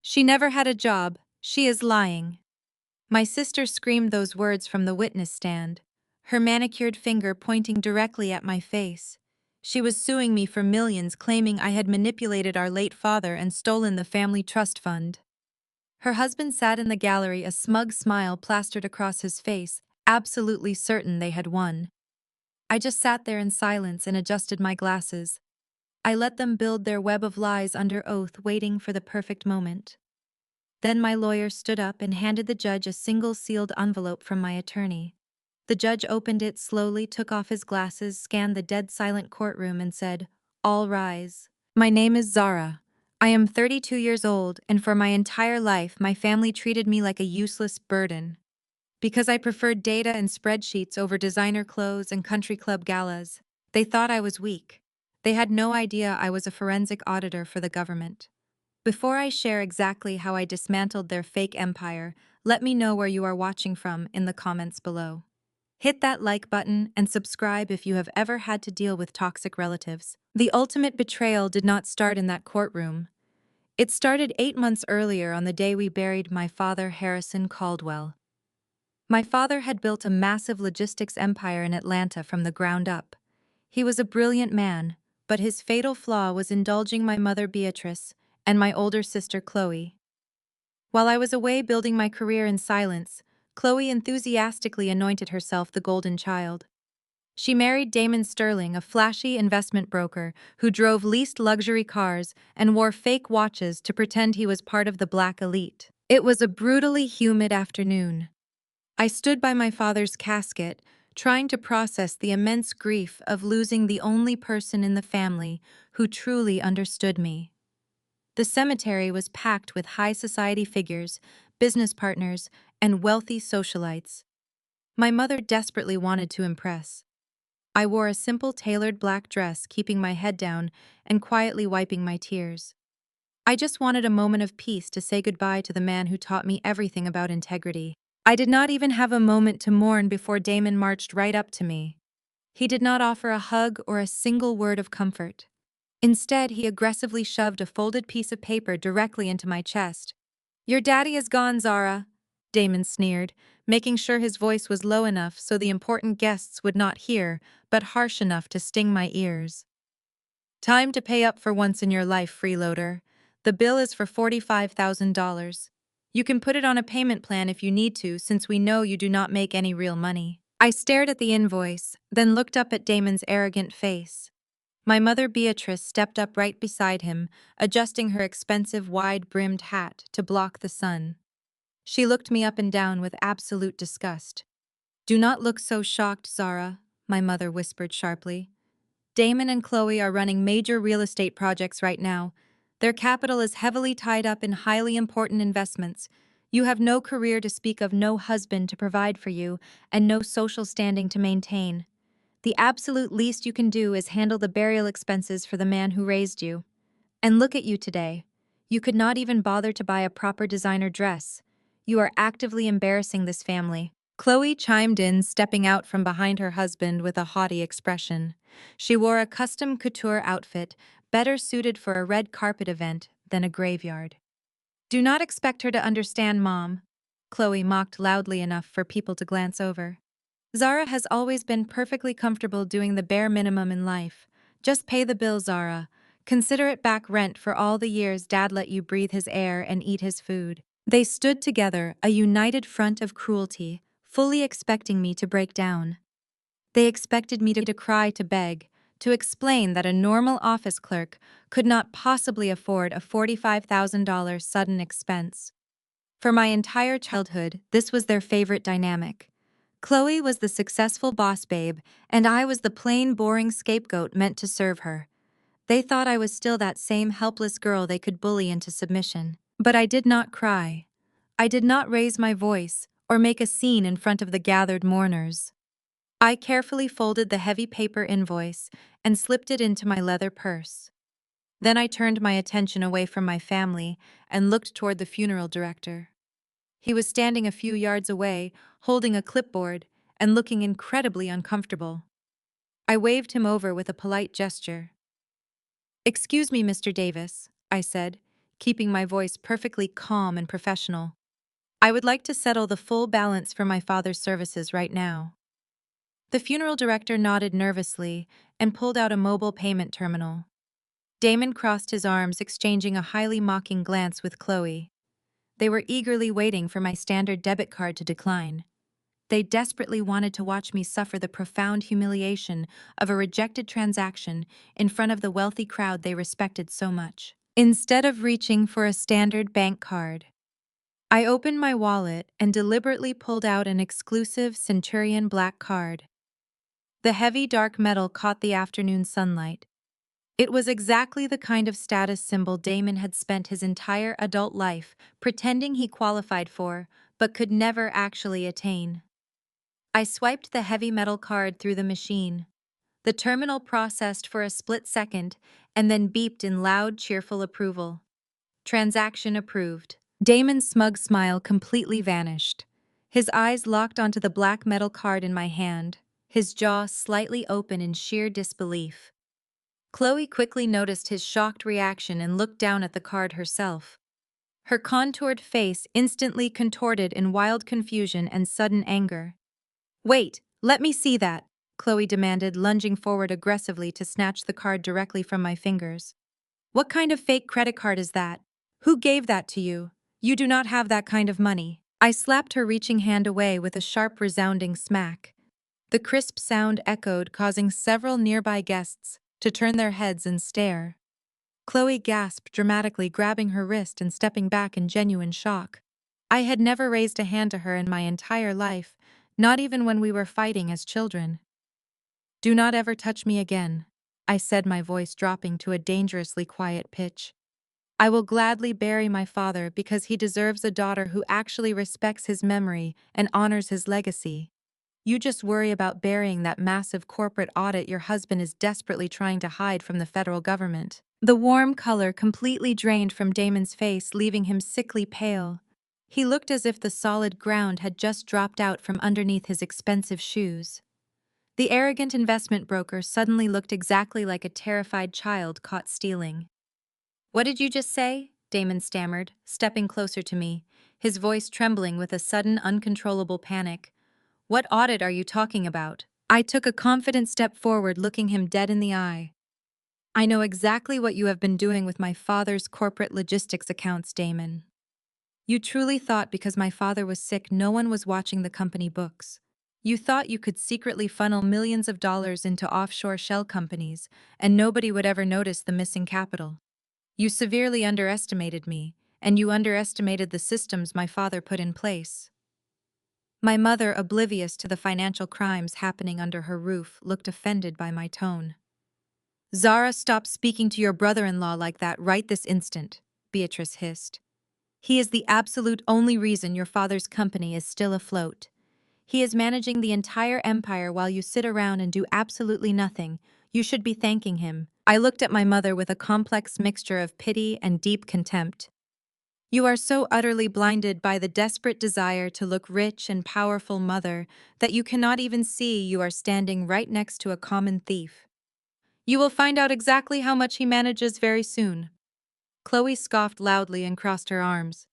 She never had a job. She is lying. My sister screamed those words from the witness stand, her manicured finger pointing directly at my face. She was suing me for millions, claiming I had manipulated our late father and stolen the family trust fund. Her husband sat in the gallery, a smug smile plastered across his face, absolutely certain they had won. I just sat there in silence and adjusted my glasses. I let them build their web of lies under oath, waiting for the perfect moment. Then my lawyer stood up and handed the judge a single sealed envelope from my attorney. The judge opened it slowly, took off his glasses, scanned the dead silent courtroom, and said, "All rise. My name is Zara. I am 32 years old, and for my entire life, my family treated me like a useless burden. Because I preferred data and spreadsheets over designer clothes and country club galas, they thought I was weak. They had no idea I was a forensic auditor for the government. Before I share exactly how I dismantled their fake empire, let me know where you are watching from in the comments below. Hit that like button and subscribe if you have ever had to deal with toxic relatives. The ultimate betrayal did not start in that courtroom. It started 8 months earlier, on the day we buried my father, Harrison Caldwell. My father had built a massive logistics empire in Atlanta from the ground up. He was a brilliant man, but his fatal flaw was indulging my mother Beatrice and my older sister Chloe. While I was away building my career in silence, Chloe enthusiastically anointed herself the golden child. She married Damon Sterling, a flashy investment broker who drove leased luxury cars and wore fake watches to pretend he was part of the black elite. It was a brutally humid afternoon. I stood by my father's casket, trying to process the immense grief of losing the only person in the family who truly understood me. The cemetery was packed with high society figures, business partners, and wealthy socialites. My mother desperately wanted to impress. I wore a simple tailored black dress, keeping my head down and quietly wiping my tears. I just wanted a moment of peace to say goodbye to the man who taught me everything about integrity. I did not even have a moment to mourn before Damon marched right up to me. He did not offer a hug or a single word of comfort. Instead, he aggressively shoved a folded piece of paper directly into my chest. "Your daddy is gone, Zara," Damon sneered, making sure his voice was low enough so the important guests would not hear, but harsh enough to sting my ears. "Time to pay up for once in your life, freeloader. The bill is for $45,000. You can put it on a payment plan if you need to, since we know you do not make any real money." I stared at the invoice, then looked up at Damon's arrogant face. My mother Beatrice stepped up right beside him, adjusting her expensive wide-brimmed hat to block the sun. She looked me up and down with absolute disgust. "Do not look so shocked, Zara," my mother whispered sharply. "Damon and Chloe are running major real estate projects right now. Their capital is heavily tied up in highly important investments. You have no career to speak of, no husband to provide for you, and no social standing to maintain. The absolute least you can do is handle the burial expenses for the man who raised you. And look at you today. You could not even bother to buy a proper designer dress. You are actively embarrassing this family." Chloe chimed in, stepping out from behind her husband with a haughty expression. She wore a custom couture outfit, better suited for a red carpet event than a graveyard. "Do not expect her to understand, Mom," Chloe mocked loudly enough for people to glance over. "Zara has always been perfectly comfortable doing the bare minimum in life. Just pay the bill, Zara. Consider it back rent for all the years Dad let you breathe his air and eat his food." They stood together, a united front of cruelty, fully expecting me to break down. They expected me to cry, to beg, to explain that a normal office clerk could not possibly afford a $45,000 sudden expense. For my entire childhood, this was their favorite dynamic. Chloe was the successful boss babe, and I was the plain, boring scapegoat meant to serve her. They thought I was still that same helpless girl they could bully into submission. But I did not cry. I did not raise my voice or make a scene in front of the gathered mourners. I carefully folded the heavy paper invoice and slipped it into my leather purse. Then I turned my attention away from my family and looked toward the funeral director. He was standing a few yards away, holding a clipboard and looking incredibly uncomfortable. I waved him over with a polite gesture. "Excuse me, Mr. Davis," I said. keeping my voice perfectly calm and professional. I would like to settle the full balance for my father's services right now. The funeral director nodded nervously and pulled out a mobile payment terminal. Damon crossed his arms, exchanging a highly mocking glance with Chloe. They were eagerly waiting for my standard debit card to decline. They desperately wanted to watch me suffer the profound humiliation of a rejected transaction in front of the wealthy crowd they respected so much. Instead of reaching for a standard bank card, I opened my wallet and deliberately pulled out an exclusive Centurion black card. The heavy dark metal caught the afternoon sunlight. It was exactly the kind of status symbol Damon had spent his entire adult life pretending he qualified for, but could never actually attain. I swiped the heavy metal card through the machine. The terminal processed for a split second and then beeped in loud, cheerful approval. Transaction approved. Damon's smug smile completely vanished. His eyes locked onto the black metal card in my hand, his jaw slightly open in sheer disbelief. Chloe quickly noticed his shocked reaction and looked down at the card herself. Her contoured face instantly contorted in wild confusion and sudden anger. "Wait, let me see that," Chloe demanded, lunging forward aggressively to snatch the card directly from my fingers. "What kind of fake credit card is that? Who gave that to you? You do not have that kind of money." I slapped her reaching hand away with a sharp, resounding smack. The crisp sound echoed, causing several nearby guests to turn their heads and stare. Chloe gasped dramatically, grabbing her wrist and stepping back in genuine shock. I had never raised a hand to her in my entire life, not even when we were fighting as children. "Do not ever touch me again," I said, my voice dropping to a dangerously quiet pitch. "I will gladly bury my father because he deserves a daughter who actually respects his memory and honors his legacy. You just worry about burying that massive corporate audit your husband is desperately trying to hide from the federal government." The warm color completely drained from Damon's face, leaving him sickly pale. He looked as if the solid ground had just dropped out from underneath his expensive shoes. The arrogant investment broker suddenly looked exactly like a terrified child caught stealing. "What did you just say?" Damon stammered, stepping closer to me, his voice trembling with a sudden, uncontrollable panic. "What audit are you talking about?" I took a confident step forward, looking him dead in the eye. "I know exactly what you have been doing with my father's corporate logistics accounts, Damon. You truly thought because my father was sick no one was watching the company books. You thought you could secretly funnel millions of dollars into offshore shell companies, and nobody would ever notice the missing capital. You severely underestimated me, and you underestimated the systems my father put in place." My mother, oblivious to the financial crimes happening under her roof, looked offended by my tone. "Zara, stop speaking to your brother-in-law like that right this instant," Beatrice hissed. "He is the absolute only reason your father's company is still afloat. He is managing the entire empire while you sit around and do absolutely nothing. You should be thanking him." I looked at my mother with a complex mixture of pity and deep contempt. "You are so utterly blinded by the desperate desire to look rich and powerful, mother, that you cannot even see you are standing right next to a common thief. You will find out exactly how much he manages very soon." Chloe scoffed loudly and crossed her arms.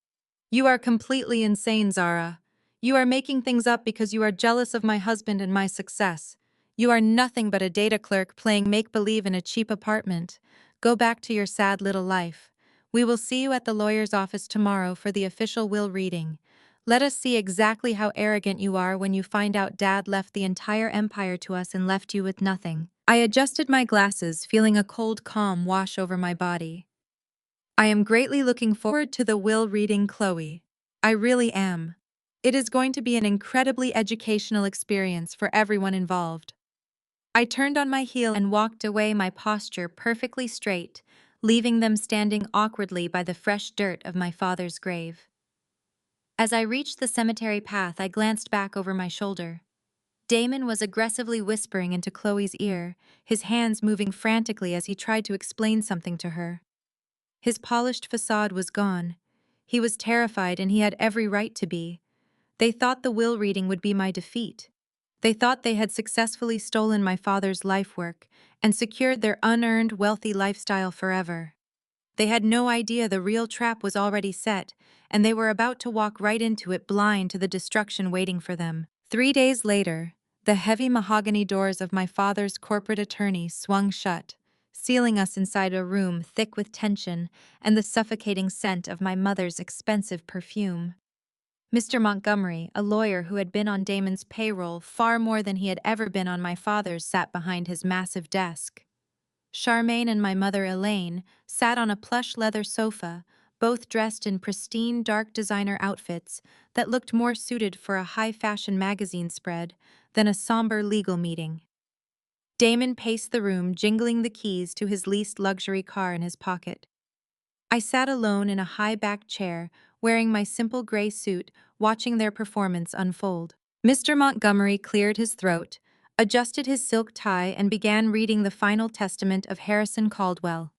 "You are completely insane, Zara. You are making things up because you are jealous of my husband and my success. You are nothing but a data clerk playing make-believe in a cheap apartment. Go back to your sad little life. We will see you at the lawyer's office tomorrow for the official will reading. Let us see exactly how arrogant you are when you find out Dad left the entire empire to us and left you with nothing." I adjusted my glasses, feeling a cold calm wash over my body. "I am greatly looking forward to the will reading, Chloe. I really am. It is going to be an incredibly educational experience for everyone involved." I turned on my heel and walked away, my posture perfectly straight, leaving them standing awkwardly by the fresh dirt of my father's grave. As I reached the cemetery path, I glanced back over my shoulder. Damon was aggressively whispering into Chloe's ear, his hands moving frantically as he tried to explain something to her. His polished facade was gone. He was terrified, and he had every right to be. They thought the will reading would be my defeat. They thought they had successfully stolen my father's life work and secured their unearned, wealthy lifestyle forever. They had no idea the real trap was already set, and they were about to walk right into it blind to the destruction waiting for them. 3 days later, the heavy mahogany doors of my father's corporate attorney swung shut, sealing us inside a room thick with tension and the suffocating scent of my mother's expensive perfume. Mr. Montgomery, a lawyer who had been on Damon's payroll far more than he had ever been on my father's, sat behind his massive desk. Charmaine and my mother Elaine sat on a plush leather sofa, both dressed in pristine dark designer outfits that looked more suited for a high-fashion magazine spread than a somber legal meeting. Damon paced the room, jingling the keys to his leased luxury car in his pocket. I sat alone in a high-backed chair, wearing my simple gray suit, watching their performance unfold. Mr. Montgomery cleared his throat, adjusted his silk tie, and began reading the final testament of Harrison Caldwell.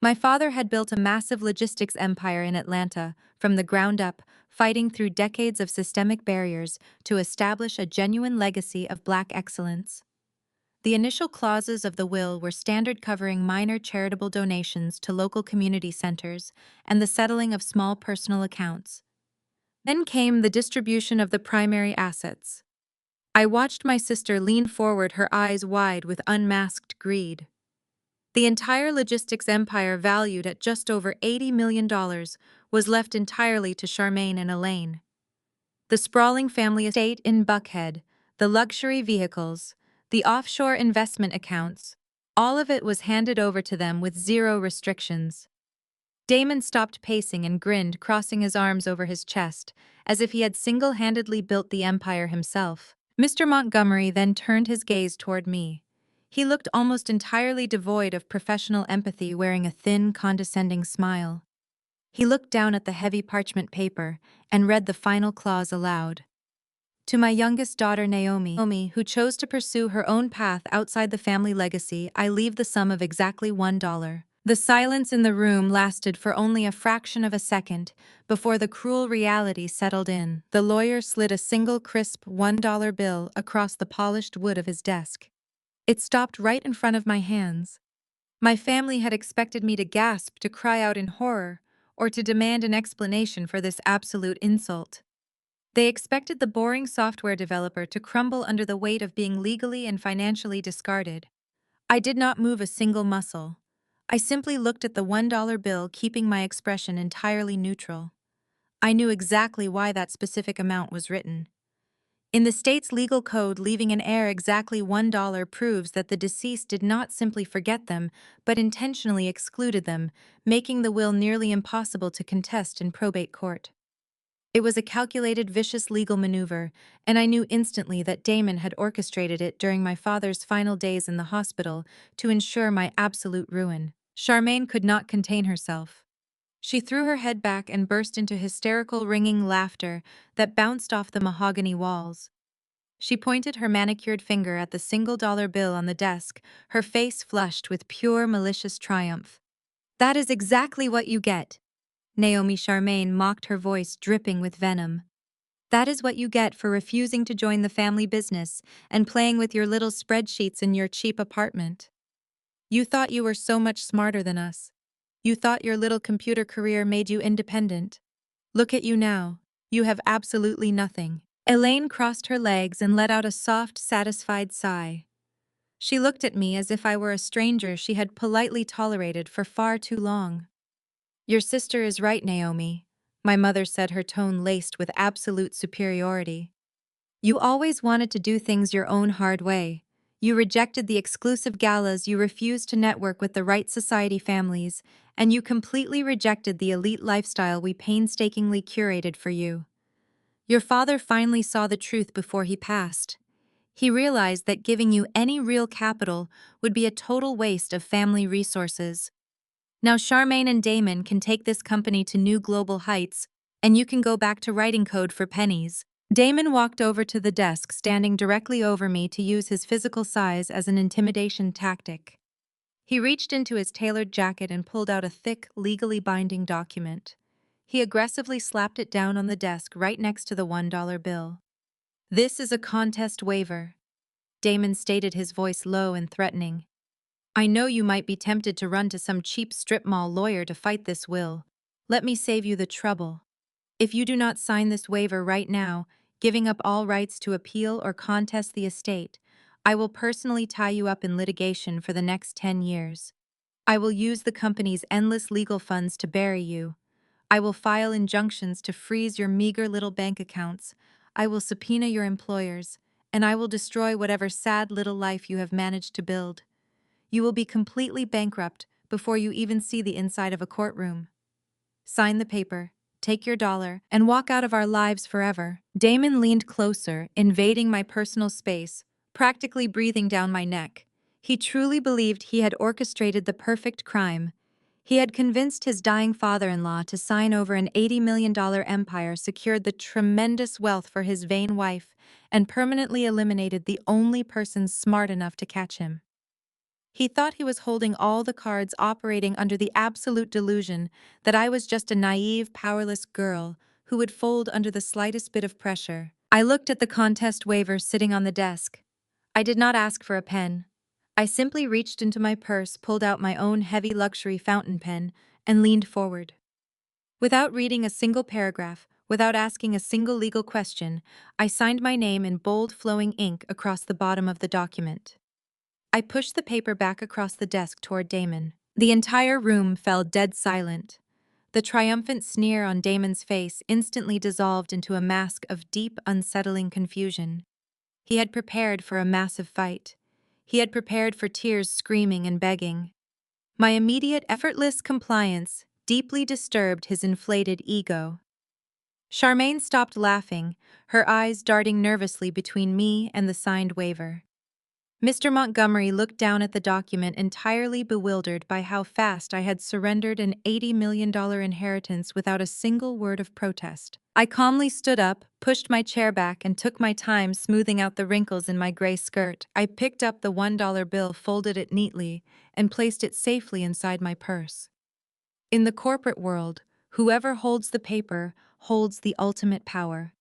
My father had built a massive logistics empire in Atlanta, from the ground up, fighting through decades of systemic barriers to establish a genuine legacy of Black excellence. The initial clauses of the will were standard, covering minor charitable donations to local community centers and the settling of small personal accounts. Then came the distribution of the primary assets. I watched my sister lean forward, her eyes wide with unmasked greed. The entire logistics empire, valued at just over $80 million, was left entirely to Charmaine and Elaine. The sprawling family estate in Buckhead, the luxury vehicles, the offshore investment accounts, all of it was handed over to them with zero restrictions. Damon stopped pacing and grinned, crossing his arms over his chest, as if he had single-handedly built the empire himself. Mr. Montgomery then turned his gaze toward me. He looked almost entirely devoid of professional empathy, wearing a thin, condescending smile. He looked down at the heavy parchment paper and read the final clause aloud. To my youngest daughter Naomi, who chose to pursue her own path outside the family legacy, I leave the sum of exactly $1. The silence in the room lasted for only a fraction of a second before the cruel reality settled in. The lawyer slid a single crisp $1 bill across the polished wood of his desk. It stopped right in front of my hands. My family had expected me to gasp, to cry out in horror, or to demand an explanation for this absolute insult. They expected the boring software developer to crumble under the weight of being legally and financially discarded. I did not move a single muscle. I simply looked at the $1 bill, keeping my expression entirely neutral. I knew exactly why that specific amount was written. In the state's legal code, leaving an heir exactly $1 proves that the deceased did not simply forget them, but intentionally excluded them, making the will nearly impossible to contest in probate court. It was a calculated, vicious legal maneuver, and I knew instantly that Damon had orchestrated it during my father's final days in the hospital to ensure my absolute ruin. Charmaine could not contain herself. She threw her head back and burst into hysterical, ringing laughter that bounced off the mahogany walls. She pointed her manicured finger at the single-dollar bill on the desk, her face flushed with pure, malicious triumph. "That is exactly what you get," Naomi Charmaine mocked, her voice dripping with venom. "That is what you get for refusing to join the family business and playing with your little spreadsheets in your cheap apartment. You thought you were so much smarter than us. You thought your little computer career made you independent. Look at you now. You have absolutely nothing." Elaine crossed her legs and let out a soft, satisfied sigh. She looked at me as if I were a stranger she had politely tolerated for far too long. "Your sister is right, Naomi," my mother said, her tone laced with absolute superiority. "You always wanted to do things your own hard way. You rejected the exclusive galas, you refused to network with the right society families, and you completely rejected the elite lifestyle we painstakingly curated for you. Your father finally saw the truth before he passed. He realized that giving you any real capital would be a total waste of family resources. Now Charmaine and Damon can take this company to new global heights, and you can go back to writing code for pennies." Damon walked over to the desk, standing directly over me, to use his physical size as an intimidation tactic. He reached into his tailored jacket and pulled out a thick, legally binding document. He aggressively slapped it down on the desk right next to the $1 bill. "This is a contest waiver," Damon stated, his voice low and threatening. I know you might be tempted to run to some cheap strip mall lawyer to fight this will. Let me save you the trouble. If you do not sign this waiver right now, giving up all rights to appeal or contest the estate, I will personally tie you up in litigation for the next 10 years. I will use the company's endless legal funds to bury you. I will file injunctions to freeze your meager little bank accounts. I will subpoena your employers, and I will destroy whatever sad little life you have managed to build. You will be completely bankrupt before you even see the inside of a courtroom. Sign the paper, take your dollar, and walk out of our lives forever. Damon leaned closer, invading my personal space, practically breathing down my neck. He truly believed he had orchestrated the perfect crime. He had convinced his dying father-in-law to sign over an $80 million empire, secured the tremendous wealth for his vain wife, and permanently eliminated the only person smart enough to catch him. He thought he was holding all the cards, operating under the absolute delusion that I was just a naive, powerless girl who would fold under the slightest bit of pressure. I looked at the contest waiver sitting on the desk. I did not ask for a pen. I simply reached into my purse, pulled out my own heavy luxury fountain pen, and leaned forward. Without reading a single paragraph, without asking a single legal question, I signed my name in bold, flowing ink across the bottom of the document. I pushed the paper back across the desk toward Damon. The entire room fell dead silent. The triumphant sneer on Damon's face instantly dissolved into a mask of deep, unsettling confusion. He had prepared for a massive fight. He had prepared for tears, screaming, and begging. My immediate, effortless compliance deeply disturbed his inflated ego. Charmaine stopped laughing, her eyes darting nervously between me and the signed waiver. Mr. Montgomery looked down at the document, entirely bewildered by how fast I had surrendered an $80 million inheritance without a single word of protest. I calmly stood up, pushed my chair back, and took my time smoothing out the wrinkles in my gray skirt. I picked up the $1 bill, folded it neatly, and placed it safely inside my purse. In the corporate world, whoever holds the paper holds the ultimate power.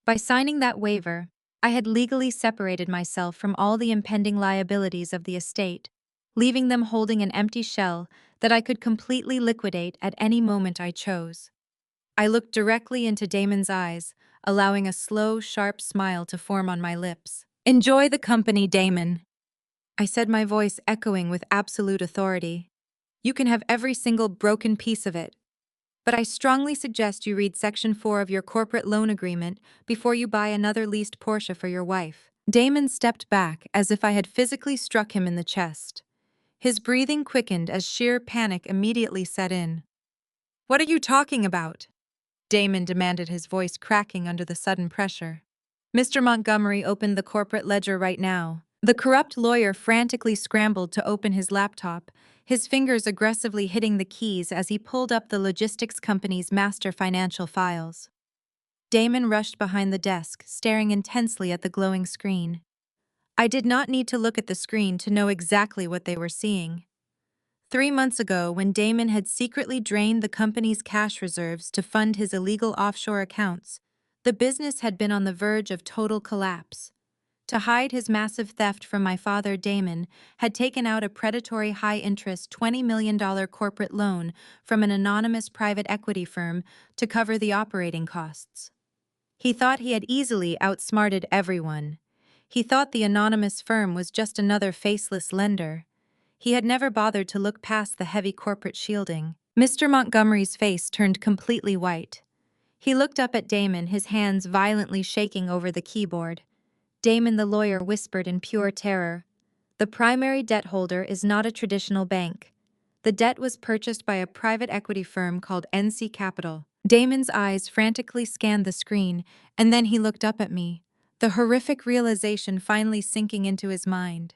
By signing that waiver, I had legally separated myself from all the impending liabilities of the estate, leaving them holding an empty shell that I could completely liquidate at any moment I chose. I looked directly into Damon's eyes, allowing a slow, sharp smile to form on my lips. "Enjoy the company, Damon," I said, my voice echoing with absolute authority. "You can have every single broken piece of it. But I strongly suggest you read Section 4 of your corporate loan agreement before you buy another leased Porsche for your wife." Damon stepped back as if I had physically struck him in the chest. His breathing quickened as sheer panic immediately set in. "What are you talking about?" Damon demanded, his voice cracking under the sudden pressure. "Mr. Montgomery opened the corporate ledger right now." The corrupt lawyer frantically scrambled to open his laptop, his fingers aggressively hitting the keys as he pulled up the logistics company's master financial files. Damon rushed behind the desk, staring intensely at the glowing screen. I did not need to look at the screen to know exactly what they were seeing. 3 months ago, when Damon had secretly drained the company's cash reserves to fund his illegal offshore accounts, the business had been on the verge of total collapse. To hide his massive theft from my father, Damon had taken out a predatory high-interest $20 million corporate loan from an anonymous private equity firm to cover the operating costs. He thought he had easily outsmarted everyone. He thought the anonymous firm was just another faceless lender. He had never bothered to look past the heavy corporate shielding. Mr. Montgomery's face turned completely white. He looked up at Damon, his hands violently shaking over the keyboard. Damon, the lawyer, whispered in pure terror, "The primary debt holder is not a traditional bank. The debt was purchased by a private equity firm called NC Capital." Damon's eyes frantically scanned the screen, and then he looked up at me, the horrific realization finally sinking into his mind.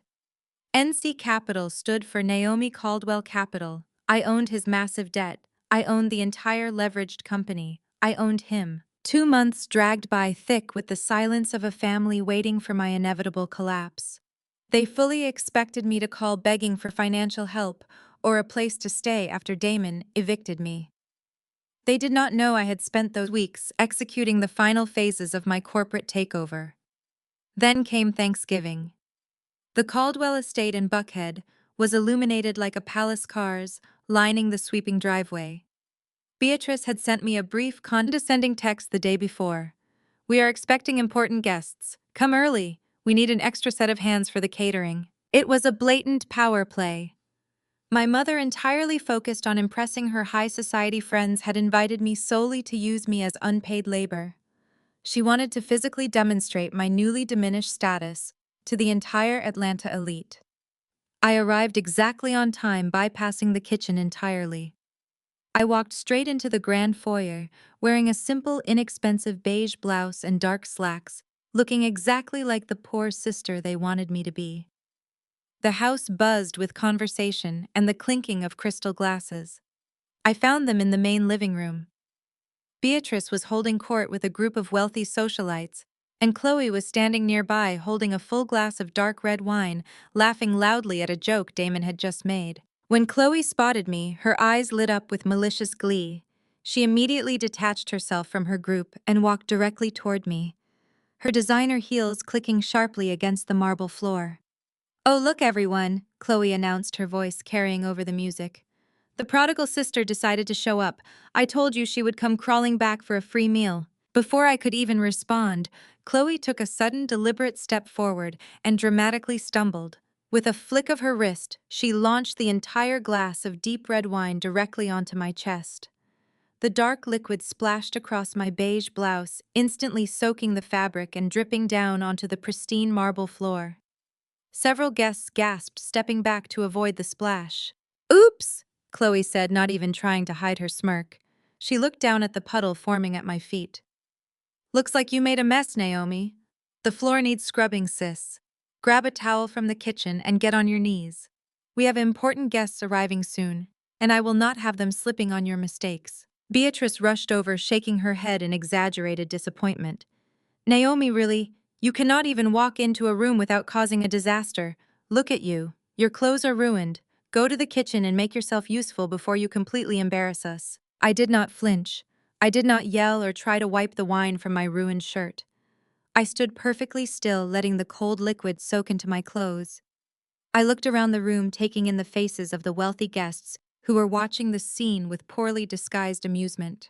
NC Capital stood for Naomi Caldwell Capital. I owned his massive debt. I owned the entire leveraged company. I owned him. 2 months dragged by thick with the silence of a family waiting for my inevitable collapse. They fully expected me to call begging for financial help or a place to stay after Damon evicted me. They did not know I had spent those weeks executing the final phases of my corporate takeover. Then came Thanksgiving. The Caldwell estate in Buckhead was illuminated like a palace cars, lining the sweeping driveway. Beatrice had sent me a brief condescending text the day before. "We are expecting important guests. Come early. We need an extra set of hands for the catering." It was a blatant power play. My mother, entirely focused on impressing her high society friends, had invited me solely to use me as unpaid labor. She wanted to physically demonstrate my newly diminished status to the entire Atlanta elite. I arrived exactly on time, bypassing the kitchen entirely. I walked straight into the grand foyer, wearing a simple, inexpensive beige blouse and dark slacks, looking exactly like the poor sister they wanted me to be. The house buzzed with conversation and the clinking of crystal glasses. I found them in the main living room. Beatrice was holding court with a group of wealthy socialites, and Chloe was standing nearby holding a full glass of dark red wine, laughing loudly at a joke Damon had just made. When Chloe spotted me, her eyes lit up with malicious glee. She immediately detached herself from her group and walked directly toward me, her designer heels clicking sharply against the marble floor. "Oh, look, everyone," Chloe announced, her voice carrying over the music. "The prodigal sister decided to show up. I told you she would come crawling back for a free meal." Before I could even respond, Chloe took a sudden, deliberate step forward and dramatically stumbled. With a flick of her wrist, she launched the entire glass of deep red wine directly onto my chest. The dark liquid splashed across my beige blouse, instantly soaking the fabric and dripping down onto the pristine marble floor. Several guests gasped, stepping back to avoid the splash. "Oops!" Chloe said, not even trying to hide her smirk. She looked down at the puddle forming at my feet. "Looks like you made a mess, Naomi. The floor needs scrubbing, sis. Grab a towel from the kitchen and get on your knees. We have important guests arriving soon, and I will not have them slipping on your mistakes." Beatrice rushed over, shaking her head in exaggerated disappointment. "Naomi, really? You cannot even walk into a room without causing a disaster. Look at you. Your clothes are ruined. Go to the kitchen and make yourself useful before you completely embarrass us." I did not flinch. I did not yell or try to wipe the wine from my ruined shirt. I stood perfectly still, letting the cold liquid soak into my clothes. I looked around the room, taking in the faces of the wealthy guests who were watching the scene with poorly disguised amusement.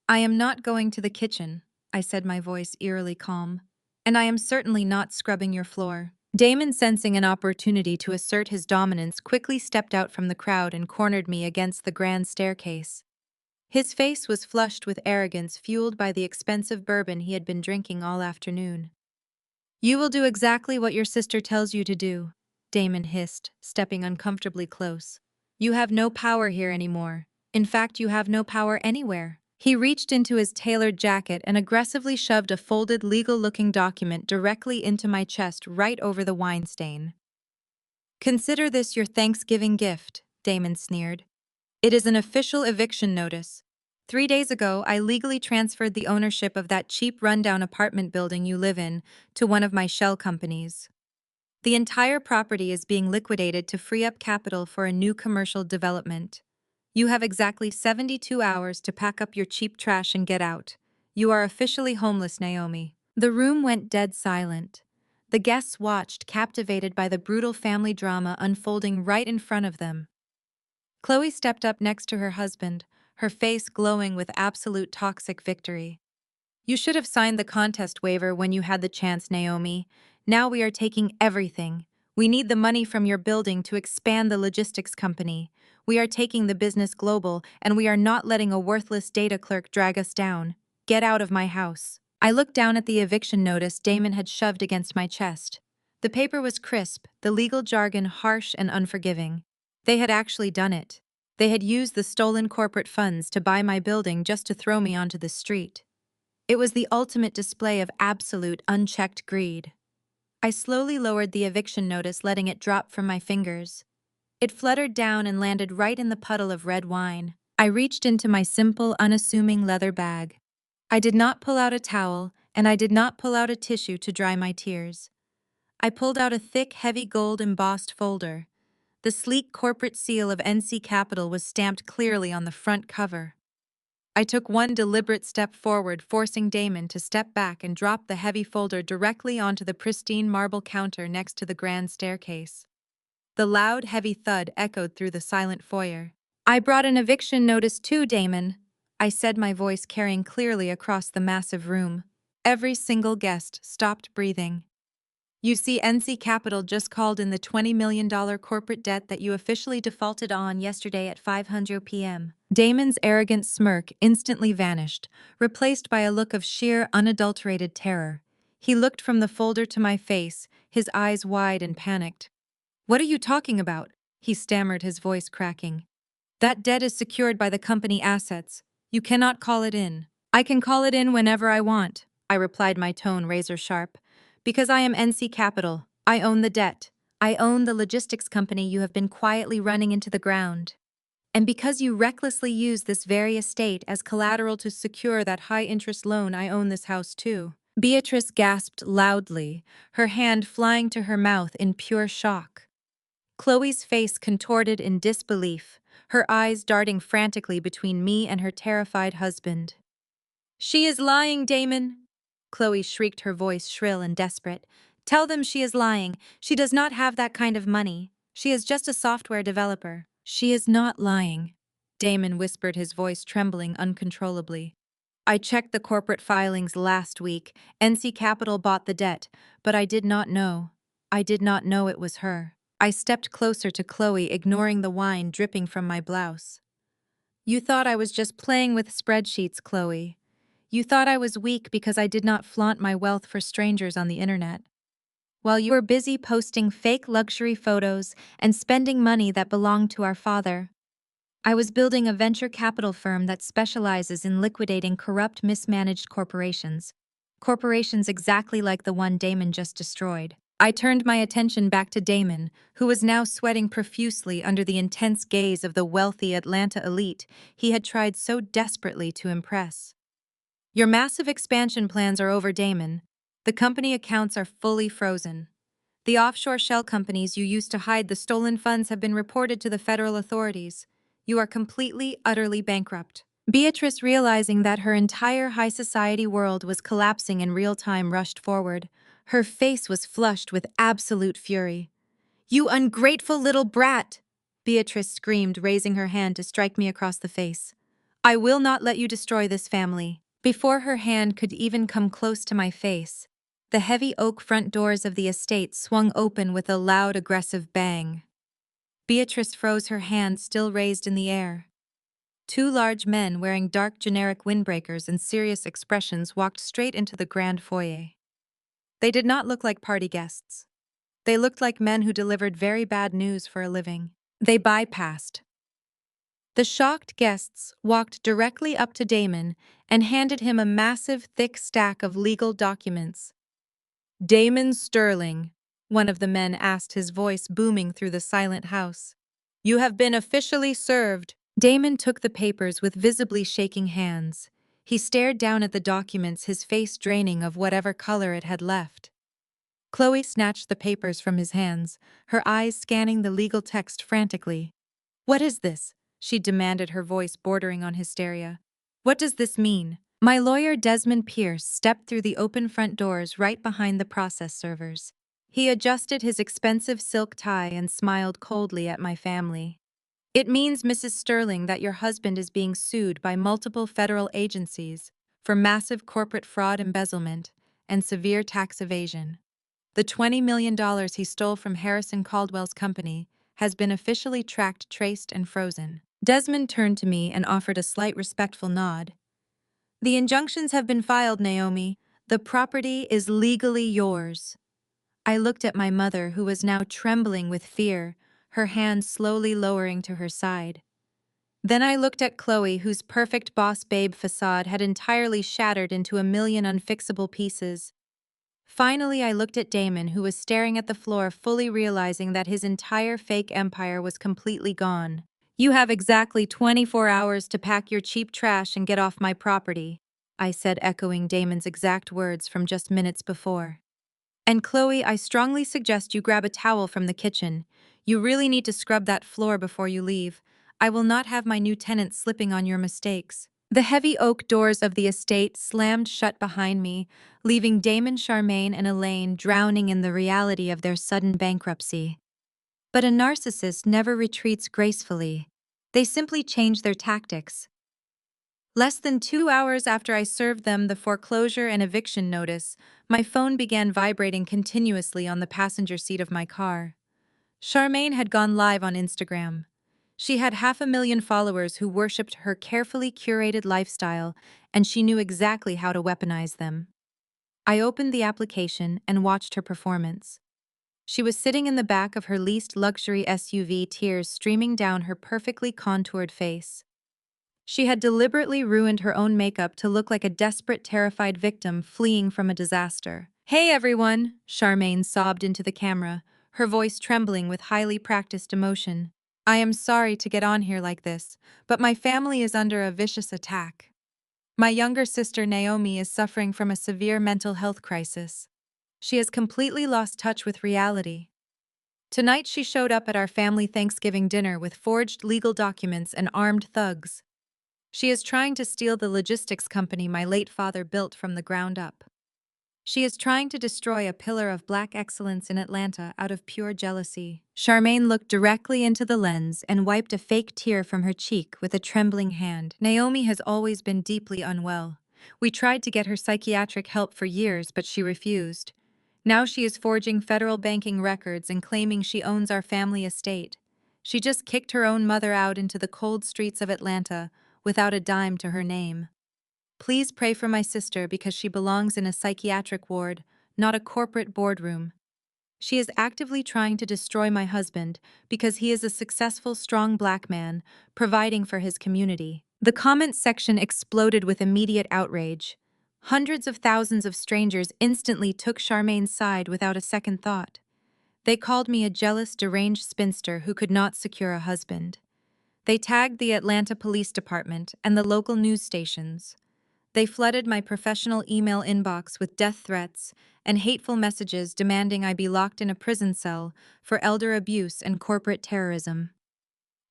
"I am not going to the kitchen," I said, my voice eerily calm. "And I am certainly not scrubbing your floor." Damon, sensing an opportunity to assert his dominance, quickly stepped out from the crowd and cornered me against the grand staircase. His face was flushed with arrogance, fueled by the expensive bourbon he had been drinking all afternoon. "You will do exactly what your sister tells you to do," Damon hissed, stepping uncomfortably close. "You have no power here anymore. In fact, you have no power anywhere." He reached into his tailored jacket and aggressively shoved a folded, legal-looking document directly into my chest, right over the wine stain. "Consider this your Thanksgiving gift," Damon sneered. "It is an official eviction notice. 3 days ago, I legally transferred the ownership of that cheap, rundown apartment building you live in to one of my shell companies. The entire property is being liquidated to free up capital for a new commercial development. You have exactly 72 hours to pack up your cheap trash and get out. You are officially homeless, Naomi." The room went dead silent. The guests watched, captivated by the brutal family drama unfolding right in front of them. Chloe stepped up next to her husband, her face glowing with absolute toxic victory. "You should have signed the contest waiver when you had the chance, Naomi. Now we are taking everything. We need the money from your building to expand the logistics company. We are taking the business global, and we are not letting a worthless data clerk drag us down. Get out of my house." I looked down at the eviction notice Damon had shoved against my chest. The paper was crisp, the legal jargon harsh and unforgiving. They had actually done it. They had used the stolen corporate funds to buy my building just to throw me onto the street. It was the ultimate display of absolute, unchecked greed. I slowly lowered the eviction notice, letting it drop from my fingers. It fluttered down and landed right in the puddle of red wine. I reached into my simple, unassuming leather bag. I did not pull out a towel, and I did not pull out a tissue to dry my tears. I pulled out a thick, heavy gold-embossed folder. The sleek corporate seal of NC Capital was stamped clearly on the front cover. I took one deliberate step forward, forcing Damon to step back and drop the heavy folder directly onto the pristine marble counter next to the grand staircase. The loud, heavy thud echoed through the silent foyer. I brought an eviction notice too, Damon, I said, my voice carrying clearly across the massive room. Every single guest stopped breathing. You see, NC Capital just called in the $20 million corporate debt that you officially defaulted on yesterday at 5:00 p.m. Damon's arrogant smirk instantly vanished, replaced by a look of sheer, unadulterated terror. He looked from the folder to my face, his eyes wide and panicked. "What are you talking about?" he stammered, his voice cracking. "That debt is secured by the company assets. You cannot call it in." "I can call it in whenever I want," I replied, my tone razor sharp. "Because I am NC Capital. I own the debt. I own the logistics company you have been quietly running into the ground. And because you recklessly used this very estate as collateral to secure that high-interest loan, I own this house too." Beatrice gasped loudly, her hand flying to her mouth in pure shock. Chloe's face contorted in disbelief, her eyes darting frantically between me and her terrified husband. "She is lying, Damon!" Chloe shrieked, her voice shrill and desperate. "Tell them she is lying. She does not have that kind of money. She is just a software developer." "She is not lying," Damon whispered, his voice trembling uncontrollably. "I checked the corporate filings last week. NC Capital bought the debt, but I did not know. I did not know it was her." I stepped closer to Chloe, ignoring the wine dripping from my blouse. "You thought I was just playing with spreadsheets, Chloe. You thought I was weak because I did not flaunt my wealth for strangers on the internet. While you were busy posting fake luxury photos and spending money that belonged to our father, I was building a venture capital firm that specializes in liquidating corrupt, mismanaged corporations. Corporations exactly like the one Damon just destroyed." I turned my attention back to Damon, who was now sweating profusely under the intense gaze of the wealthy Atlanta elite he had tried so desperately to impress. "Your massive expansion plans are over, Damon. The company accounts are fully frozen. The offshore shell companies you used to hide the stolen funds have been reported to the federal authorities. You are completely, utterly bankrupt." Beatrice, realizing that her entire high society world was collapsing in real time, rushed forward. Her face was flushed with absolute fury. "You ungrateful little brat!" Beatrice screamed, raising her hand to strike me across the face. "I will not let you destroy this family." Before her hand could even come close to my face, the heavy oak front doors of the estate swung open with a loud, aggressive bang. Beatrice froze, her hand still raised in the air. Two large men wearing dark, generic windbreakers and serious expressions walked straight into the grand foyer. They did not look like party guests. They looked like men who delivered very bad news for a living. They bypassed the shocked guests, walked directly up to Damon, and handed him a massive, thick stack of legal documents. "Damon Sterling," one of the men asked, his voice booming through the silent house. "You have been officially served." Damon took the papers with visibly shaking hands. He stared down at the documents, his face draining of whatever color it had left. Chloe snatched the papers from his hands, her eyes scanning the legal text frantically. "What is this?" she demanded, her voice bordering on hysteria. "What does this mean?" My lawyer, Desmond Pierce, stepped through the open front doors right behind the process servers. He adjusted his expensive silk tie and smiled coldly at my family. "It means, Mrs. Sterling, that your husband is being sued by multiple federal agencies for massive corporate fraud, embezzlement, and severe tax evasion. The $20 million he stole from Harrison Caldwell's company has been officially tracked, traced, and frozen." Desmond turned to me and offered a slight respectful nod. "The injunctions have been filed, Naomi. The property is legally yours." I looked at my mother, who was now trembling with fear, her hand slowly lowering to her side. Then I looked at Chloe, whose perfect boss babe facade had entirely shattered into a million unfixable pieces. Finally, I looked at Damon, who was staring at the floor, fully realizing that his entire fake empire was completely gone. "You have exactly 24 hours to pack your cheap trash and get off my property," I said, echoing Damon's exact words from just minutes before. "And Chloe, I strongly suggest you grab a towel from the kitchen. You really need to scrub that floor before you leave. I will not have my new tenants slipping on your mistakes." The heavy oak doors of the estate slammed shut behind me, leaving Damon, Charmaine, and Elaine drowning in the reality of their sudden bankruptcy. But a narcissist never retreats gracefully. They simply change their tactics. Less than 2 hours after I served them the foreclosure and eviction notice, my phone began vibrating continuously on the passenger seat of my car. Charmaine had gone live on Instagram. She had 500,000 followers who worshipped her carefully curated lifestyle, and she knew exactly how to weaponize them. I opened the application and watched her performance. She was sitting in the back of her leased luxury SUV, tears streaming down her perfectly contoured face. She had deliberately ruined her own makeup to look like a desperate, terrified victim fleeing from a disaster. "Hey everyone," Charmaine sobbed into the camera, her voice trembling with highly practiced emotion. "I am sorry to get on here like this, but my family is under a vicious attack. My younger sister Naomi is suffering from a severe mental health crisis. She has completely lost touch with reality. Tonight she showed up at our family Thanksgiving dinner with forged legal documents and armed thugs. She is trying to steal the logistics company my late father built from the ground up. She is trying to destroy a pillar of black excellence in Atlanta out of pure jealousy." Charmaine looked directly into the lens and wiped a fake tear from her cheek with a trembling hand. "Naomi has always been deeply unwell. We tried to get her psychiatric help for years, but she refused. Now she is forging federal banking records and claiming she owns our family estate. She just kicked her own mother out into the cold streets of Atlanta without a dime to her name. Please pray for my sister because she belongs in a psychiatric ward, not a corporate boardroom. She is actively trying to destroy my husband because he is a successful, strong black man, providing for his community." The comments section exploded with immediate outrage. Hundreds of thousands of strangers instantly took Charmaine's side without a second thought. They called me a jealous, deranged spinster who could not secure a husband. They tagged the Atlanta Police Department and the local news stations. They flooded my professional email inbox with death threats and hateful messages demanding I be locked in a prison cell for elder abuse and corporate terrorism.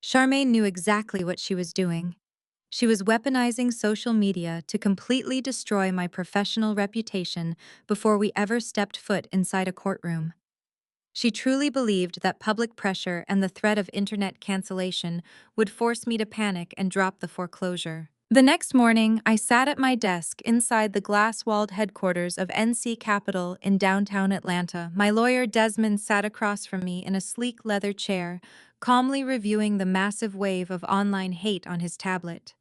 Charmaine knew exactly what she was doing. She was weaponizing social media to completely destroy my professional reputation before we ever stepped foot inside a courtroom. She truly believed that public pressure and the threat of internet cancellation would force me to panic and drop the foreclosure. The next morning, I sat at my desk inside the glass-walled headquarters of NC Capital in downtown Atlanta. My lawyer Desmond sat across from me in a sleek leather chair, calmly reviewing the massive wave of online hate on his tablet.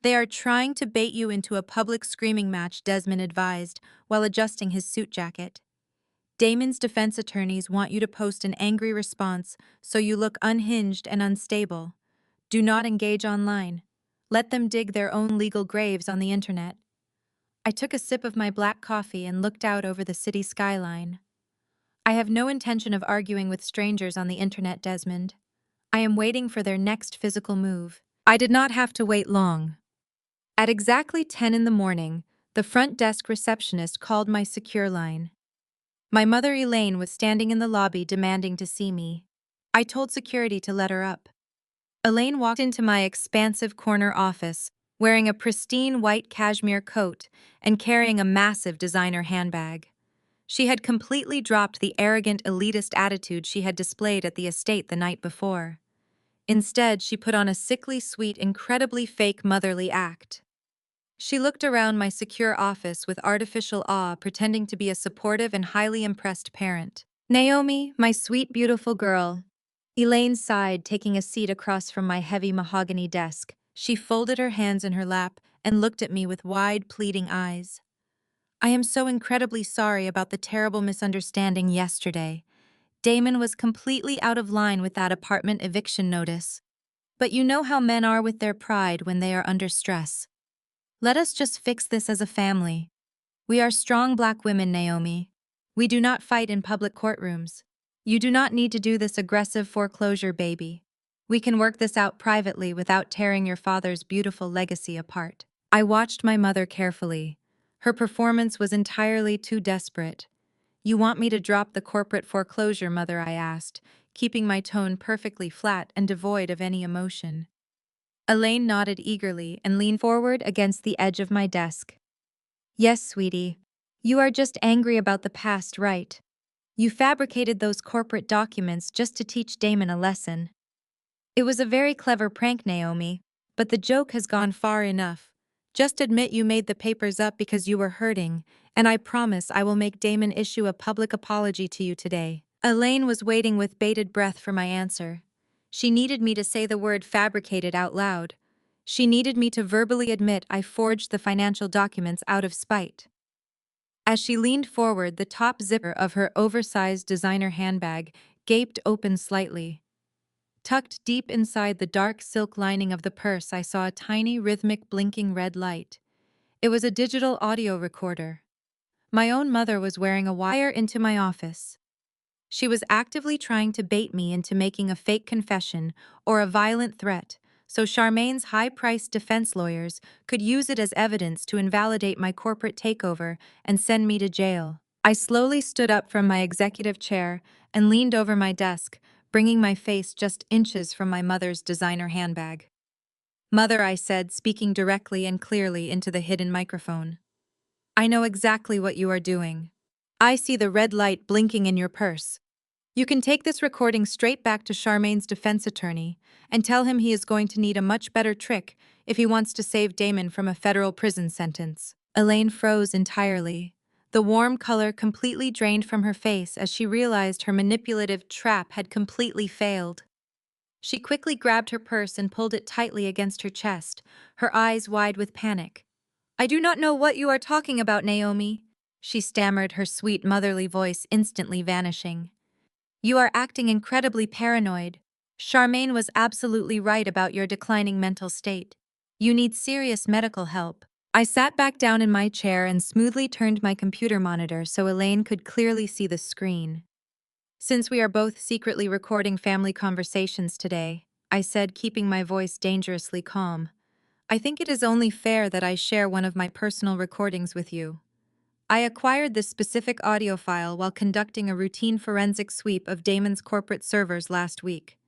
"They are trying to bait you into a public screaming match," Desmond advised, while adjusting his suit jacket. "Damon's defense attorneys want you to post an angry response so you look unhinged and unstable. Do not engage online. Let them dig their own legal graves on the internet." I took a sip of my black coffee and looked out over the city skyline. "I have no intention of arguing with strangers on the internet, Desmond. I am waiting for their next physical move." I did not have to wait long. At exactly 10 in the morning, the front desk receptionist called my secure line. My mother Elaine was standing in the lobby demanding to see me. I told security to let her up. Elaine walked into my expansive corner office, wearing a pristine white cashmere coat and carrying a massive designer handbag. She had completely dropped the arrogant, elitist attitude she had displayed at the estate the night before. Instead, she put on a sickly sweet, incredibly fake motherly act. She looked around my secure office with artificial awe, pretending to be a supportive and highly impressed parent. "Naomi, my sweet, beautiful girl." Elaine sighed, taking a seat across from my heavy mahogany desk. She folded her hands in her lap and looked at me with wide, pleading eyes. "I am so incredibly sorry about the terrible misunderstanding yesterday. Damon was completely out of line with that apartment eviction notice. But you know how men are with their pride when they are under stress. Let us just fix this as a family. We are strong black women, Naomi. We do not fight in public courtrooms. You do not need to do this aggressive foreclosure, baby. We can work this out privately without tearing your father's beautiful legacy apart." I watched my mother carefully. Her performance was entirely too desperate. "You want me to drop the corporate foreclosure, mother?" I asked, keeping my tone perfectly flat and devoid of any emotion. Elaine nodded eagerly and leaned forward against the edge of my desk. "Yes, sweetie. You are just angry about the past, right? You fabricated those corporate documents just to teach Damon a lesson. It was a very clever prank, Naomi, but the joke has gone far enough. Just admit you made the papers up because you were hurting, and I promise I will make Damon issue a public apology to you today. Elaine was waiting with bated breath for my answer. She needed me to say the word fabricated out loud. She needed me to verbally admit I forged the financial documents out of spite. As she leaned forward, the top zipper of her oversized designer handbag gaped open slightly. Tucked deep inside the dark silk lining of the purse, I saw a tiny, rhythmic, blinking red light. It was a digital audio recorder. My own mother was wearing a wire into my office. She was actively trying to bait me into making a fake confession or a violent threat, so Charmaine's high-priced defense lawyers could use it as evidence to invalidate my corporate takeover and send me to jail. I slowly stood up from my executive chair and leaned over my desk, bringing my face just inches from my mother's designer handbag. "Mother," I said, speaking directly and clearly into the hidden microphone. "I know exactly what you are doing. I see the red light blinking in your purse. You can take this recording straight back to Charmaine's defense attorney and tell him he is going to need a much better trick if he wants to save Damon from a federal prison sentence." Elaine froze entirely. The warm color completely drained from her face as she realized her manipulative trap had completely failed. She quickly grabbed her purse and pulled it tightly against her chest, her eyes wide with panic. "I do not know what you are talking about, Naomi," she stammered, her sweet motherly voice instantly vanishing. "You are acting incredibly paranoid. Charmaine was absolutely right about your declining mental state. You need serious medical help." I sat back down in my chair and smoothly turned my computer monitor so Elaine could clearly see the screen. "Since we are both secretly recording family conversations today," I said, keeping my voice dangerously calm, "I think it is only fair that I share one of my personal recordings with you. I acquired this specific audio file while conducting a routine forensic sweep of Damon's corporate servers last week.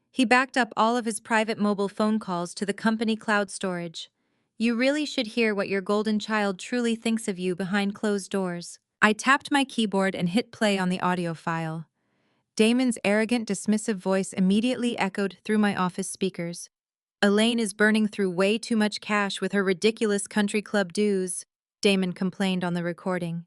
He backed up all of his private mobile phone calls to the company cloud storage. You really should hear what your golden child truly thinks of you behind closed doors." I tapped my keyboard and hit play on the audio file. Damon's arrogant, dismissive voice immediately echoed through my office speakers. "Elaine is burning through way too much cash with her ridiculous country club dues," Damon complained on the recording.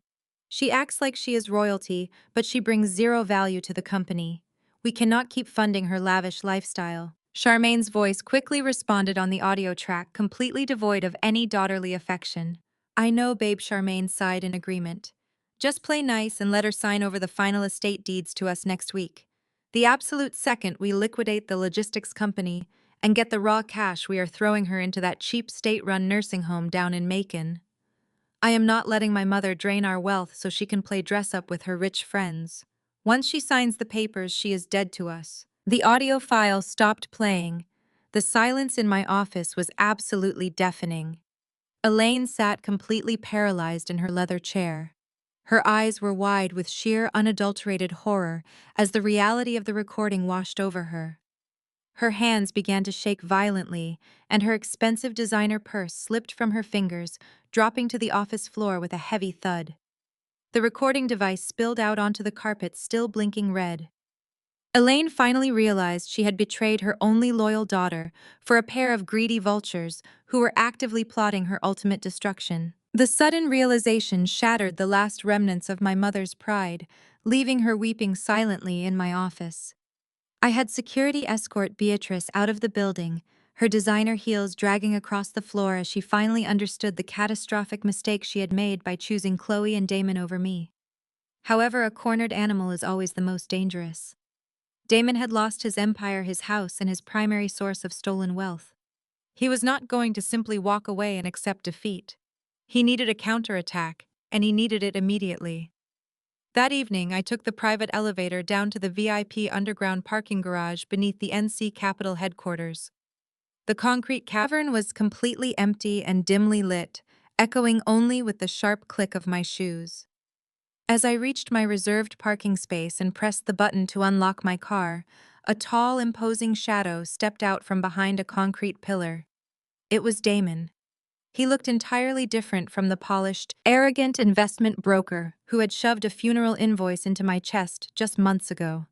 "She acts like she is royalty, but she brings zero value to the company. We cannot keep funding her lavish lifestyle." Charmaine's voice quickly responded on the audio track, completely devoid of any daughterly affection. "I know, babe," Charmaine sighed in agreement. "Just play nice and let her sign over the final estate deeds to us next week. The absolute second we liquidate the logistics company and get the raw cash, we are throwing her into that cheap state-run nursing home down in Macon. I am not letting my mother drain our wealth so she can play dress-up with her rich friends. Once she signs the papers, she is dead to us." The audio file stopped playing. The silence in my office was absolutely deafening. Elaine sat completely paralyzed in her leather chair. Her eyes were wide with sheer, unadulterated horror as the reality of the recording washed over her. Her hands began to shake violently, and her expensive designer purse slipped from her fingers, dropping to the office floor with a heavy thud. The recording device spilled out onto the carpet, still blinking red. Elaine finally realized she had betrayed her only loyal daughter for a pair of greedy vultures who were actively plotting her ultimate destruction. The sudden realization shattered the last remnants of my mother's pride, leaving her weeping silently in my office. I had security escort Beatrice out of the building, her designer heels dragging across the floor as she finally understood the catastrophic mistake she had made by choosing Chloe and Damon over me. However, a cornered animal is always the most dangerous. Damon had lost his empire, his house, and his primary source of stolen wealth. He was not going to simply walk away and accept defeat. He needed a counterattack, and he needed it immediately. That evening, I took the private elevator down to the VIP underground parking garage beneath the NC Capital headquarters. The concrete cavern was completely empty and dimly lit, echoing only with the sharp click of my shoes. As I reached my reserved parking space and pressed the button to unlock my car, a tall, imposing shadow stepped out from behind a concrete pillar. It was Damon. He looked entirely different from the polished, arrogant investment broker who had shoved a funeral invoice into my chest just months ago.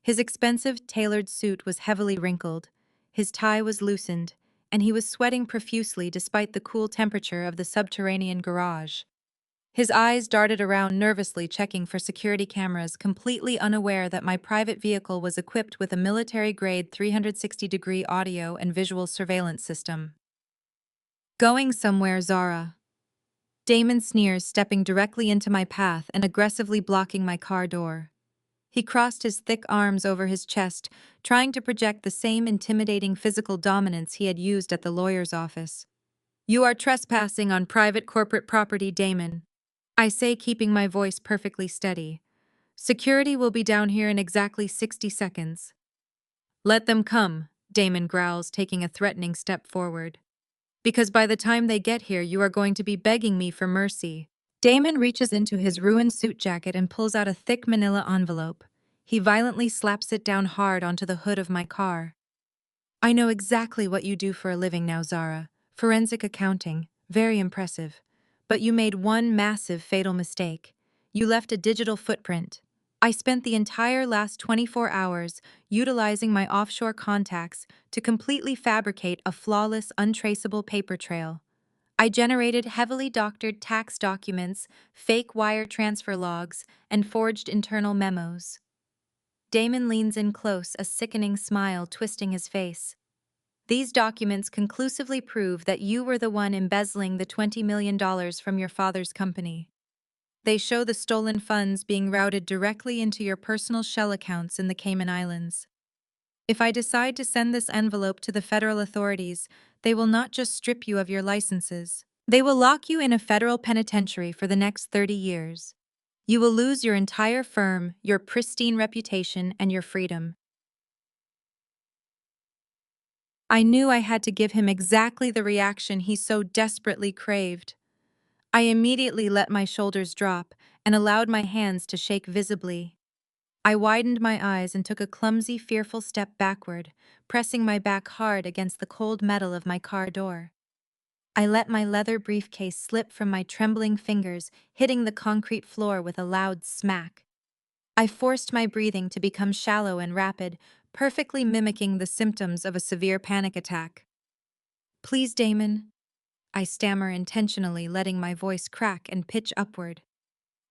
His expensive, tailored suit was heavily wrinkled, his tie was loosened, and he was sweating profusely despite the cool temperature of the subterranean garage. His eyes darted around nervously checking for security cameras, completely unaware that my private vehicle was equipped with a military-grade 360-degree audio and visual surveillance system. Going somewhere, Zara. Damon sneers, stepping directly into my path and aggressively blocking my car door. He crossed his thick arms over his chest, trying to project the same intimidating physical dominance he had used at the lawyer's office. You are trespassing on private corporate property, Damon. I say, keeping my voice perfectly steady. Security will be down here in exactly 60 seconds. Let them come, Damon growls, taking a threatening step forward. Because by the time they get here, you are going to be begging me for mercy. Damon reaches into his ruined suit jacket and pulls out a thick manila envelope. He violently slaps it down hard onto the hood of my car. I know exactly what you do for a living now, Zara. Forensic accounting. Very impressive. But you made one massive fatal mistake. You left a digital footprint. I spent the entire last 24 hours utilizing my offshore contacts to completely fabricate a flawless, untraceable paper trail. I generated heavily doctored tax documents, fake wire transfer logs, and forged internal memos. Damon leans in close, a sickening smile twisting his face. These documents conclusively prove that you were the one embezzling the $20 million from your father's company. They show the stolen funds being routed directly into your personal shell accounts in the Cayman Islands. If I decide to send this envelope to the federal authorities, they will not just strip you of your licenses. They will lock you in a federal penitentiary for the next 30 years. You will lose your entire firm, your pristine reputation, and your freedom. I knew I had to give him exactly the reaction he so desperately craved. I immediately let my shoulders drop and allowed my hands to shake visibly. I widened my eyes and took a clumsy, fearful step backward, pressing my back hard against the cold metal of my car door. I let my leather briefcase slip from my trembling fingers, hitting the concrete floor with a loud smack. I forced my breathing to become shallow and rapid, perfectly mimicking the symptoms of a severe panic attack. Please, Damon, I stammer intentionally, letting my voice crack and pitch upward.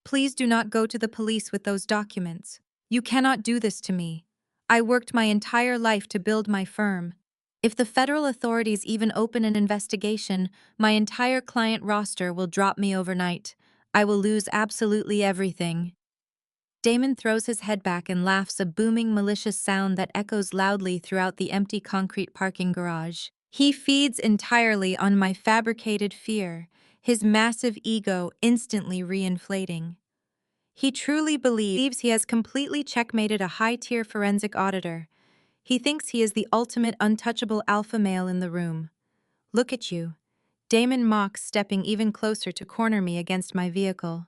Please do not go to the police with those documents. You cannot do this to me. I worked my entire life to build my firm. If the federal authorities even open an investigation, my entire client roster will drop me overnight. I will lose absolutely everything. Damon throws his head back and laughs, a booming, malicious sound that echoes loudly throughout the empty concrete parking garage. He feeds entirely on my fabricated fear, his massive ego instantly reinflating. He truly believes he has completely checkmated a high-tier forensic auditor. He thinks he is the ultimate untouchable alpha male in the room. Look at you. Damon mocks, stepping even closer to corner me against my vehicle.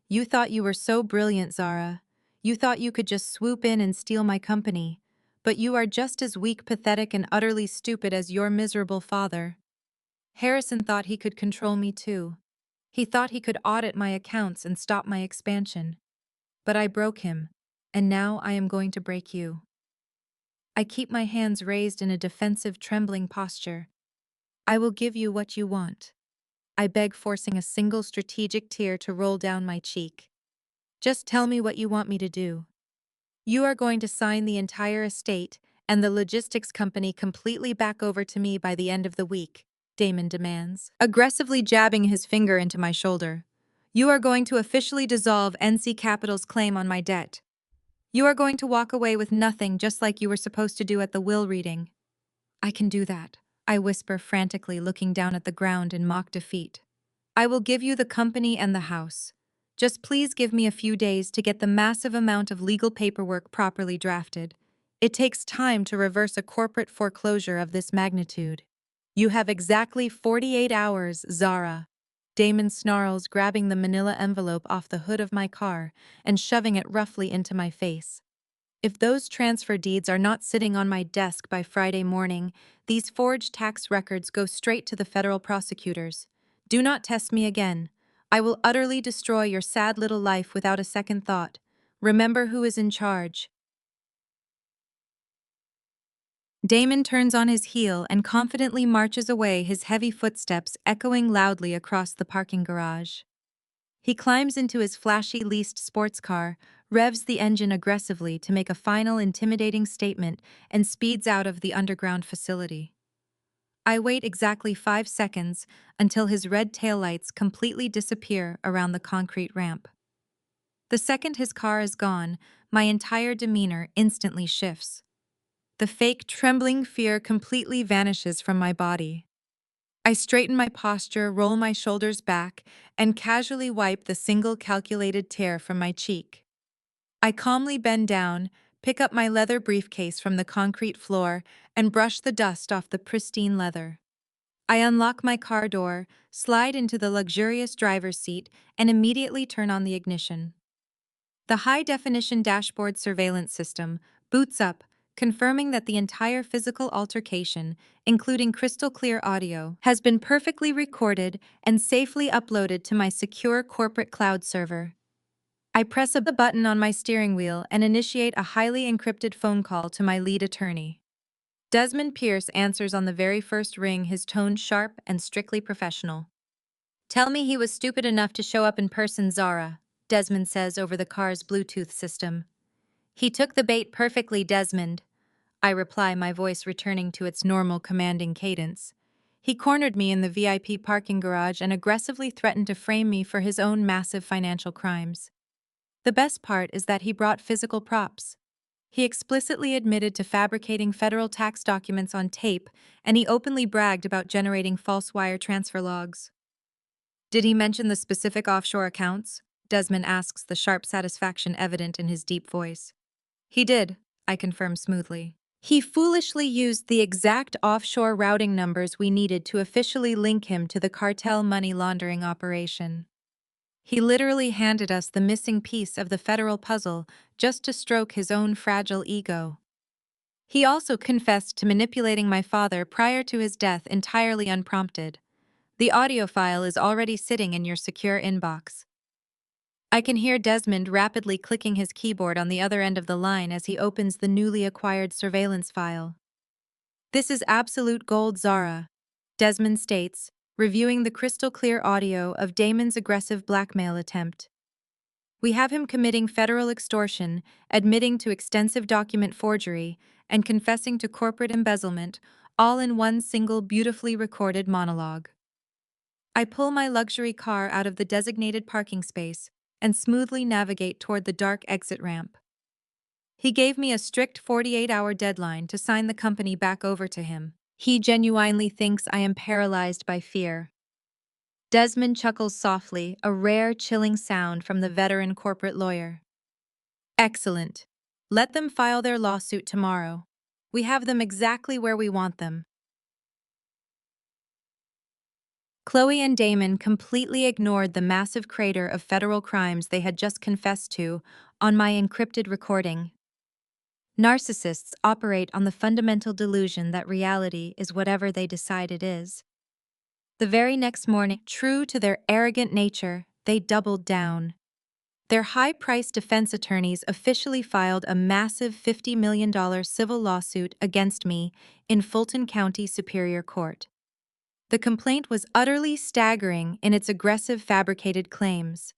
You thought you were so brilliant, Zara. You thought you could just swoop in and steal my company. But you are just as weak, pathetic, and utterly stupid as your miserable father. Harrison thought he could control me too. He thought he could audit my accounts and stop my expansion. But I broke him, and now I am going to break you. I keep my hands raised in a defensive, trembling posture. I will give you what you want. I beg, forcing a single strategic tear to roll down my cheek. Just tell me what you want me to do. You are going to sign the entire estate and the logistics company completely back over to me by the end of the week, Damon demands, aggressively jabbing his finger into my shoulder. You are going to officially dissolve NC Capital's claim on my debt. You are going to walk away with nothing, just like you were supposed to do at the will reading. I can do that, I whisper frantically, looking down at the ground in mock defeat. I will give you the company and the house. Just please give me a few days to get the massive amount of legal paperwork properly drafted. It takes time to reverse a corporate foreclosure of this magnitude. You have exactly 48 hours, Zara. Damon snarls, grabbing the manila envelope off the hood of my car and shoving it roughly into my face. If those transfer deeds are not sitting on my desk by Friday morning, these forged tax records go straight to the federal prosecutors. Do not test me again. I will utterly destroy your sad little life without a second thought. Remember who is in charge. Damon turns on his heel and confidently marches away, his heavy footsteps echoing loudly across the parking garage. He climbs into his flashy leased sports car, revs the engine aggressively to make a final intimidating statement, and speeds out of the underground facility. I wait exactly 5 seconds until his red taillights completely disappear around the concrete ramp. The second his car is gone, my entire demeanor instantly shifts. The fake trembling fear completely vanishes from my body. I straighten my posture, roll my shoulders back, and casually wipe the single calculated tear from my cheek. I calmly bend down, pick up my leather briefcase from the concrete floor, and brush the dust off the pristine leather. I unlock my car door, slide into the luxurious driver's seat, and immediately turn on the ignition. The high-definition dashboard surveillance system boots up, confirming that the entire physical altercation, including crystal-clear audio, has been perfectly recorded and safely uploaded to my secure corporate cloud server. I press a button on my steering wheel and initiate a highly encrypted phone call to my lead attorney. Desmond Pierce answers on the very first ring, his tone sharp and strictly professional. "Tell me he was stupid enough to show up in person, Zara," Desmond says over the car's Bluetooth system. "He took the bait perfectly, Desmond," I reply, my voice returning to its normal commanding cadence. "He cornered me in the VIP parking garage and aggressively threatened to frame me for his own massive financial crimes. The best part is that he brought physical props. He explicitly admitted to fabricating federal tax documents on tape, and he openly bragged about generating false wire transfer logs." "Did he mention the specific offshore accounts?" Desmond asks, the sharp satisfaction evident in his deep voice. "He did," I confirm smoothly. "He foolishly used the exact offshore routing numbers we needed to officially link him to the cartel money laundering operation. He literally handed us the missing piece of the federal puzzle just to stroke his own fragile ego. He also confessed to manipulating my father prior to his death entirely unprompted. The audio file is already sitting in your secure inbox." I can hear Desmond rapidly clicking his keyboard on the other end of the line as he opens the newly acquired surveillance file. "This is absolute gold, Zara," Desmond states, reviewing the crystal-clear audio of Damon's aggressive blackmail attempt. "We have him committing federal extortion, admitting to extensive document forgery, and confessing to corporate embezzlement, all in one single beautifully recorded monologue." I pull my luxury car out of the designated parking space and smoothly navigate toward the dark exit ramp. He gave me a strict 48-hour deadline to sign the company back over to him. He genuinely thinks I am paralyzed by fear. Desmond chuckles softly, a rare, chilling sound from the veteran corporate lawyer. "Excellent. Let them file their lawsuit tomorrow. We have them exactly where we want them." Chloe and Damon completely ignored the massive crater of federal crimes they had just confessed to on my encrypted recording. Narcissists operate on the fundamental delusion that reality is whatever they decide it is. The very next morning, true to their arrogant nature, they doubled down. Their high-priced defense attorneys officially filed a massive $50 million civil lawsuit against me in Fulton County Superior Court. The complaint was utterly staggering in its aggressive fabricated claims.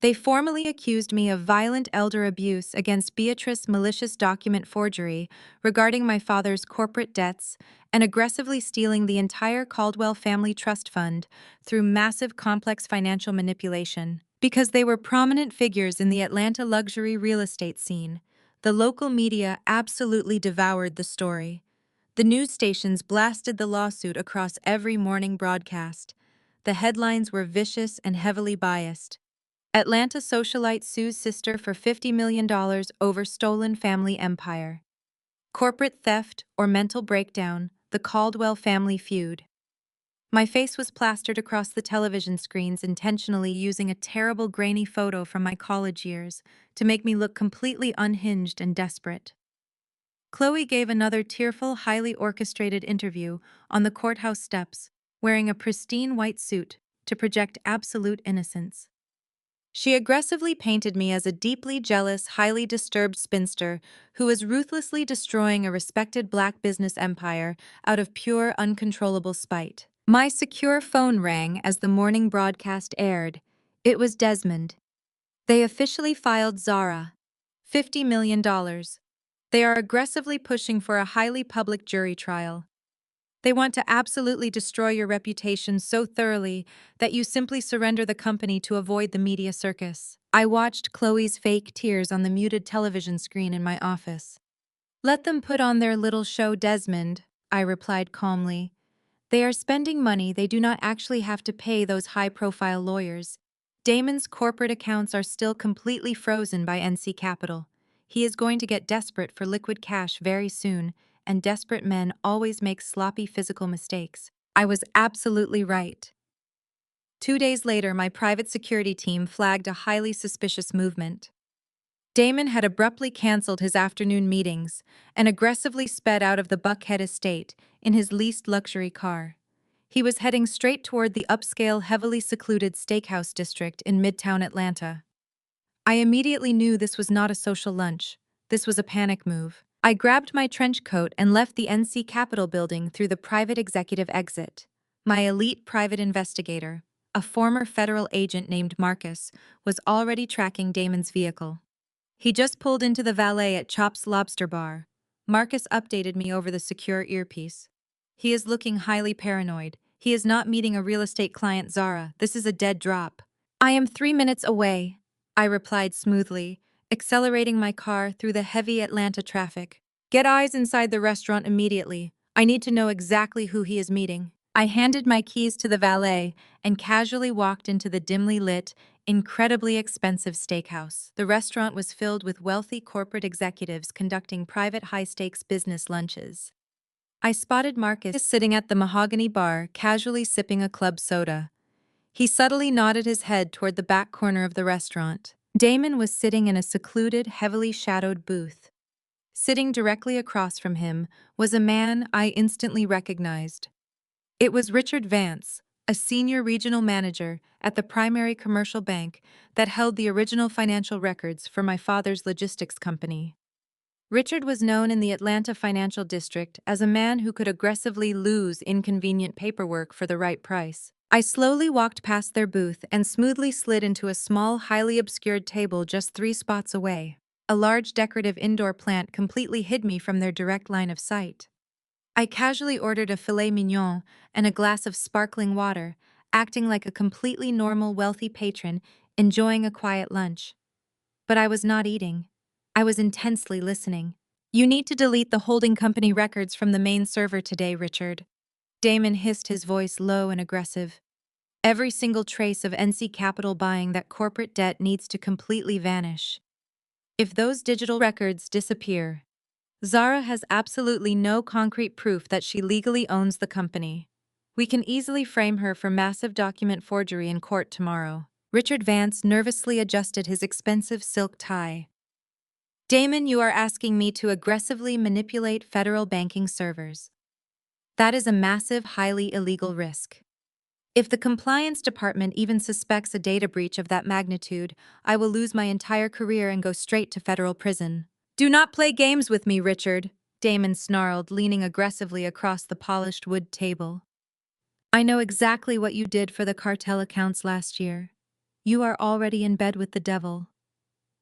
They formally accused me of violent elder abuse against Beatrice, malicious document forgery regarding my father's corporate debts, and aggressively stealing the entire Caldwell family trust fund through massive complex financial manipulation. Because they were prominent figures in the Atlanta luxury real estate scene, the local media absolutely devoured the story. The news stations blasted the lawsuit across every morning broadcast. The headlines were vicious and heavily biased. "Atlanta socialite sues sister for $50 million over stolen family empire." "Corporate theft or mental breakdown, the Caldwell family feud." My face was plastered across the television screens, intentionally using a terrible grainy photo from my college years to make me look completely unhinged and desperate. Chloe gave another tearful, highly orchestrated interview on the courthouse steps, wearing a pristine white suit, to project absolute innocence. She aggressively painted me as a deeply jealous, highly disturbed spinster who was ruthlessly destroying a respected black business empire out of pure, uncontrollable spite. My secure phone rang as the morning broadcast aired. It was Desmond. They officially filed Zara. $50 million. They are aggressively pushing for a highly public jury trial. They want to absolutely destroy your reputation so thoroughly that you simply surrender the company to avoid the media circus. I watched Chloe's fake tears on the muted television screen in my office. Let them put on their little show, Desmond, I replied calmly. They are spending money they do not actually have to pay those high-profile lawyers. Damon's corporate accounts are still completely frozen by NC Capital. He is going to get desperate for liquid cash very soon, and desperate men always make sloppy physical mistakes. I was absolutely right. 2 days later, my private security team flagged a highly suspicious movement. Damon had abruptly canceled his afternoon meetings and aggressively sped out of the Buckhead estate in his leased luxury car. He was heading straight toward the upscale, heavily secluded steakhouse district in Midtown Atlanta. I immediately knew this was not a social lunch. This was a panic move. I grabbed my trench coat and left the NC Capitol building through the private executive exit. My elite private investigator, a former federal agent named Marcus, was already tracking Damon's vehicle. He just pulled into the valet at Chop's Lobster Bar. Marcus updated me over the secure earpiece. He is looking highly paranoid. He is not meeting a real estate client, Zara. This is a dead drop. I am 3 minutes away, I replied smoothly, accelerating my car through the heavy Atlanta traffic. Get eyes inside the restaurant immediately. I need to know exactly who he is meeting. I handed my keys to the valet and casually walked into the dimly lit, incredibly expensive steakhouse. The restaurant was filled with wealthy corporate executives conducting private high-stakes business lunches. I spotted Marcus sitting at the mahogany bar, casually sipping a club soda. He subtly nodded his head toward the back corner of the restaurant. Damon was sitting in a secluded, heavily shadowed booth. Sitting directly across from him was a man I instantly recognized. It was Richard Vance, a senior regional manager at the primary commercial bank that held the original financial records for my father's logistics company. Richard was known in the Atlanta financial district as a man who could aggressively lose inconvenient paperwork for the right price. I slowly walked past their booth and smoothly slid into a small, highly obscured table just 3 spots away. A large decorative indoor plant completely hid me from their direct line of sight. I casually ordered a filet mignon and a glass of sparkling water, acting like a completely normal, wealthy patron enjoying a quiet lunch. But I was not eating. I was intensely listening. You need to delete the holding company records from the main server today, Richard. Damon hissed, his voice low and aggressive. Every single trace of NC Capital buying that corporate debt needs to completely vanish. If those digital records disappear, Zara has absolutely no concrete proof that she legally owns the company. We can easily frame her for massive document forgery in court tomorrow. Richard Vance nervously adjusted his expensive silk tie. Damon, you are asking me to aggressively manipulate federal banking servers. That is a massive, highly illegal risk. If the compliance department even suspects a data breach of that magnitude, I will lose my entire career and go straight to federal prison. Do not play games with me, Richard, Damon snarled, leaning aggressively across the polished wood table. I know exactly what you did for the cartel accounts last year. You are already in bed with the devil.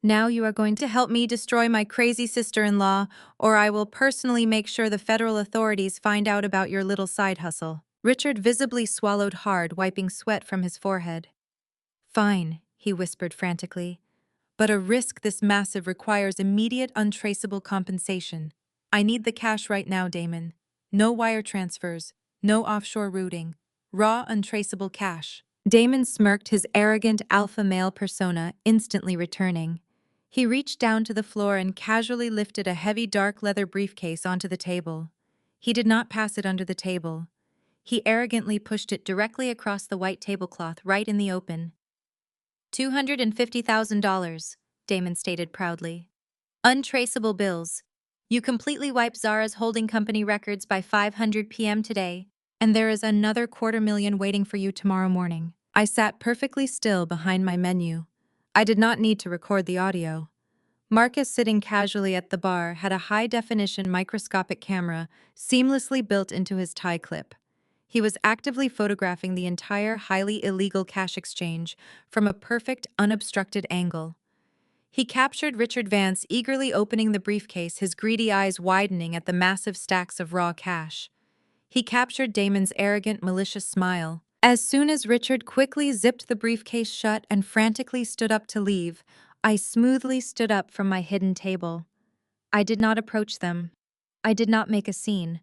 Now you are going to help me destroy my crazy sister-in-law, or I will personally make sure the federal authorities find out about your little side hustle. Richard visibly swallowed hard, wiping sweat from his forehead. Fine, he whispered frantically. But a risk this massive requires immediate, untraceable compensation. I need the cash right now, Damon. No wire transfers, no offshore routing. Raw, untraceable cash. Damon smirked, his arrogant alpha male persona instantly returning. He reached down to the floor and casually lifted a heavy dark leather briefcase onto the table. He did not pass it under the table. He arrogantly pushed it directly across the white tablecloth right in the open. $250,000, Damon stated proudly. Untraceable bills. You completely wipe Zara's holding company records by 500 p.m. today, and there is another $250,000 waiting for you tomorrow morning. I sat perfectly still behind my menu. I did not need to record the audio. Marcus, sitting casually at the bar, had a high-definition microscopic camera seamlessly built into his tie clip. He was actively photographing the entire highly illegal cash exchange from a perfect, unobstructed angle. He captured Richard Vance eagerly opening the briefcase, his greedy eyes widening at the massive stacks of raw cash. He captured Damon's arrogant, malicious smile. As soon as Richard quickly zipped the briefcase shut and frantically stood up to leave, I smoothly stood up from my hidden table. I did not approach them. I did not make a scene.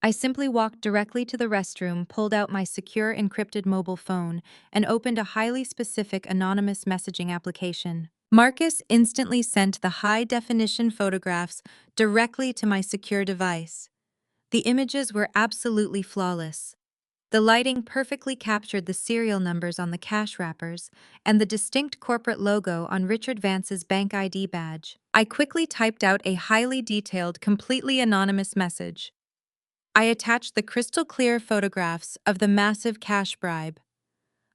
I simply walked directly to the restroom, pulled out my secure encrypted mobile phone, and opened a highly specific anonymous messaging application. Marcus instantly sent the high-definition photographs directly to my secure device. The images were absolutely flawless. The lighting perfectly captured the serial numbers on the cash wrappers and the distinct corporate logo on Richard Vance's bank ID badge. I quickly typed out a highly detailed, completely anonymous message. I attached the crystal-clear photographs of the massive cash bribe.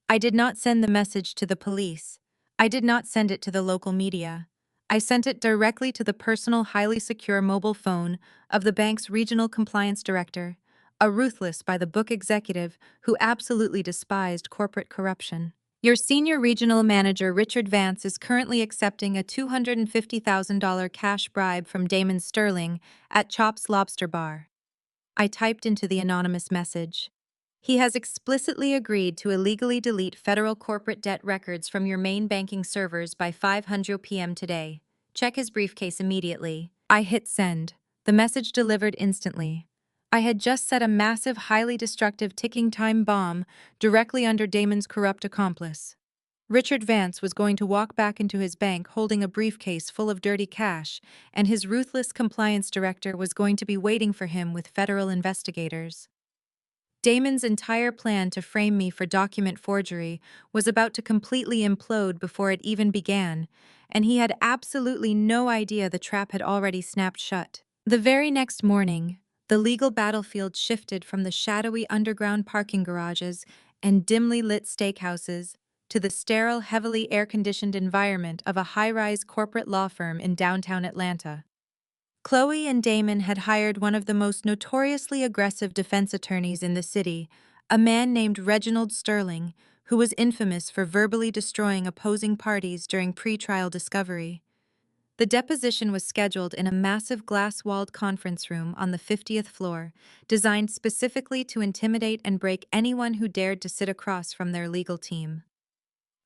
I did not send the message to the police. I did not send it to the local media. I sent it directly to the personal, highly secure mobile phone of the bank's regional compliance director, a ruthless by-the-book executive who absolutely despised corporate corruption. Your senior regional manager, Richard Vance, is currently accepting a $250,000 cash bribe from Damon Sterling at Chop's Lobster Bar. I typed into the anonymous message. He has explicitly agreed to illegally delete federal corporate debt records from your main banking servers by 5:00 p.m. today. Check his briefcase immediately. I hit send. The message delivered instantly. I had just set a massive, highly destructive ticking time bomb directly under Damon's corrupt accomplice. Richard Vance was going to walk back into his bank holding a briefcase full of dirty cash, and his ruthless compliance director was going to be waiting for him with federal investigators. Damon's entire plan to frame me for document forgery was about to completely implode before it even began, and he had absolutely no idea the trap had already snapped shut. The very next morning, the legal battlefield shifted from the shadowy underground parking garages and dimly lit steakhouses to the sterile, heavily air-conditioned environment of a high-rise corporate law firm in downtown Atlanta. Chloe and Damon had hired one of the most notoriously aggressive defense attorneys in the city, a man named Reginald Sterling, who was infamous for verbally destroying opposing parties during pretrial discovery. The deposition was scheduled in a massive glass-walled conference room on the 50th floor, designed specifically to intimidate and break anyone who dared to sit across from their legal team.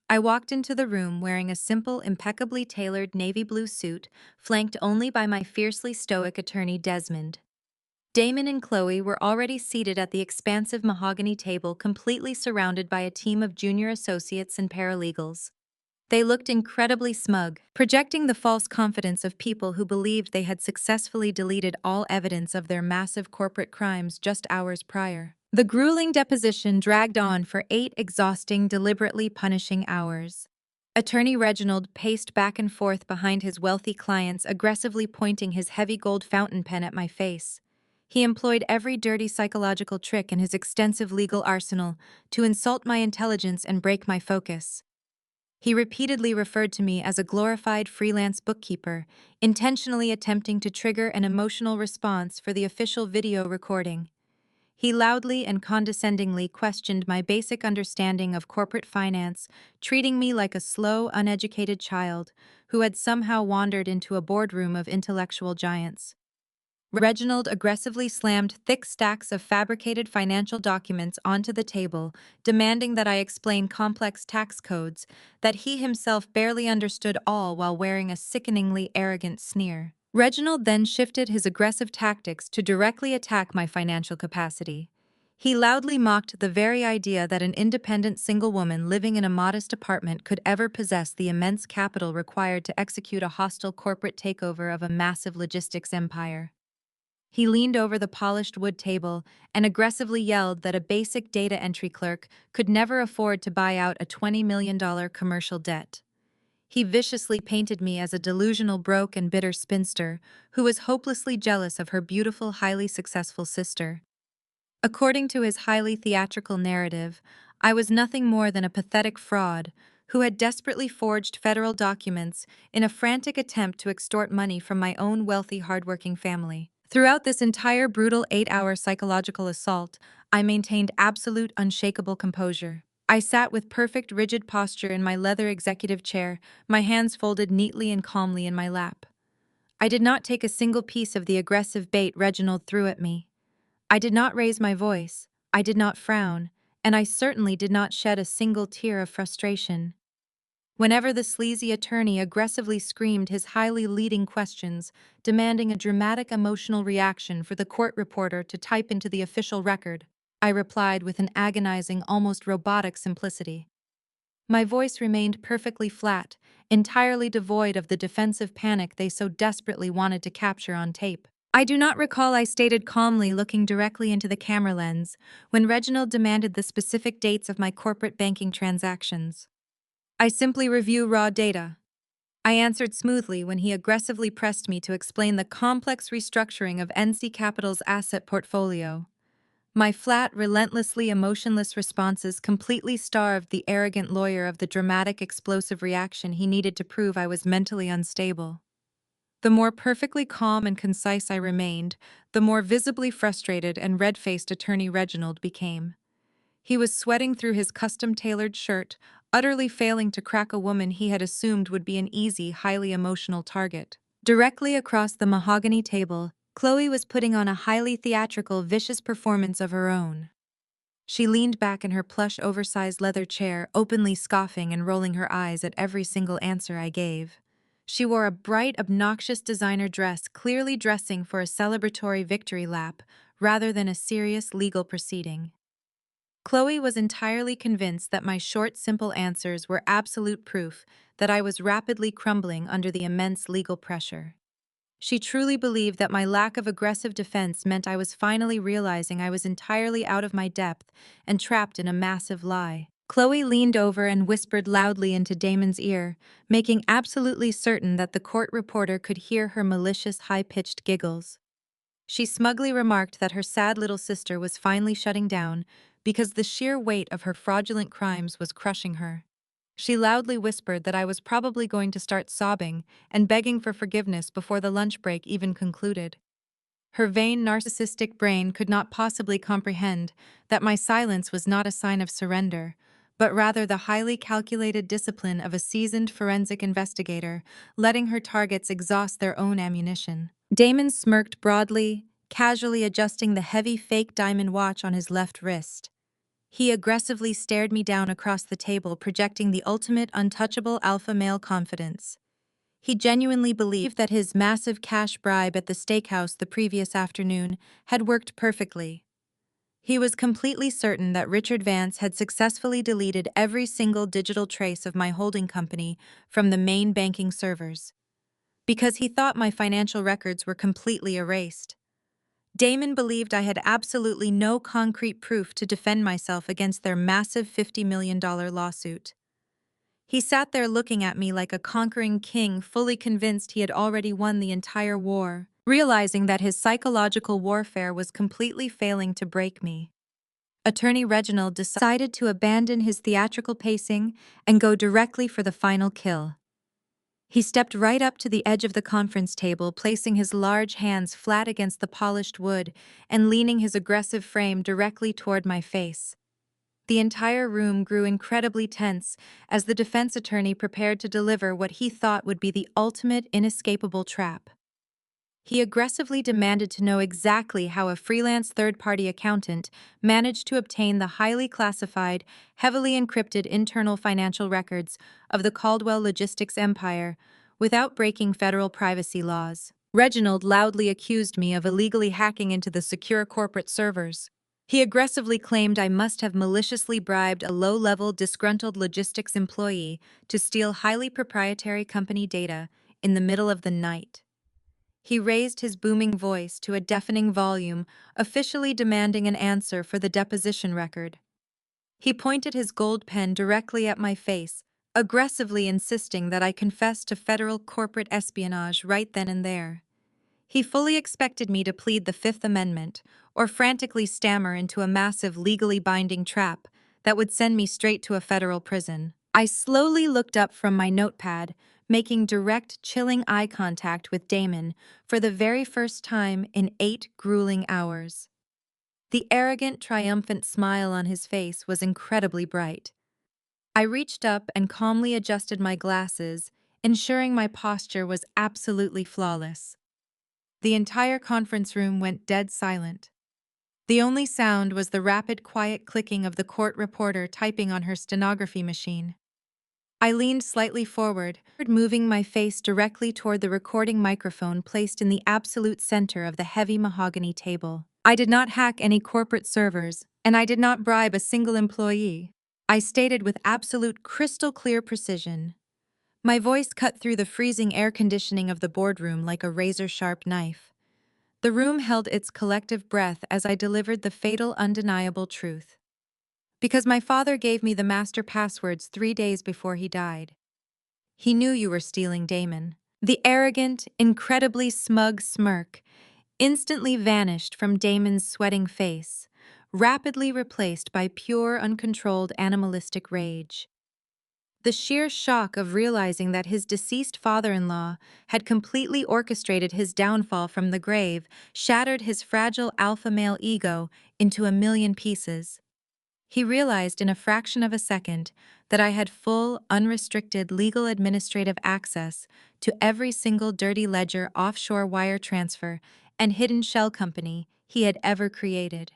I walked into the room wearing a simple, impeccably tailored navy blue suit, flanked only by my fiercely stoic attorney Desmond. Damon and Chloe were already seated at the expansive mahogany table, completely surrounded by a team of junior associates and paralegals. They looked incredibly smug, projecting the false confidence of people who believed they had successfully deleted all evidence of their massive corporate crimes just hours prior. The grueling deposition dragged on for 8 exhausting, deliberately punishing hours. Attorney Reginald paced back and forth behind his wealthy clients, aggressively pointing his heavy gold fountain pen at my face. He employed every dirty psychological trick in his extensive legal arsenal to insult my intelligence and break my focus. He repeatedly referred to me as a glorified freelance bookkeeper, intentionally attempting to trigger an emotional response for the official video recording. He loudly and condescendingly questioned my basic understanding of corporate finance, treating me like a slow, uneducated child who had somehow wandered into a boardroom of intellectual giants. Reginald aggressively slammed thick stacks of fabricated financial documents onto the table, demanding that I explain complex tax codes that he himself barely understood, all while wearing a sickeningly arrogant sneer. Reginald then shifted his aggressive tactics to directly attack my financial capacity. He loudly mocked the very idea that an independent single woman living in a modest apartment could ever possess the immense capital required to execute a hostile corporate takeover of a massive logistics empire. He leaned over the polished wood table and aggressively yelled that a basic data entry clerk could never afford to buy out a $20 million commercial debt. He viciously painted me as a delusional, broke and bitter spinster who was hopelessly jealous of her beautiful, highly successful sister. According to his highly theatrical narrative, I was nothing more than a pathetic fraud who had desperately forged federal documents in a frantic attempt to extort money from my own wealthy, hardworking family. Throughout this entire brutal 8-hour psychological assault, I maintained absolute, unshakable composure. I sat with perfect, rigid posture in my leather executive chair, my hands folded neatly and calmly in my lap. I did not take a single piece of the aggressive bait Reginald threw at me. I did not raise my voice, I did not frown, and I certainly did not shed a single tear of frustration. Whenever the sleazy attorney aggressively screamed his highly leading questions, demanding a dramatic emotional reaction for the court reporter to type into the official record, I replied with an agonizing, almost robotic simplicity. My voice remained perfectly flat, entirely devoid of the defensive panic they so desperately wanted to capture on tape. I do not recall I stated calmly, looking directly into the camera lens, when Reginald demanded the specific dates of my corporate banking transactions. I simply review raw data. I answered smoothly when he aggressively pressed me to explain the complex restructuring of NC Capital's asset portfolio. My flat, relentlessly emotionless responses completely starved the arrogant lawyer of the dramatic, explosive reaction he needed to prove I was mentally unstable. The more perfectly calm and concise I remained, the more visibly frustrated and red-faced Attorney Reginald became. He was sweating through his custom-tailored shirt, utterly failing to crack a woman he had assumed would be an easy, highly emotional target. Directly across the mahogany table, Chloe was putting on a highly theatrical, vicious performance of her own. She leaned back in her plush, oversized leather chair, openly scoffing and rolling her eyes at every single answer I gave. She wore a bright, obnoxious designer dress, clearly dressing for a celebratory victory lap rather than a serious legal proceeding. Chloe was entirely convinced that my short, simple answers were absolute proof that I was rapidly crumbling under the immense legal pressure. She truly believed that my lack of aggressive defense meant I was finally realizing I was entirely out of my depth and trapped in a massive lie. Chloe leaned over and whispered loudly into Damon's ear, making absolutely certain that the court reporter could hear her malicious, high-pitched giggles. She smugly remarked that her sad little sister was finally shutting down because the sheer weight of her fraudulent crimes was crushing her. She loudly whispered that I was probably going to start sobbing and begging for forgiveness before the lunch break even concluded. Her vain, narcissistic brain could not possibly comprehend that my silence was not a sign of surrender, but rather the highly calculated discipline of a seasoned forensic investigator, letting her targets exhaust their own ammunition. Damon smirked broadly, casually adjusting the heavy fake diamond watch on his left wrist. He aggressively stared me down across the table, projecting the ultimate untouchable alpha male confidence. He genuinely believed that his massive cash bribe at the steakhouse the previous afternoon had worked perfectly. He was completely certain that Richard Vance had successfully deleted every single digital trace of my holding company from the main banking servers, because he thought my financial records were completely erased. Damon believed I had absolutely no concrete proof to defend myself against their massive $50 million lawsuit. He sat there looking at me like a conquering king, fully convinced he had already won the entire war, realizing that his psychological warfare was completely failing to break me. Attorney Reginald decided to abandon his theatrical pacing and go directly for the final kill. He stepped right up to the edge of the conference table, placing his large hands flat against the polished wood and leaning his aggressive frame directly toward my face. The entire room grew incredibly tense as the defense attorney prepared to deliver what he thought would be the ultimate, inescapable trap. He aggressively demanded to know exactly how a freelance third-party accountant managed to obtain the highly classified, heavily encrypted internal financial records of the Caldwell Logistics empire without breaking federal privacy laws. Reginald loudly accused me of illegally hacking into the secure corporate servers. He aggressively claimed I must have maliciously bribed a low-level, disgruntled logistics employee to steal highly proprietary company data in the middle of the night. He raised his booming voice to a deafening volume, officially demanding an answer for the deposition record. He pointed his gold pen directly at my face, aggressively insisting that I confess to federal corporate espionage right then and there. He fully expected me to plead the Fifth Amendment or frantically stammer into a massive legally binding trap that would send me straight to a federal prison. I slowly looked up from my notepad, making direct, chilling eye contact with Damon for the very first time in 8 grueling hours. The arrogant, triumphant smile on his face was incredibly bright. I reached up and calmly adjusted my glasses, ensuring my posture was absolutely flawless. The entire conference room went dead silent. The only sound was the rapid, quiet clicking of the court reporter typing on her stenography machine. I leaned slightly forward, moving my face directly toward the recording microphone placed in the absolute center of the heavy mahogany table. I did not hack any corporate servers, and I did not bribe a single employee. I stated with absolute crystal clear precision. My voice cut through the freezing air conditioning of the boardroom like a razor-sharp knife. The room held its collective breath as I delivered the fatal, undeniable truth. Because my father gave me the master passwords 3 days before he died. He knew you were stealing, Damon. The arrogant, incredibly smug smirk instantly vanished from Damon's sweating face, rapidly replaced by pure, uncontrolled animalistic rage. The sheer shock of realizing that his deceased father-in-law had completely orchestrated his downfall from the grave shattered his fragile alpha male ego into a million pieces. He realized in a fraction of a second that I had full, unrestricted legal administrative access to every single dirty ledger, offshore wire transfer, and hidden shell company he had ever created.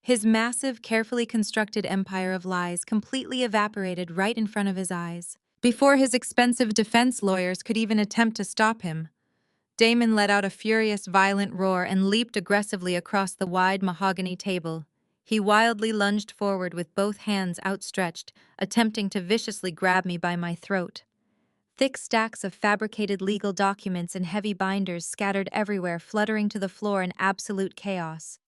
His massive, carefully constructed empire of lies completely evaporated right in front of his eyes. Before his expensive defense lawyers could even attempt to stop him, Damon let out a furious, violent roar and leaped aggressively across the wide mahogany table. He wildly lunged forward with both hands outstretched, attempting to viciously grab me by my throat. Thick stacks of fabricated legal documents and heavy binders scattered everywhere, fluttering to the floor in absolute chaos.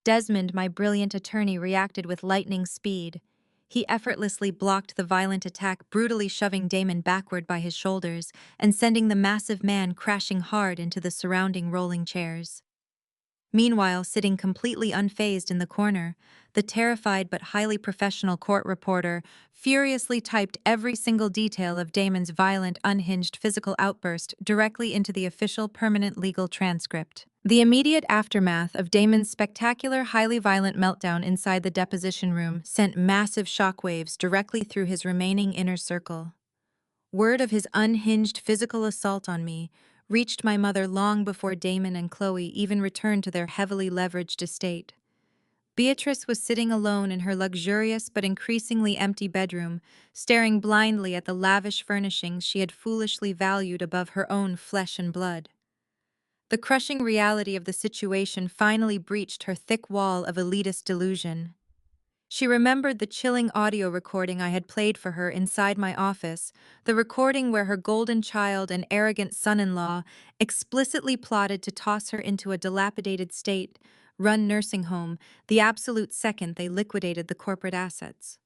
Desmond, my brilliant attorney, reacted with lightning speed. He effortlessly blocked the violent attack, brutally shoving Damon backward by his shoulders and sending the massive man crashing hard into the surrounding rolling chairs. Meanwhile, sitting completely unfazed in the corner, the terrified but highly professional court reporter furiously typed every single detail of Damon's violent, unhinged physical outburst directly into the official permanent legal transcript. The immediate aftermath of Damon's spectacular, highly violent meltdown inside the deposition room sent massive shockwaves directly through his remaining inner circle. Word of his unhinged physical assault on me reached my mother long before Damon and Chloe even returned to their heavily leveraged estate. Beatrice was sitting alone in her luxurious but increasingly empty bedroom, staring blindly at the lavish furnishings she had foolishly valued above her own flesh and blood. The crushing reality of the situation finally breached her thick wall of elitist delusion. She remembered the chilling audio recording I had played for her inside my office, the recording where her golden child and arrogant son-in-law explicitly plotted to toss her into a dilapidated state-run nursing home the absolute second they liquidated the corporate assets.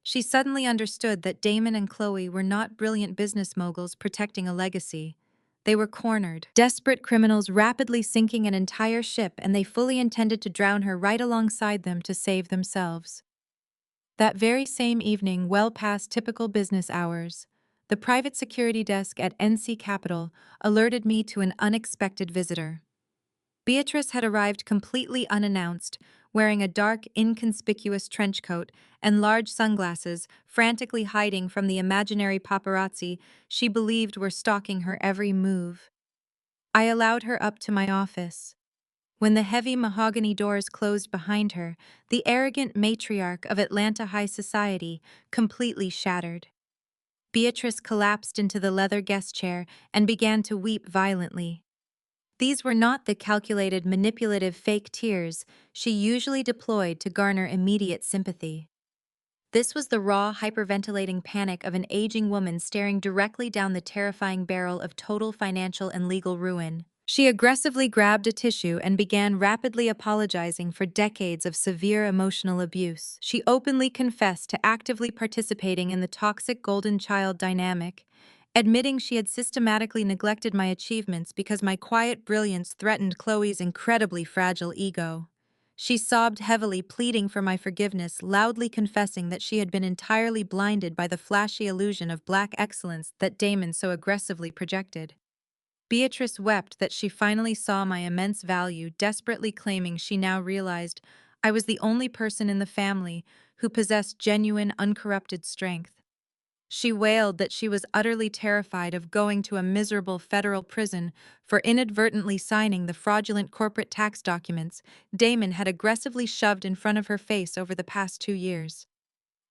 She suddenly understood that Damon and Chloe were not brilliant business moguls protecting a legacy. They were cornered, desperate criminals rapidly sinking an entire ship, and they fully intended to drown her right alongside them to save themselves. That very same evening, well past typical business hours, the private security desk at NC Capital alerted me to an unexpected visitor. Beatrice had arrived completely unannounced, wearing a dark, inconspicuous trench coat and large sunglasses, frantically hiding from the imaginary paparazzi she believed were stalking her every move. I allowed her up to my office. When the heavy mahogany doors closed behind her, the arrogant matriarch of Atlanta high society completely shattered. Beatrice collapsed into the leather guest chair and began to weep violently. These were not the calculated, manipulative fake tears she usually deployed to garner immediate sympathy. This was the raw, hyperventilating panic of an aging woman staring directly down the terrifying barrel of total financial and legal ruin. She aggressively grabbed a tissue and began rapidly apologizing for decades of severe emotional abuse. She openly confessed to actively participating in the toxic golden child dynamic, admitting she had systematically neglected my achievements because my quiet brilliance threatened Chloe's incredibly fragile ego. She sobbed heavily, pleading for my forgiveness, loudly confessing that she had been entirely blinded by the flashy illusion of black excellence that Damon so aggressively projected. Beatrice wept that she finally saw my immense value, desperately claiming she now realized I was the only person in the family who possessed genuine, uncorrupted strength. She wailed that she was utterly terrified of going to a miserable federal prison for inadvertently signing the fraudulent corporate tax documents Damon had aggressively shoved in front of her face over the past 2 years.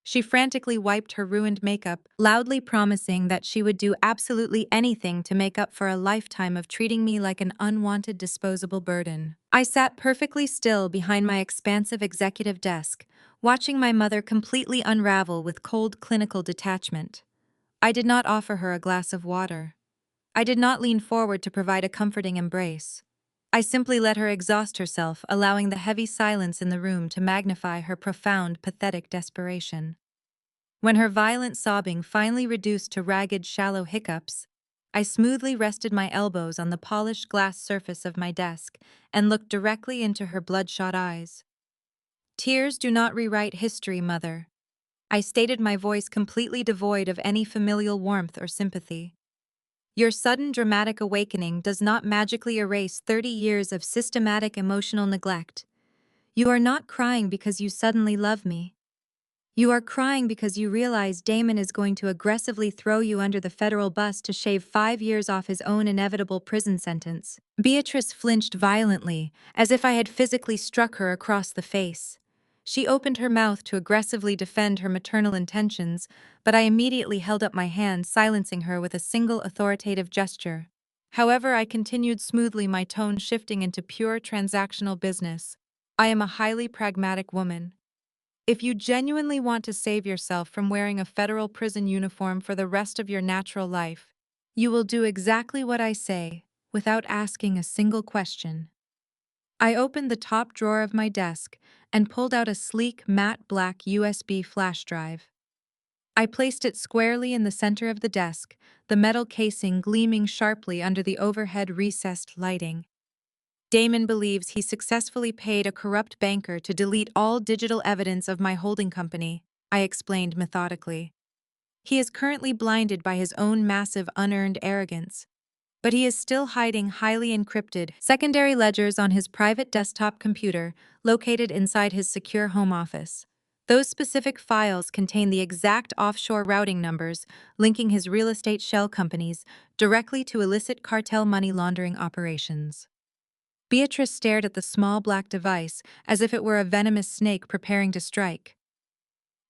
She frantically wiped her ruined makeup, loudly promising that she would do absolutely anything to make up for a lifetime of treating me like an unwanted disposable burden. I sat perfectly still behind my expansive executive desk, watching my mother completely unravel with cold clinical detachment. I did not offer her a glass of water. I did not lean forward to provide a comforting embrace. I simply let her exhaust herself, allowing the heavy silence in the room to magnify her profound, pathetic desperation. When her violent sobbing finally reduced to ragged, shallow hiccups, I smoothly rested my elbows on the polished glass surface of my desk and looked directly into her bloodshot eyes. Tears do not rewrite history, Mother. I stated, my voice completely devoid of any familial warmth or sympathy. Your sudden dramatic awakening does not magically erase 30 years of systematic emotional neglect. You are not crying because you suddenly love me. You are crying because you realize Damon is going to aggressively throw you under the federal bus to shave 5 years off his own inevitable prison sentence. Beatrice flinched violently, as if I had physically struck her across the face. She opened her mouth to aggressively defend her maternal intentions, but I immediately held up my hand, silencing her with a single authoritative gesture. However, I continued smoothly, my tone shifting into pure transactional business. I am a highly pragmatic woman. If you genuinely want to save yourself from wearing a federal prison uniform for the rest of your natural life, you will do exactly what I say, without asking a single question. I opened the top drawer of my desk and pulled out a sleek, matte black USB flash drive. I placed it squarely in the center of the desk, the metal casing gleaming sharply under the overhead recessed lighting. Damon believes he successfully paid a corrupt banker to delete all digital evidence of my holding company, I explained methodically. He is currently blinded by his own massive unearned arrogance, but he is still hiding highly encrypted secondary ledgers on his private desktop computer located inside his secure home office. Those specific files contain the exact offshore routing numbers linking his real estate shell companies directly to illicit cartel money laundering operations. Beatrice stared at the small black device as if it were a venomous snake preparing to strike.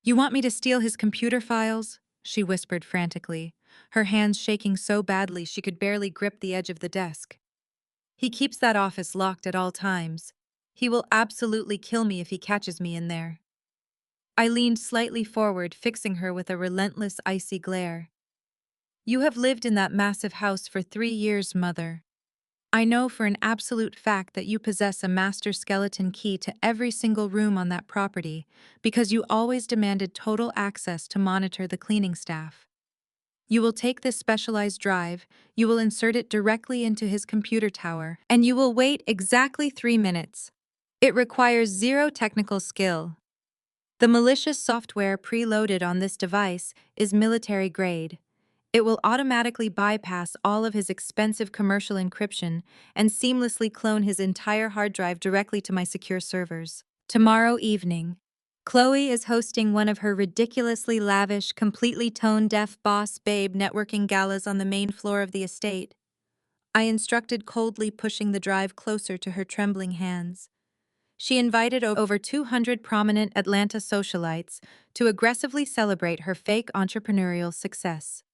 "You want me to steal his computer files?" she whispered frantically, her hands shaking so badly she could barely grip the edge of the desk. "He keeps that office locked at all times. He will absolutely kill me if he catches me in there." I leaned slightly forward, fixing her with a relentless, icy glare. "You have lived in that massive house for 3 years, Mother. I know for an absolute fact that you possess a master skeleton key to every single room on that property because you always demanded total access to monitor the cleaning staff. You will take this specialized drive, you will insert it directly into his computer tower, and you will wait exactly 3 minutes. It requires zero technical skill. The malicious software preloaded on this device is military grade. It will automatically bypass all of his expensive commercial encryption and seamlessly clone his entire hard drive directly to my secure servers. Tomorrow evening, Chloe is hosting one of her ridiculously lavish, completely tone-deaf boss babe networking galas on the main floor of the estate. I instructed, coldly pushing the drive closer to her trembling hands. She invited over 200 prominent Atlanta socialites to aggressively celebrate her fake entrepreneurial success.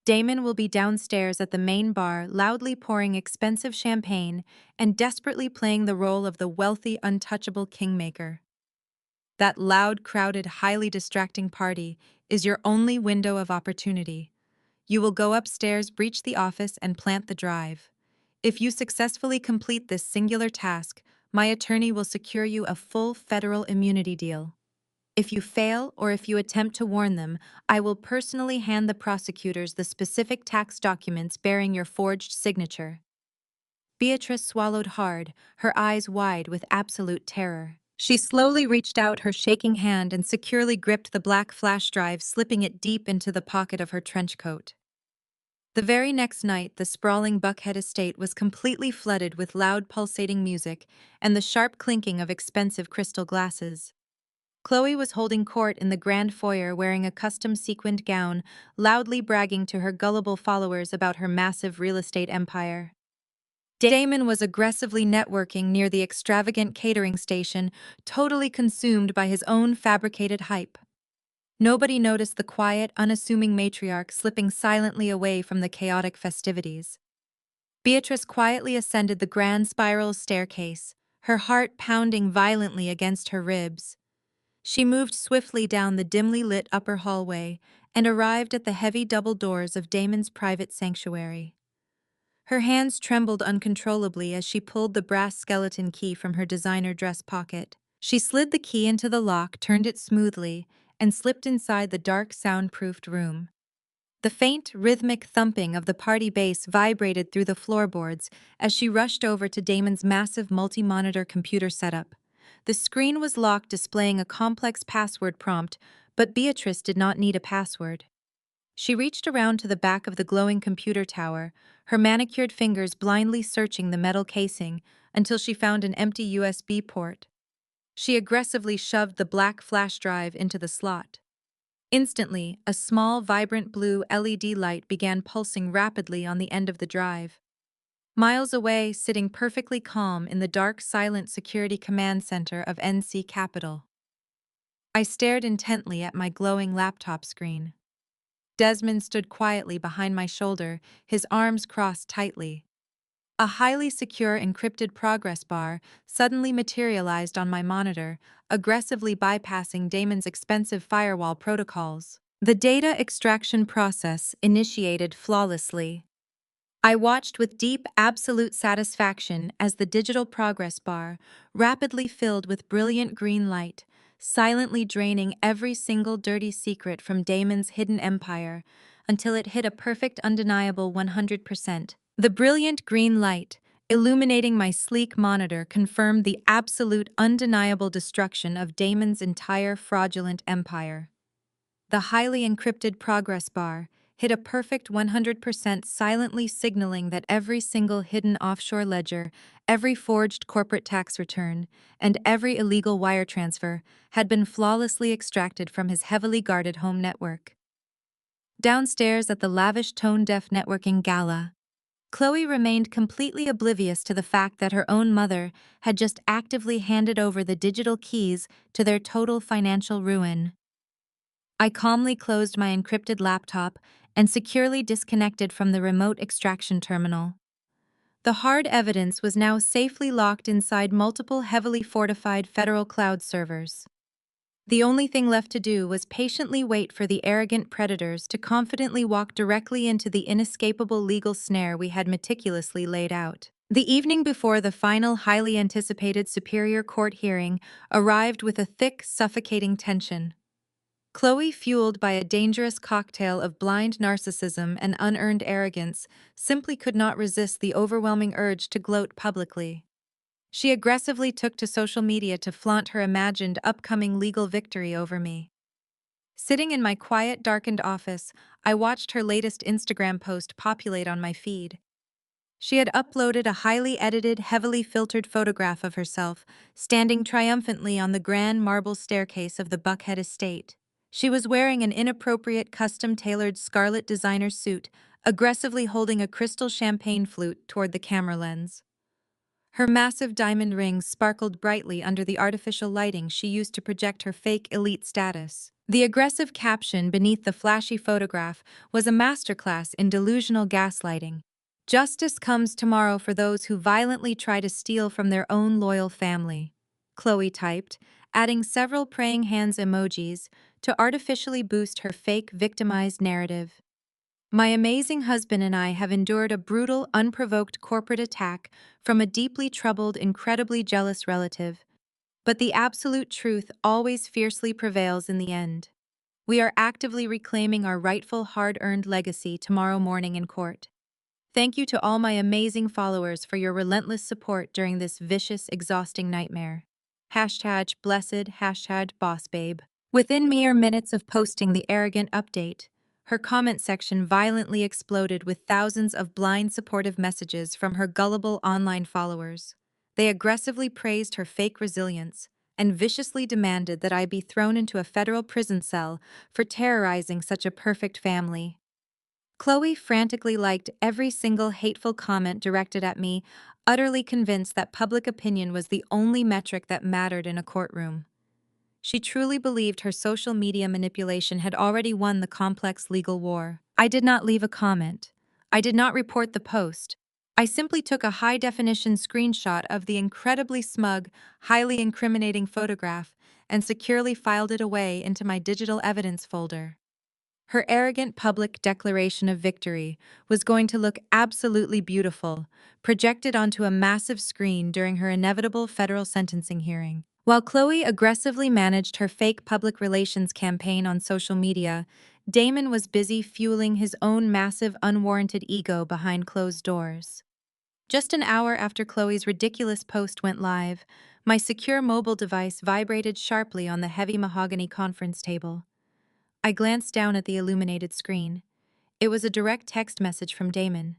Damon will be downstairs at the main bar, loudly pouring expensive champagne and desperately playing the role of the wealthy, untouchable kingmaker. That loud, crowded, highly distracting party is your only window of opportunity. You will go upstairs, breach the office, and plant the drive. If you successfully complete this singular task, my attorney will secure you a full federal immunity deal. If you fail or if you attempt to warn them, I will personally hand the prosecutors the specific tax documents bearing your forged signature. Beatrice swallowed hard, her eyes wide with absolute terror. She slowly reached out her shaking hand and securely gripped the black flash drive, slipping it deep into the pocket of her trench coat. The very next night, the sprawling Buckhead estate was completely flooded with loud pulsating music and the sharp clinking of expensive crystal glasses. Chloe was holding court in the grand foyer wearing a custom sequined gown, loudly bragging to her gullible followers about her massive real estate empire. Damon was aggressively networking near the extravagant catering station, totally consumed by his own fabricated hype. Nobody noticed the quiet, unassuming matriarch slipping silently away from the chaotic festivities. Beatrice quietly ascended the grand spiral staircase, her heart pounding violently against her ribs. She moved swiftly down the dimly lit upper hallway and arrived at the heavy double doors of Damon's private sanctuary. Her hands trembled uncontrollably as she pulled the brass skeleton key from her designer dress pocket. She slid the key into the lock, turned it smoothly, and slipped inside the dark, soundproofed room. The faint, rhythmic thumping of the party bass vibrated through the floorboards as she rushed over to Damon's massive multi-monitor computer setup. The screen was locked, displaying a complex password prompt, but Beatrice did not need a password. She reached around to the back of the glowing computer tower, her manicured fingers blindly searching the metal casing until she found an empty USB port. She aggressively shoved the black flash drive into the slot. Instantly, a small, vibrant blue LED light began pulsing rapidly on the end of the drive. Miles away, sitting perfectly calm in the dark, silent security command center of NC Capital, I stared intently at my glowing laptop screen. Desmond stood quietly behind my shoulder, his arms crossed tightly. A highly secure encrypted progress bar suddenly materialized on my monitor, aggressively bypassing Damon's expensive firewall protocols. The data extraction process initiated flawlessly. I watched with deep, absolute satisfaction as the digital progress bar rapidly filled with brilliant green light, silently draining every single dirty secret from Damon's hidden empire until it hit a perfect, undeniable 100%. The brilliant green light, illuminating my sleek monitor, confirmed the absolute, undeniable destruction of Damon's entire fraudulent empire. The highly encrypted progress bar hit a perfect 100%, silently signaling that every single hidden offshore ledger, every forged corporate tax return, and every illegal wire transfer had been flawlessly extracted from his heavily guarded home network. Downstairs at the lavish tone-deaf networking gala, Chloe remained completely oblivious to the fact that her own mother had just actively handed over the digital keys to their total financial ruin. I calmly closed my encrypted laptop and securely disconnected from the remote extraction terminal. The hard evidence was now safely locked inside multiple heavily fortified federal cloud servers. The only thing left to do was patiently wait for the arrogant predators to confidently walk directly into the inescapable legal snare we had meticulously laid out. The evening before the final, highly anticipated Superior Court hearing arrived with a thick, suffocating tension. Chloe, fueled by a dangerous cocktail of blind narcissism and unearned arrogance, simply could not resist the overwhelming urge to gloat publicly. She aggressively took to social media to flaunt her imagined upcoming legal victory over me. Sitting in my quiet, darkened office, I watched her latest Instagram post populate on my feed. She had uploaded a highly edited, heavily filtered photograph of herself, standing triumphantly on the grand marble staircase of the Buckhead estate. She was wearing an inappropriate, custom-tailored scarlet designer suit, aggressively holding a crystal champagne flute toward the camera lens. Her massive diamond rings sparkled brightly under the artificial lighting she used to project her fake elite status. The aggressive caption beneath the flashy photograph was a masterclass in delusional gaslighting. "Justice comes tomorrow for those who violently try to steal from their own loyal family," Chloe typed, adding several praying hands emojis to artificially boost her fake victimized narrative. My amazing husband and I have endured a brutal, unprovoked corporate attack from a deeply troubled, incredibly jealous relative. But the absolute truth always fiercely prevails in the end. We are actively reclaiming our rightful hard-earned legacy tomorrow morning in court. Thank you to all my amazing followers for your relentless support during this vicious, exhausting nightmare. Hashtag blessed, hashtag boss babe. Within mere minutes of posting the arrogant update, her comment section violently exploded with thousands of blind supportive messages from her gullible online followers. They aggressively praised her fake resilience and viciously demanded that I be thrown into a federal prison cell for terrorizing such a perfect family. Chloe frantically liked every single hateful comment directed at me, utterly convinced that public opinion was the only metric that mattered in a courtroom. She truly believed her social media manipulation had already won the complex legal war. I did not leave a comment. I did not report the post. I simply took a high-definition screenshot of the incredibly smug, highly incriminating photograph and securely filed it away into my digital evidence folder. Her arrogant public declaration of victory was going to look absolutely beautiful, projected onto a massive screen during her inevitable federal sentencing hearing. While Chloe aggressively managed her fake public relations campaign on social media, Damon was busy fueling his own massive, unwarranted ego behind closed doors. Just an hour after Chloe's ridiculous post went live, my secure mobile device vibrated sharply on the heavy mahogany conference table. I glanced down at the illuminated screen. It was a direct text message from Damon.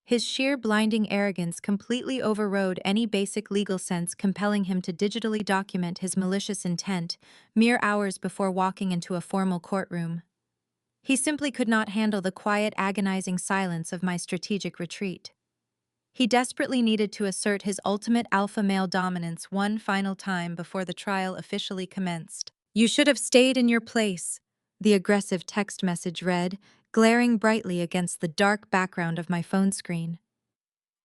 His sheer blinding arrogance completely overrode any basic legal sense, compelling him to digitally document his malicious intent mere hours before walking into a formal courtroom. He simply could not handle the quiet, agonizing silence of my strategic retreat. He desperately needed to assert his ultimate alpha male dominance one final time before the trial officially commenced. "You should have stayed in your place," the aggressive text message read, glaring brightly against the dark background of my phone screen.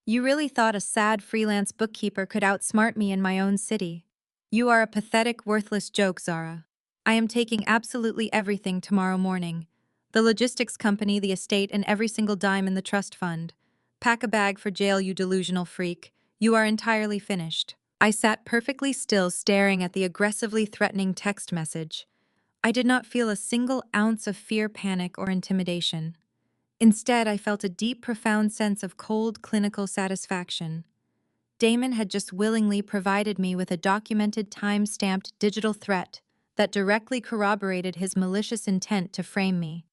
"You really thought a sad freelance bookkeeper could outsmart me in my own city? You are a pathetic, worthless joke, Zara. I am taking absolutely everything tomorrow morning. The logistics company, the estate, and every single dime in the trust fund. Pack a bag for jail, you delusional freak. You are entirely finished." I sat perfectly still, staring at the aggressively threatening text message. I did not feel a single ounce of fear, panic, or intimidation. Instead, I felt a deep, profound sense of cold, clinical satisfaction. Damon had just willingly provided me with a documented, time-stamped digital threat that directly corroborated his malicious intent to frame me.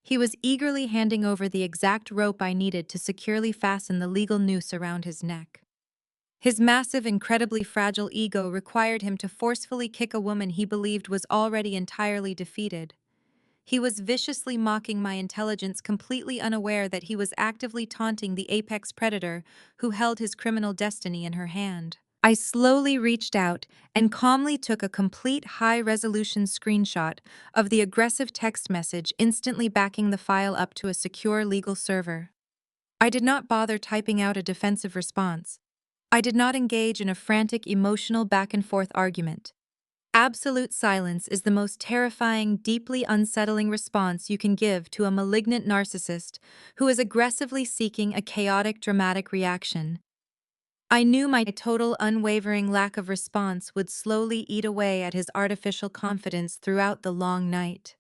He was eagerly handing over the exact rope I needed to securely fasten the legal noose around his neck. His massive, incredibly fragile ego required him to forcefully kick a woman he believed was already entirely defeated. He was viciously mocking my intelligence, completely unaware that he was actively taunting the apex predator who held his criminal destiny in her hand. I slowly reached out and calmly took a complete high-resolution screenshot of the aggressive text message, instantly backing the file up to a secure legal server. I did not bother typing out a defensive response. I did not engage in a frantic, emotional back-and-forth argument. Absolute silence is the most terrifying, deeply unsettling response you can give to a malignant narcissist who is aggressively seeking a chaotic, dramatic reaction. I knew my total, unwavering lack of response would slowly eat away at his artificial confidence throughout the long night.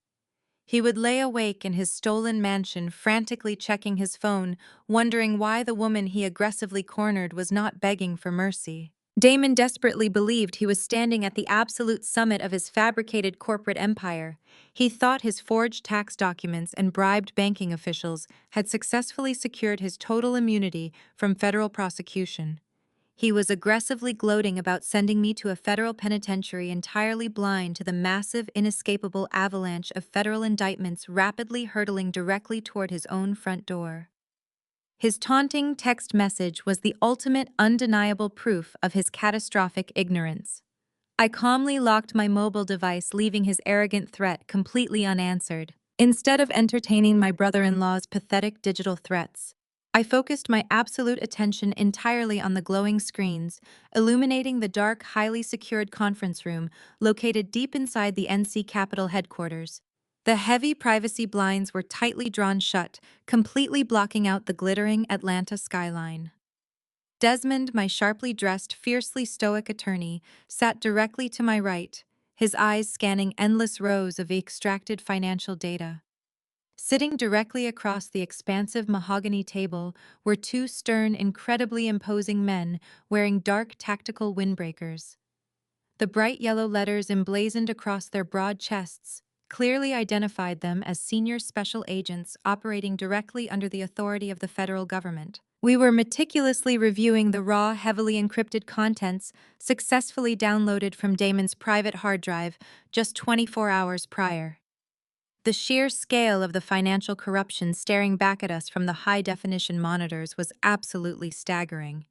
He would lay awake in his stolen mansion, frantically checking his phone, wondering why the woman he aggressively cornered was not begging for mercy. Damon desperately believed he was standing at the absolute summit of his fabricated corporate empire. He thought his forged tax documents and bribed banking officials had successfully secured his total immunity from federal prosecution. He was aggressively gloating about sending me to a federal penitentiary, entirely blind to the massive, inescapable avalanche of federal indictments rapidly hurtling directly toward his own front door. His taunting text message was the ultimate, undeniable proof of his catastrophic ignorance. I calmly locked my mobile device, leaving his arrogant threat completely unanswered. Instead of entertaining my brother-in-law's pathetic digital threats, I focused my absolute attention entirely on the glowing screens, illuminating the dark, highly secured conference room located deep inside the NC Capitol headquarters. The heavy privacy blinds were tightly drawn shut, completely blocking out the glittering Atlanta skyline. Desmond, my sharply dressed, fiercely stoic attorney, sat directly to my right, his eyes scanning endless rows of extracted financial data. Sitting directly across the expansive mahogany table were two stern, incredibly imposing men wearing dark tactical windbreakers. The bright yellow letters emblazoned across their broad chests clearly identified them as senior special agents operating directly under the authority of the federal government. We were meticulously reviewing the raw, heavily encrypted contents successfully downloaded from Damon's private hard drive just 24 hours prior. The sheer scale of the financial corruption staring back at us from the high-definition monitors was absolutely staggering.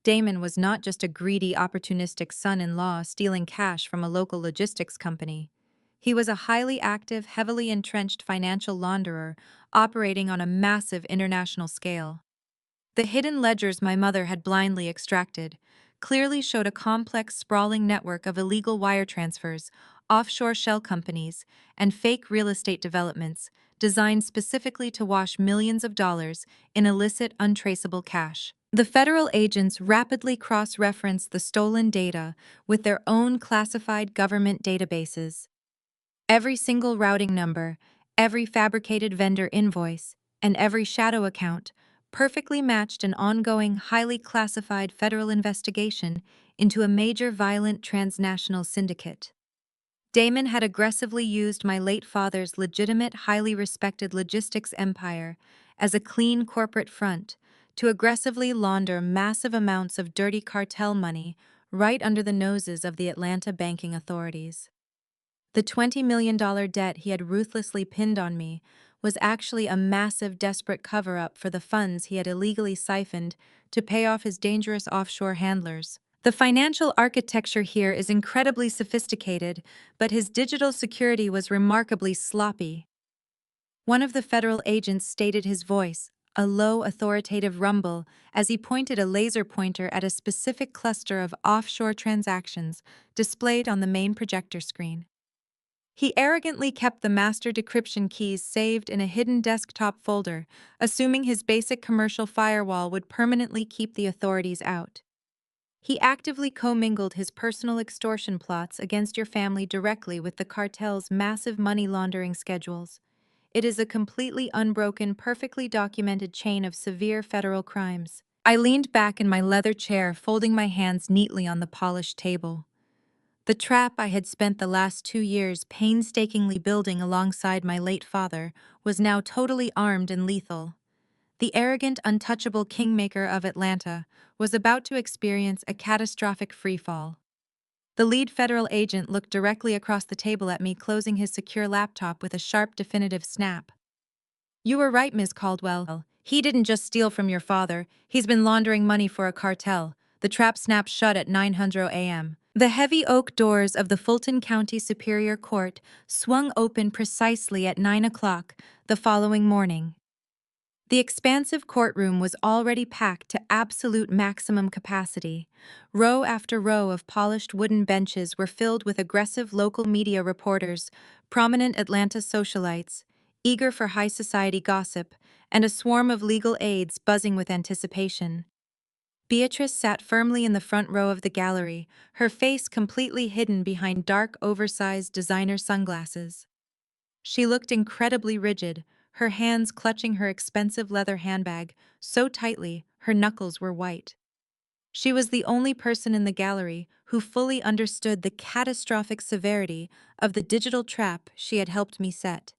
Damon was not just a greedy, opportunistic son-in-law stealing cash from a local logistics company. He was a highly active, heavily entrenched financial launderer operating on a massive international scale. The hidden ledgers my mother had blindly extracted clearly showed a complex, sprawling network of illegal wire transfers, offshore shell companies, and fake real estate developments designed specifically to wash millions of dollars in illicit, untraceable cash. The federal agents rapidly cross-referenced the stolen data with their own classified government databases. Every single routing number, every fabricated vendor invoice, and every shadow account perfectly matched an ongoing, highly classified federal investigation into a major violent transnational syndicate. Damon had aggressively used my late father's legitimate, highly respected logistics empire as a clean corporate front to aggressively launder massive amounts of dirty cartel money right under the noses of the Atlanta banking authorities. The $20 million debt he had ruthlessly pinned on me was actually a massive, desperate cover-up for the funds he had illegally siphoned to pay off his dangerous offshore handlers. The financial architecture here is incredibly sophisticated, but his digital security was remarkably sloppy. One of the federal agents stated his voice, a low, authoritative rumble, as he pointed a laser pointer at a specific cluster of offshore transactions displayed on the main projector screen. He arrogantly kept the master decryption keys saved in a hidden desktop folder, assuming his basic commercial firewall would permanently keep the authorities out. He actively commingled his personal extortion plots against your family directly with the cartel's massive money laundering schedules. It is a completely unbroken, perfectly documented chain of severe federal crimes. I leaned back in my leather chair, folding my hands neatly on the polished table. The trap I had spent the last 2 years painstakingly building alongside my late father was now totally armed and lethal. The arrogant, untouchable kingmaker of Atlanta was about to experience a catastrophic freefall. The lead federal agent looked directly across the table at me, closing his secure laptop with a sharp, definitive snap. "You were right, Ms. Caldwell. He didn't just steal from your father, he's been laundering money for a cartel." The trap snapped shut at 9:00 a.m. The heavy oak doors of the Fulton County Superior Court swung open precisely at 9 o'clock the following morning. The expansive courtroom was already packed to absolute maximum capacity. Row after row of polished wooden benches were filled with aggressive local media reporters, prominent Atlanta socialites, eager for high society gossip, and a swarm of legal aides buzzing with anticipation. Beatrice sat firmly in the front row of the gallery, her face completely hidden behind dark, oversized designer sunglasses. She looked incredibly rigid, her hands clutching her expensive leather handbag so tightly her knuckles were white. She was the only person in the gallery who fully understood the catastrophic severity of the digital trap she had helped me set.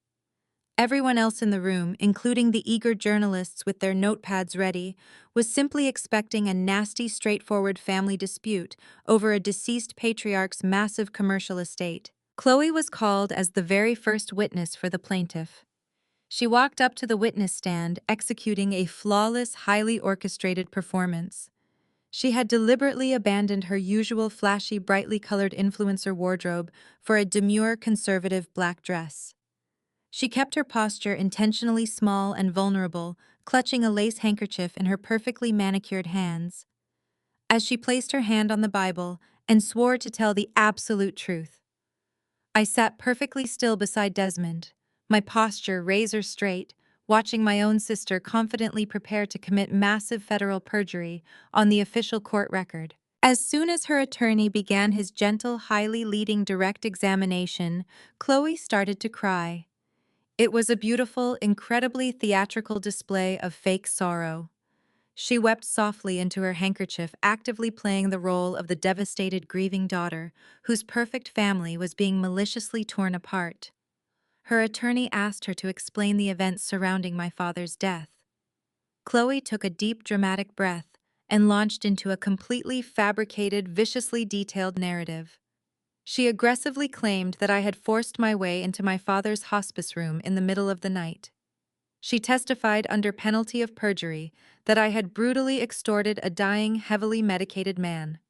Everyone else in the room, including the eager journalists with their notepads ready, was simply expecting a nasty, straightforward family dispute over a deceased patriarch's massive commercial estate. Chloe was called as the very first witness for the plaintiff. She walked up to the witness stand, executing a flawless, highly orchestrated performance. She had deliberately abandoned her usual flashy, brightly colored influencer wardrobe for a demure, conservative black dress. She kept her posture intentionally small and vulnerable, clutching a lace handkerchief in her perfectly manicured hands. As she placed her hand on the Bible and swore to tell the absolute truth, I sat perfectly still beside Desmond, my posture razor straight, watching my own sister confidently prepare to commit massive federal perjury on the official court record. As soon as her attorney began his gentle, highly leading direct examination, Chloe started to cry. It was a beautiful, incredibly theatrical display of fake sorrow. She wept softly into her handkerchief, actively playing the role of the devastated, grieving daughter, whose perfect family was being maliciously torn apart. Her attorney asked her to explain the events surrounding my father's death. Chloe took a deep, dramatic breath and launched into a completely fabricated, viciously detailed narrative. She aggressively claimed that I had forced my way into my father's hospice room in the middle of the night. She testified under penalty of perjury that I had brutally extorted a dying, heavily medicated man.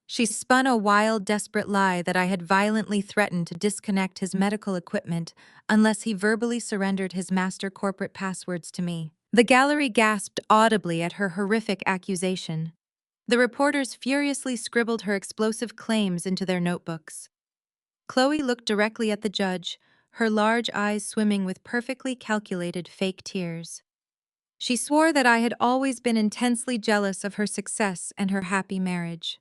She spun a wild, desperate lie that I had violently threatened to disconnect his medical equipment unless he verbally surrendered his master corporate passwords to me. The gallery gasped audibly at her horrific accusation. The reporters furiously scribbled her explosive claims into their notebooks. Chloe looked directly at the judge, her large eyes swimming with perfectly calculated fake tears. She swore that I had always been intensely jealous of her success and her happy marriage.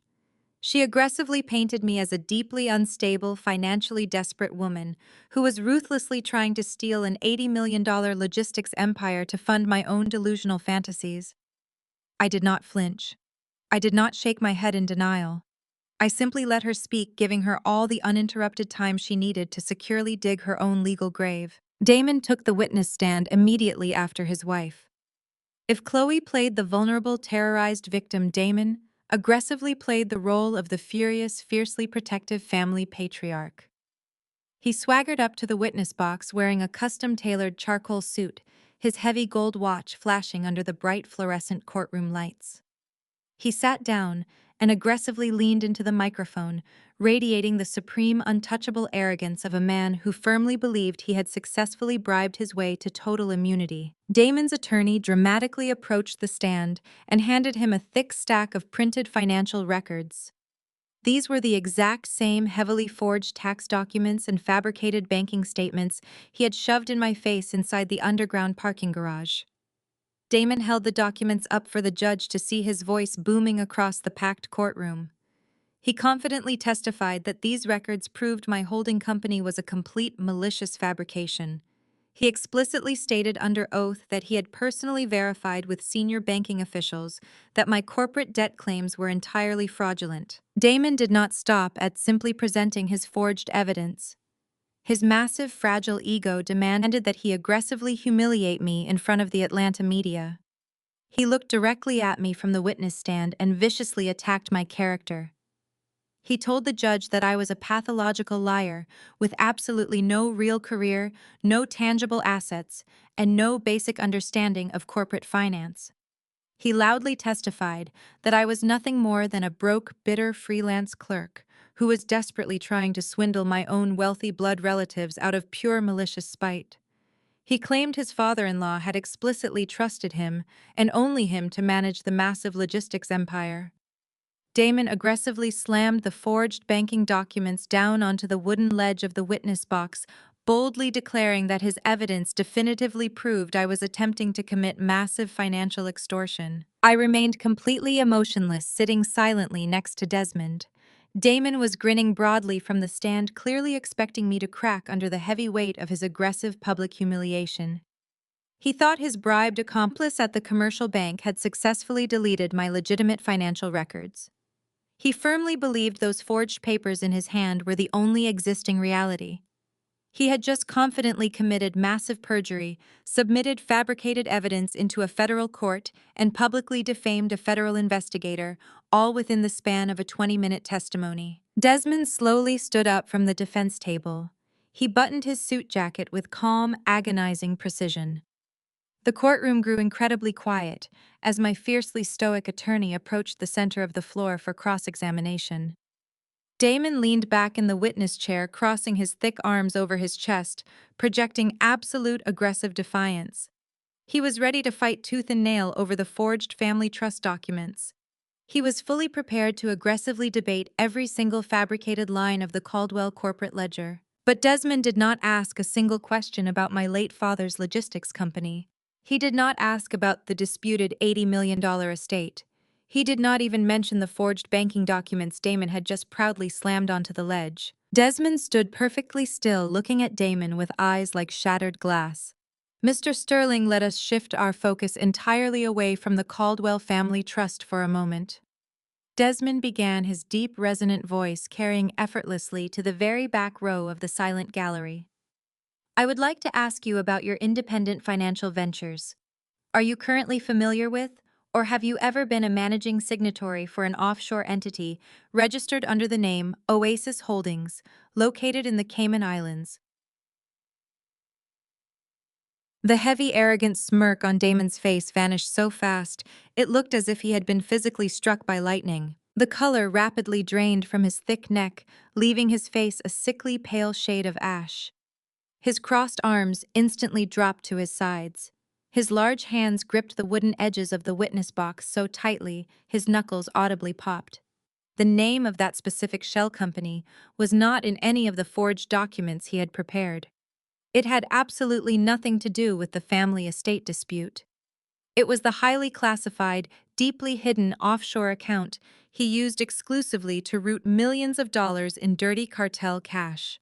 She aggressively painted me as a deeply unstable, financially desperate woman who was ruthlessly trying to steal an $80 million logistics empire to fund my own delusional fantasies. I did not flinch. I did not shake my head in denial. I simply let her speak, giving her all the uninterrupted time she needed to securely dig her own legal grave. Damon took the witness stand immediately after his wife. If Chloe played the vulnerable, terrorized victim, Damon aggressively played the role of the furious, fiercely protective family patriarch. He swaggered up to the witness box wearing a custom-tailored charcoal suit, his heavy gold watch flashing under the bright fluorescent courtroom lights. He sat down and aggressively leaned into the microphone, radiating the supreme, untouchable arrogance of a man who firmly believed he had successfully bribed his way to total immunity. Damon's attorney dramatically approached the stand and handed him a thick stack of printed financial records. These were the exact same heavily forged tax documents and fabricated banking statements he had shoved in my face inside the underground parking garage. Damon held the documents up for the judge to see, his voice booming across the packed courtroom. He confidently testified that these records proved my holding company was a complete malicious fabrication. He explicitly stated under oath that he had personally verified with senior banking officials that my corporate debt claims were entirely fraudulent. Damon did not stop at simply presenting his forged evidence. His massive, fragile ego demanded that he aggressively humiliate me in front of the Atlanta media. He looked directly at me from the witness stand and viciously attacked my character. He told the judge that I was a pathological liar with absolutely no real career, no tangible assets, and no basic understanding of corporate finance. He loudly testified that I was nothing more than a broke, bitter freelance clerk who was desperately trying to swindle my own wealthy blood relatives out of pure malicious spite. He claimed his father-in-law had explicitly trusted him, and only him, to manage the massive logistics empire. Damon aggressively slammed the forged banking documents down onto the wooden ledge of the witness box, boldly declaring that his evidence definitively proved I was attempting to commit massive financial extortion. I remained completely emotionless, sitting silently next to Desmond. Damon was grinning broadly from the stand, clearly expecting me to crack under the heavy weight of his aggressive public humiliation. He thought his bribed accomplice at the commercial bank had successfully deleted my legitimate financial records. He firmly believed those forged papers in his hand were the only existing reality. He had just confidently committed massive perjury, submitted fabricated evidence into a federal court, and publicly defamed a federal investigator, all within the span of a 20-minute testimony. Desmond slowly stood up from the defense table. He buttoned his suit jacket with calm, agonizing precision. The courtroom grew incredibly quiet as my fiercely stoic attorney approached the center of the floor for cross-examination. Damon leaned back in the witness chair, crossing his thick arms over his chest, projecting absolute aggressive defiance. He was ready to fight tooth and nail over the forged family trust documents. He was fully prepared to aggressively debate every single fabricated line of the Caldwell corporate ledger. But Desmond did not ask a single question about my late father's logistics company. He did not ask about the disputed $80 million estate. He did not even mention the forged banking documents Damon had just proudly slammed onto the ledge. Desmond stood perfectly still, looking at Damon with eyes like shattered glass. Mr. Sterling let us shift our focus entirely away from the Caldwell family trust for a moment. Desmond began, his deep, resonant voice carrying effortlessly to the very back row of the silent gallery. I would like to ask you about your independent financial ventures. Are you currently familiar with, or have you ever been a managing signatory for an offshore entity registered under the name Oasis Holdings, located in the Cayman Islands? The heavy, arrogant smirk on Damon's face vanished so fast, it looked as if he had been physically struck by lightning. The color rapidly drained from his thick neck, leaving his face a sickly pale shade of ash. His crossed arms instantly dropped to his sides. His large hands gripped the wooden edges of the witness box so tightly his knuckles audibly popped. The name of that specific shell company was not in any of the forged documents he had prepared. It had absolutely nothing to do with the family estate dispute. It was the highly classified, deeply hidden offshore account he used exclusively to route millions of dollars in dirty cartel cash.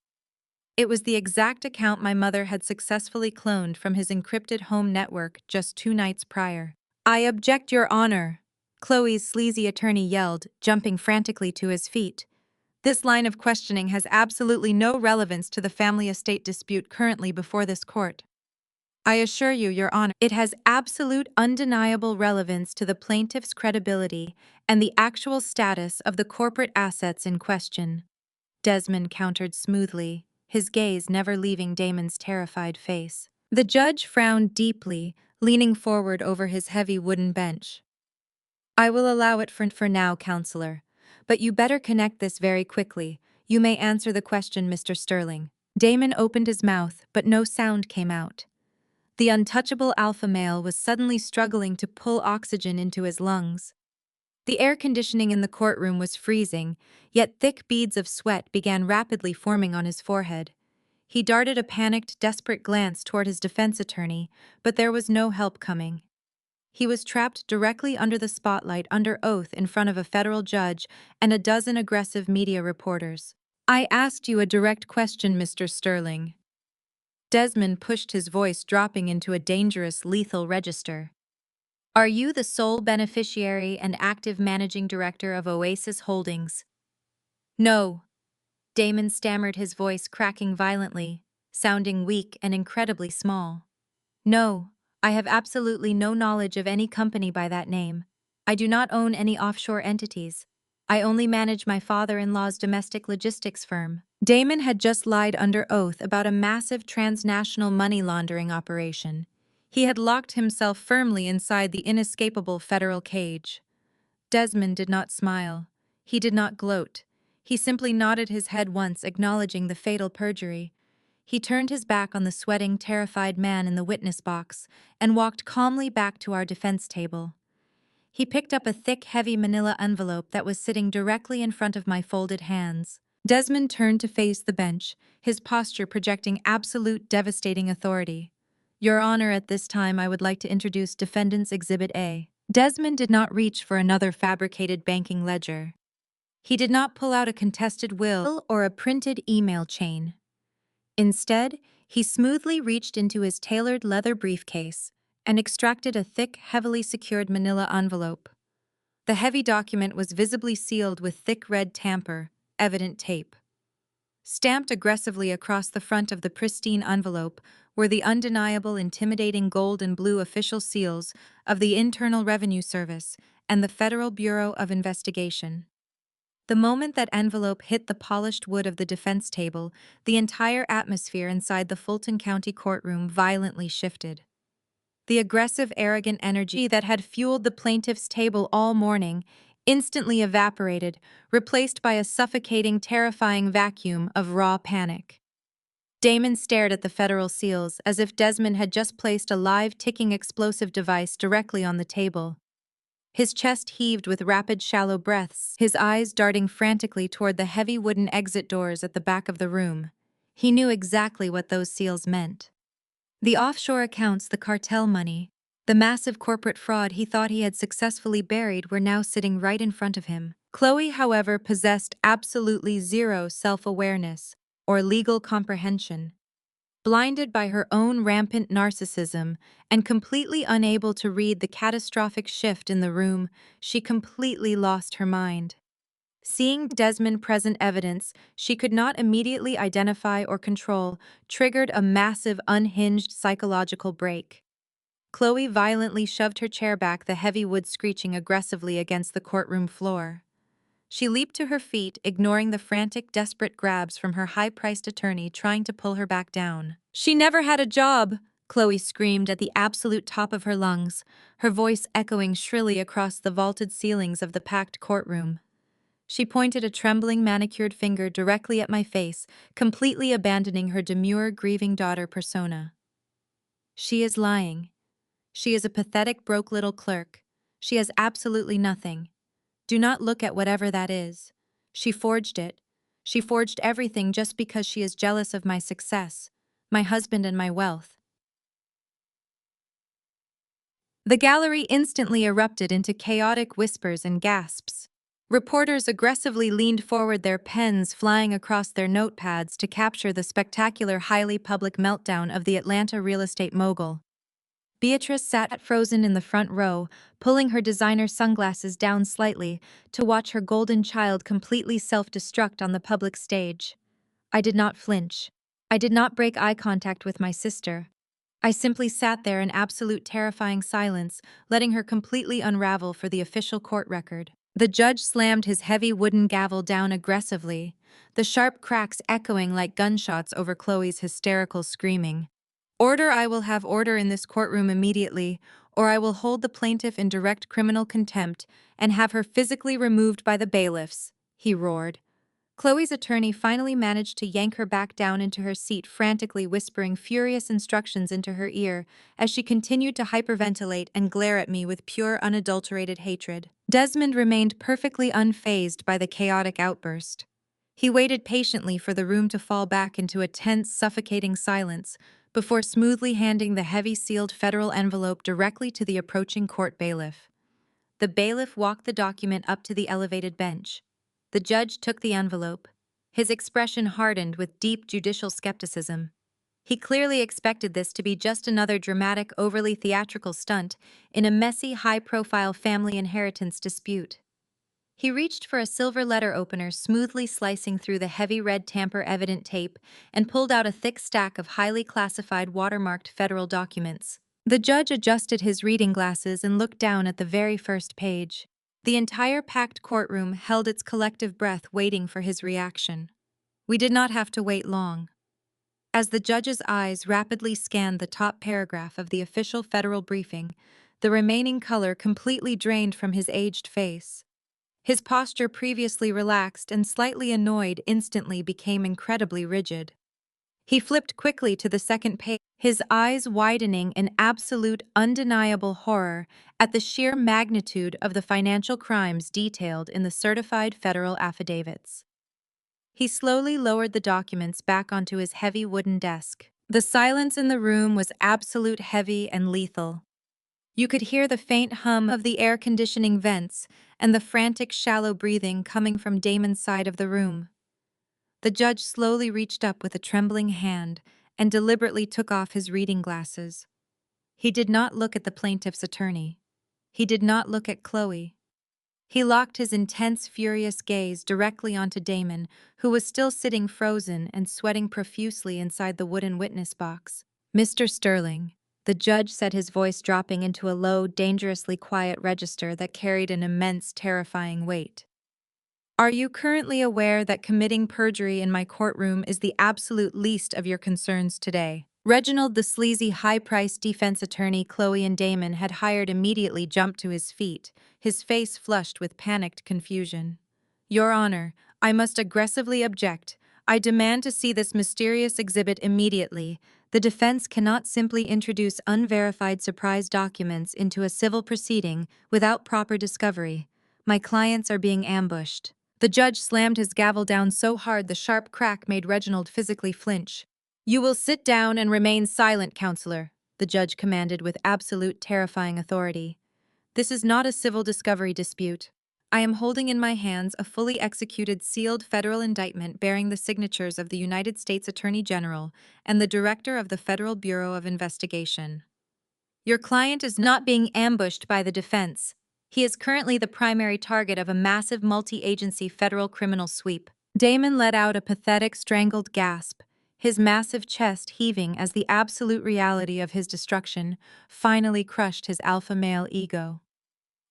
It was the exact account my mother had successfully cloned from his encrypted home network just 2 nights prior. I object, Your Honor, Chloe's sleazy attorney yelled, jumping frantically to his feet. This line of questioning has absolutely no relevance to the family estate dispute currently before this court. I assure you, Your Honor, it has absolute undeniable relevance to the plaintiff's credibility and the actual status of the corporate assets in question. Desmond countered smoothly, his gaze never leaving Damon's terrified face. The judge frowned deeply, leaning forward over his heavy wooden bench. I will allow it for now, counselor. But you better connect this very quickly. You may answer the question, Mr. Sterling. Damon opened his mouth, but no sound came out. The untouchable alpha male was suddenly struggling to pull oxygen into his lungs. The air conditioning in the courtroom was freezing, yet thick beads of sweat began rapidly forming on his forehead. He darted a panicked, desperate glance toward his defense attorney, but there was no help coming. He was trapped directly under the spotlight under oath in front of a federal judge and a dozen aggressive media reporters. I asked you a direct question, Mr. Sterling. Desmond pushed his voice, dropping into a dangerous, lethal register. Are you the sole beneficiary and active managing director of Oasis Holdings? No. Damon stammered, his voice cracking violently, sounding weak and incredibly small. No, I have absolutely no knowledge of any company by that name. I do not own any offshore entities. I only manage my father-in-law's domestic logistics firm. Damon had just lied under oath about a massive transnational money laundering operation. He had locked himself firmly inside the inescapable federal cage. Desmond did not smile. He did not gloat. He simply nodded his head once, acknowledging the fatal perjury. He turned his back on the sweating, terrified man in the witness box and walked calmly back to our defense table. He picked up a thick, heavy manila envelope that was sitting directly in front of my folded hands. Desmond turned to face the bench, his posture projecting absolute, devastating authority. Your Honor, at this time I would like to introduce Defendant's Exhibit A. Desmond did not reach for another fabricated banking ledger. He did not pull out a contested will or a printed email chain. Instead, he smoothly reached into his tailored leather briefcase and extracted a thick, heavily secured manila envelope. The heavy document was visibly sealed with thick red tamper, evident tape. Stamped aggressively across the front of the pristine envelope were the undeniable, intimidating gold and blue official seals of the Internal Revenue Service and the Federal Bureau of Investigation. The moment that envelope hit the polished wood of the defense table, the entire atmosphere inside the Fulton County courtroom violently shifted. The aggressive, arrogant energy that had fueled the plaintiff's table all morning instantly evaporated, replaced by a suffocating, terrifying vacuum of raw panic. Damon stared at the federal seals as if Desmond had just placed a live, ticking explosive device directly on the table. His chest heaved with rapid, shallow breaths, his eyes darting frantically toward the heavy wooden exit doors at the back of the room. He knew exactly what those seals meant. The offshore accounts, the cartel money, the massive corporate fraud he thought he had successfully buried were now sitting right in front of him. Chloe, however, possessed absolutely zero self-awareness or legal comprehension. Blinded by her own rampant narcissism and completely unable to read the catastrophic shift in the room, she completely lost her mind. Seeing Desmond present evidence she could not immediately identify or control triggered a massive unhinged psychological break. Chloe violently shoved her chair back, the heavy wood screeching aggressively against the courtroom floor. She leaped to her feet, ignoring the frantic, desperate grabs from her high-priced attorney trying to pull her back down. "She never had a job!" Chloe screamed at the absolute top of her lungs, her voice echoing shrilly across the vaulted ceilings of the packed courtroom. She pointed a trembling, manicured finger directly at my face, completely abandoning her demure, grieving daughter persona. "She is lying. She is a pathetic, broke little clerk. She has absolutely nothing. Do not look at whatever that is. She forged it. She forged everything just because she is jealous of my success, my husband and my wealth." The gallery instantly erupted into chaotic whispers and gasps. Reporters aggressively leaned forward, their pens flying across their notepads to capture the spectacular, highly public meltdown of the Atlanta real estate mogul. Beatrice sat frozen in the front row, pulling her designer sunglasses down slightly to watch her golden child completely self-destruct on the public stage. I did not flinch. I did not break eye contact with my sister. I simply sat there in absolute terrifying silence, letting her completely unravel for the official court record. The judge slammed his heavy wooden gavel down aggressively, the sharp cracks echoing like gunshots over Chloe's hysterical screaming. "Order! I will have order in this courtroom immediately, or I will hold the plaintiff in direct criminal contempt and have her physically removed by the bailiffs," he roared. Chloe's attorney finally managed to yank her back down into her seat, frantically whispering furious instructions into her ear as she continued to hyperventilate and glare at me with pure, unadulterated hatred. Desmond remained perfectly unfazed by the chaotic outburst. He waited patiently for the room to fall back into a tense, suffocating silence before smoothly handing the heavy sealed federal envelope directly to the approaching court bailiff. The bailiff walked the document up to the elevated bench. The judge took the envelope. His expression hardened with deep judicial skepticism. He clearly expected this to be just another dramatic, overly theatrical stunt in a messy, high-profile family inheritance dispute. He reached for a silver letter opener, smoothly slicing through the heavy red tamper-evident tape, and pulled out a thick stack of highly classified, watermarked federal documents. The judge adjusted his reading glasses and looked down at the very first page. The entire packed courtroom held its collective breath, waiting for his reaction. We did not have to wait long. As the judge's eyes rapidly scanned the top paragraph of the official federal briefing, the remaining color completely drained from his aged face. His posture, previously relaxed and slightly annoyed, instantly became incredibly rigid. He flipped quickly to the second page, his eyes widening in absolute, undeniable horror at the sheer magnitude of the financial crimes detailed in the certified federal affidavits. He slowly lowered the documents back onto his heavy wooden desk. The silence in the room was absolute, heavy, and lethal. You could hear the faint hum of the air conditioning vents and the frantic, shallow breathing coming from Damon's side of the room. The judge slowly reached up with a trembling hand and deliberately took off his reading glasses. He did not look at the plaintiff's attorney. He did not look at Chloe. He locked his intense, furious gaze directly onto Damon, who was still sitting frozen and sweating profusely inside the wooden witness box. "Mr. Sterling," the judge said, his voice dropping into a low, dangerously quiet register that carried an immense, terrifying weight. "Are you currently aware that committing perjury in my courtroom is the absolute least of your concerns today?" Reginald, the sleazy, high-priced defense attorney Chloe and Damon had hired, immediately jumped to his feet, his face flushed with panicked confusion. "Your Honor, I must aggressively object. I demand to see this mysterious exhibit immediately. The defense cannot simply introduce unverified surprise documents into a civil proceeding without proper discovery. My clients are being ambushed." The judge slammed his gavel down so hard the sharp crack made Reginald physically flinch. "You will sit down and remain silent, counselor," the judge commanded with absolute, terrifying authority. "This is not a civil discovery dispute. I am holding in my hands a fully executed sealed federal indictment bearing the signatures of the United States Attorney General and the Director of the Federal Bureau of Investigation. Your client is not being ambushed by the defense. He is currently the primary target of a massive multi-agency federal criminal sweep. Damon let out a pathetic, strangled gasp, his massive chest heaving as the absolute reality of his destruction finally crushed his alpha male ego.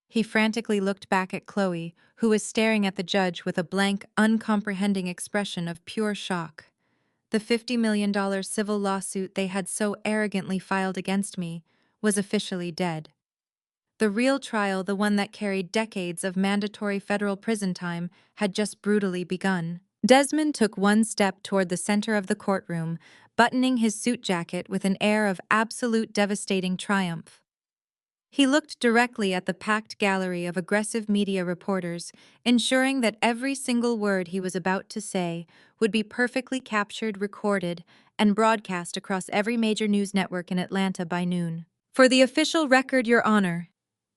He frantically looked back at Chloe, who was staring at the judge with a blank, uncomprehending expression of pure shock. The $50 million civil lawsuit they had so arrogantly filed against me was officially dead. The real trial, the one that carried decades of mandatory federal prison time, had just brutally begun. Desmond took one step toward the center of the courtroom, buttoning his suit jacket with an air of absolute devastating triumph. He looked directly at the packed gallery of aggressive media reporters, ensuring that every single word he was about to say would be perfectly captured, recorded, and broadcast across every major news network in Atlanta by noon. "For the official record, Your Honor,"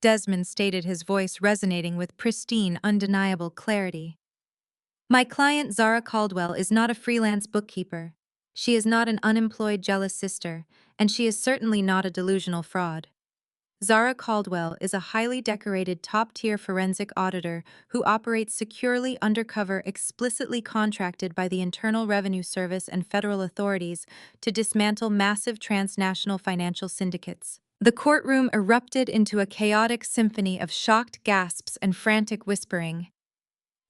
Desmond stated, his voice resonating with pristine, undeniable clarity. "My client Zara Caldwell is not a freelance bookkeeper. She is not an unemployed jealous sister, and she is certainly not a delusional fraud. Zara Caldwell is a highly decorated top-tier forensic auditor who operates securely undercover, explicitly contracted by the Internal Revenue Service and federal authorities to dismantle massive transnational financial syndicates." The courtroom erupted into a chaotic symphony of shocked gasps and frantic whispering.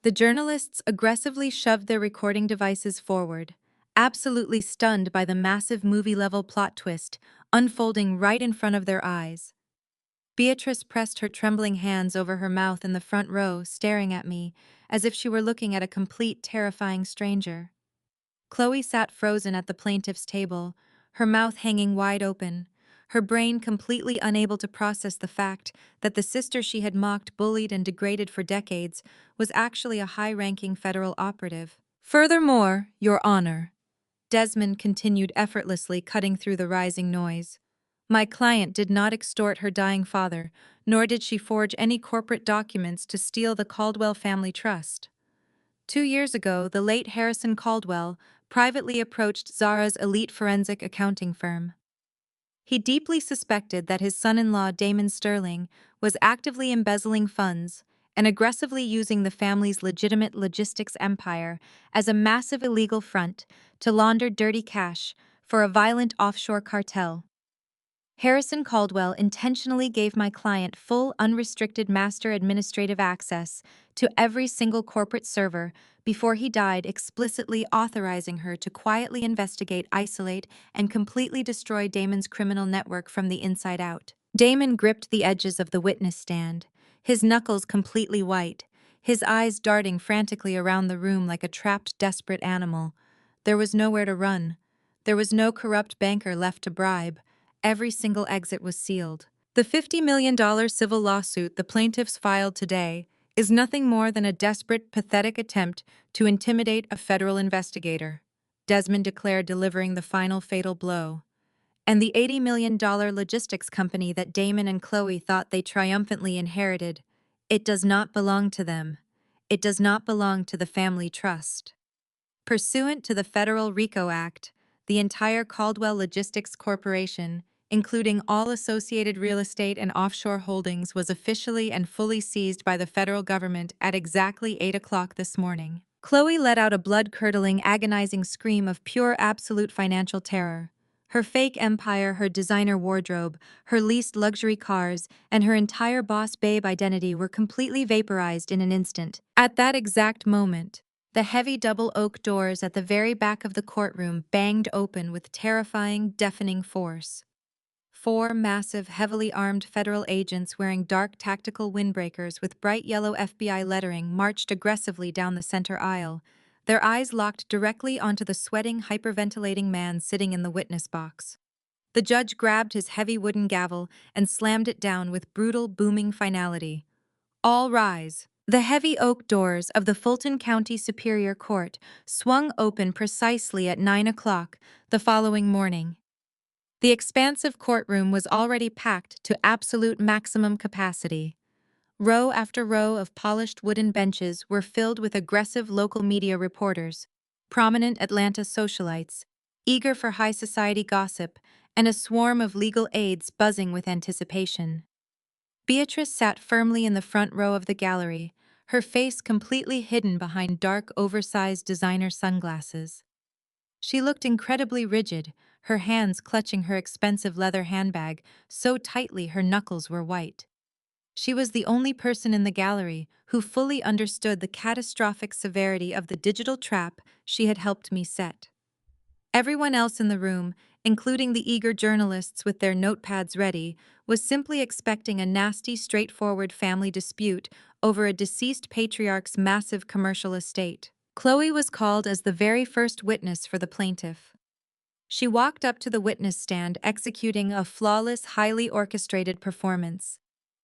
The journalists aggressively shoved their recording devices forward, absolutely stunned by the massive movie-level plot twist unfolding right in front of their eyes. Beatrice pressed her trembling hands over her mouth in the front row, staring at me, as if she were looking at a complete, terrifying stranger. Chloe sat frozen at the plaintiff's table, her mouth hanging wide open, her brain completely unable to process the fact that the sister she had mocked, bullied, and degraded for decades was actually a high-ranking federal operative. "Furthermore, Your Honor," Desmond continued effortlessly, cutting through the rising noise, "my client did not extort her dying father, nor did she forge any corporate documents to steal the Caldwell family trust. 2 years ago, the late Harrison Caldwell privately approached Zara's elite forensic accounting firm. He deeply suspected that his son-in-law, Damon Sterling, was actively embezzling funds and aggressively using the family's legitimate logistics empire as a massive illegal front to launder dirty cash for a violent offshore cartel. Harrison Caldwell intentionally gave my client full, unrestricted master administrative access to every single corporate server before he died, explicitly authorizing her to quietly investigate, isolate, and completely destroy Damon's criminal network from the inside out." Damon gripped the edges of the witness stand, his knuckles completely white, his eyes darting frantically around the room like a trapped, desperate animal. There was nowhere to run. There was no corrupt banker left to bribe. Every single exit was sealed. The $50 million civil lawsuit the plaintiffs filed today is nothing more than a desperate, pathetic attempt to intimidate a federal investigator, Desmond declared, delivering the final fatal blow. And the $80 million logistics company that Damon and Chloe thought they triumphantly inherited, it does not belong to them. It does not belong to the family trust. Pursuant to the Federal RICO Act, the entire Caldwell Logistics Corporation, including all associated real estate and offshore holdings, was officially and fully seized by the federal government at exactly 8 o'clock this morning. Chloe let out a blood-curdling, agonizing scream of pure, absolute financial terror. Her fake empire, her designer wardrobe, her leased luxury cars, and her entire boss babe identity were completely vaporized in an instant. At that exact moment, the heavy double oak doors at the very back of the courtroom banged open with terrifying, deafening force. 4 massive, heavily armed federal agents wearing dark tactical windbreakers with bright yellow FBI lettering marched aggressively down the center aisle, their eyes locked directly onto the sweating, hyperventilating man sitting in the witness box. The judge grabbed his heavy wooden gavel and slammed it down with brutal, booming finality. "All rise." The heavy oak doors of the Fulton County Superior Court swung open precisely at 9 o'clock the following morning. The expansive courtroom was already packed to absolute maximum capacity. Row after row of polished wooden benches were filled with aggressive local media reporters, prominent Atlanta socialites, eager for high society gossip, and a swarm of legal aides buzzing with anticipation. Beatrice sat firmly in the front row of the gallery, her face completely hidden behind dark, oversized designer sunglasses. She looked incredibly rigid, her hands clutching her expensive leather handbag so tightly her knuckles were white. She was the only person in the gallery who fully understood the catastrophic severity of the digital trap she had helped me set. Everyone else in the room, including the eager journalists with their notepads ready, was simply expecting a nasty, straightforward family dispute over a deceased patriarch's massive commercial estate. Chloe was called as the very first witness for the plaintiff. She walked up to the witness stand executing a flawless, highly orchestrated performance.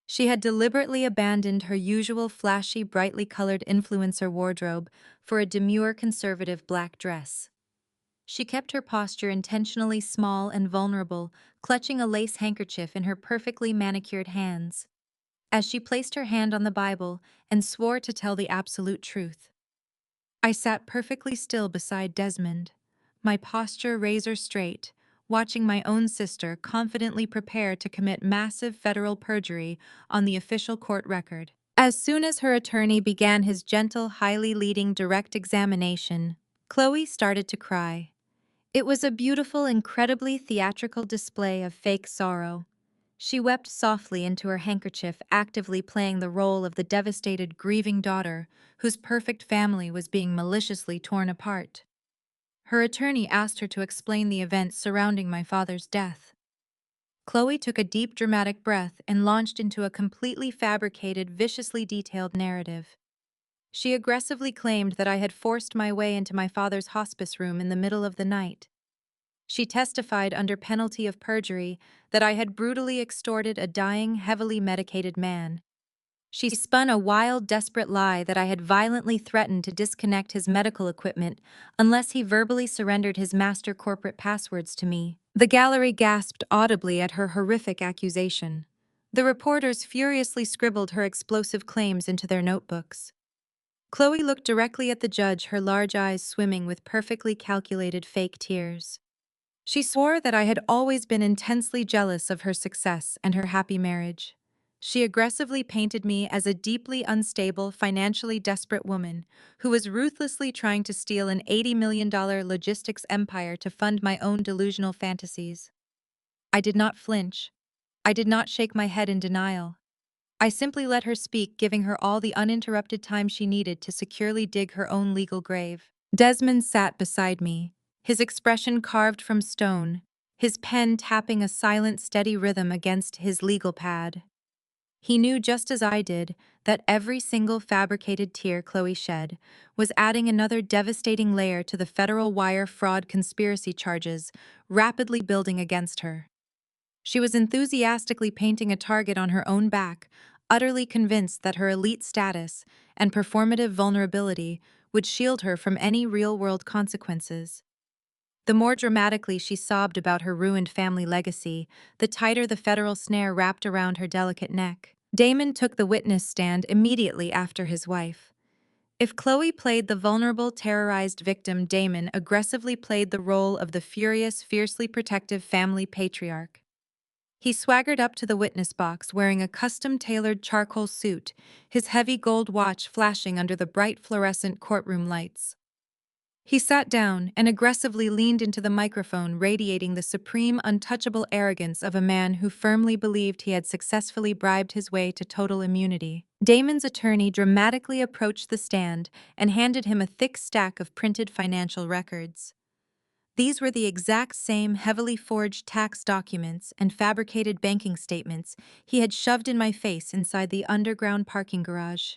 She had deliberately abandoned her usual flashy, brightly colored influencer wardrobe for a demure conservative black dress. She kept her posture intentionally small and vulnerable, clutching a lace handkerchief in her perfectly manicured hands. As she placed her hand on the Bible and swore to tell the absolute truth. I sat perfectly still beside Desmond, my posture razor straight, watching my own sister confidently prepare to commit massive federal perjury on the official court record. As soon as her attorney began his gentle, highly leading direct examination, Chloe started to cry. It was a beautiful, incredibly theatrical display of fake sorrow. She wept softly into her handkerchief, actively playing the role of the devastated, grieving daughter whose perfect family was being maliciously torn apart. Her attorney asked her to explain the events surrounding my father's death. Chloe took a deep, dramatic breath and launched into a completely fabricated, viciously detailed narrative. She aggressively claimed that I had forced my way into my father's hospice room in the middle of the night. She testified under penalty of perjury that I had brutally extorted a dying, heavily medicated man. She spun a wild, desperate lie that I had violently threatened to disconnect his medical equipment unless he verbally surrendered his master corporate passwords to me. The gallery gasped audibly at her horrific accusation. The reporters furiously scribbled her explosive claims into their notebooks. Chloe looked directly at the judge, her large eyes swimming with perfectly calculated fake tears. She swore that I had always been intensely jealous of her success and her happy marriage. She aggressively painted me as a deeply unstable, financially desperate woman who was ruthlessly trying to steal an $80 million logistics empire to fund my own delusional fantasies. I did not flinch. I did not shake my head in denial. I simply let her speak, giving her all the uninterrupted time she needed to securely dig her own legal grave. Desmond sat beside me, his expression carved from stone, his pen tapping a silent, steady rhythm against his legal pad. He knew just as I did that every single fabricated tear Chloe shed was adding another devastating layer to the federal wire fraud conspiracy charges rapidly building against her. She was enthusiastically painting a target on her own back, utterly convinced that her elite status and performative vulnerability would shield her from any real-world consequences. The more dramatically she sobbed about her ruined family legacy, the tighter the federal snare wrapped around her delicate neck. Damon took the witness stand immediately after his wife. If Chloe played the vulnerable, terrorized victim, Damon aggressively played the role of the furious, fiercely protective family patriarch. He swaggered up to the witness box wearing a custom-tailored charcoal suit, his heavy gold watch flashing under the bright fluorescent courtroom lights. He sat down and aggressively leaned into the microphone, radiating the supreme, untouchable arrogance of a man who firmly believed he had successfully bribed his way to total immunity. Damon's attorney dramatically approached the stand and handed him a thick stack of printed financial records. These were the exact same heavily forged tax documents and fabricated banking statements he had shoved in my face inside the underground parking garage.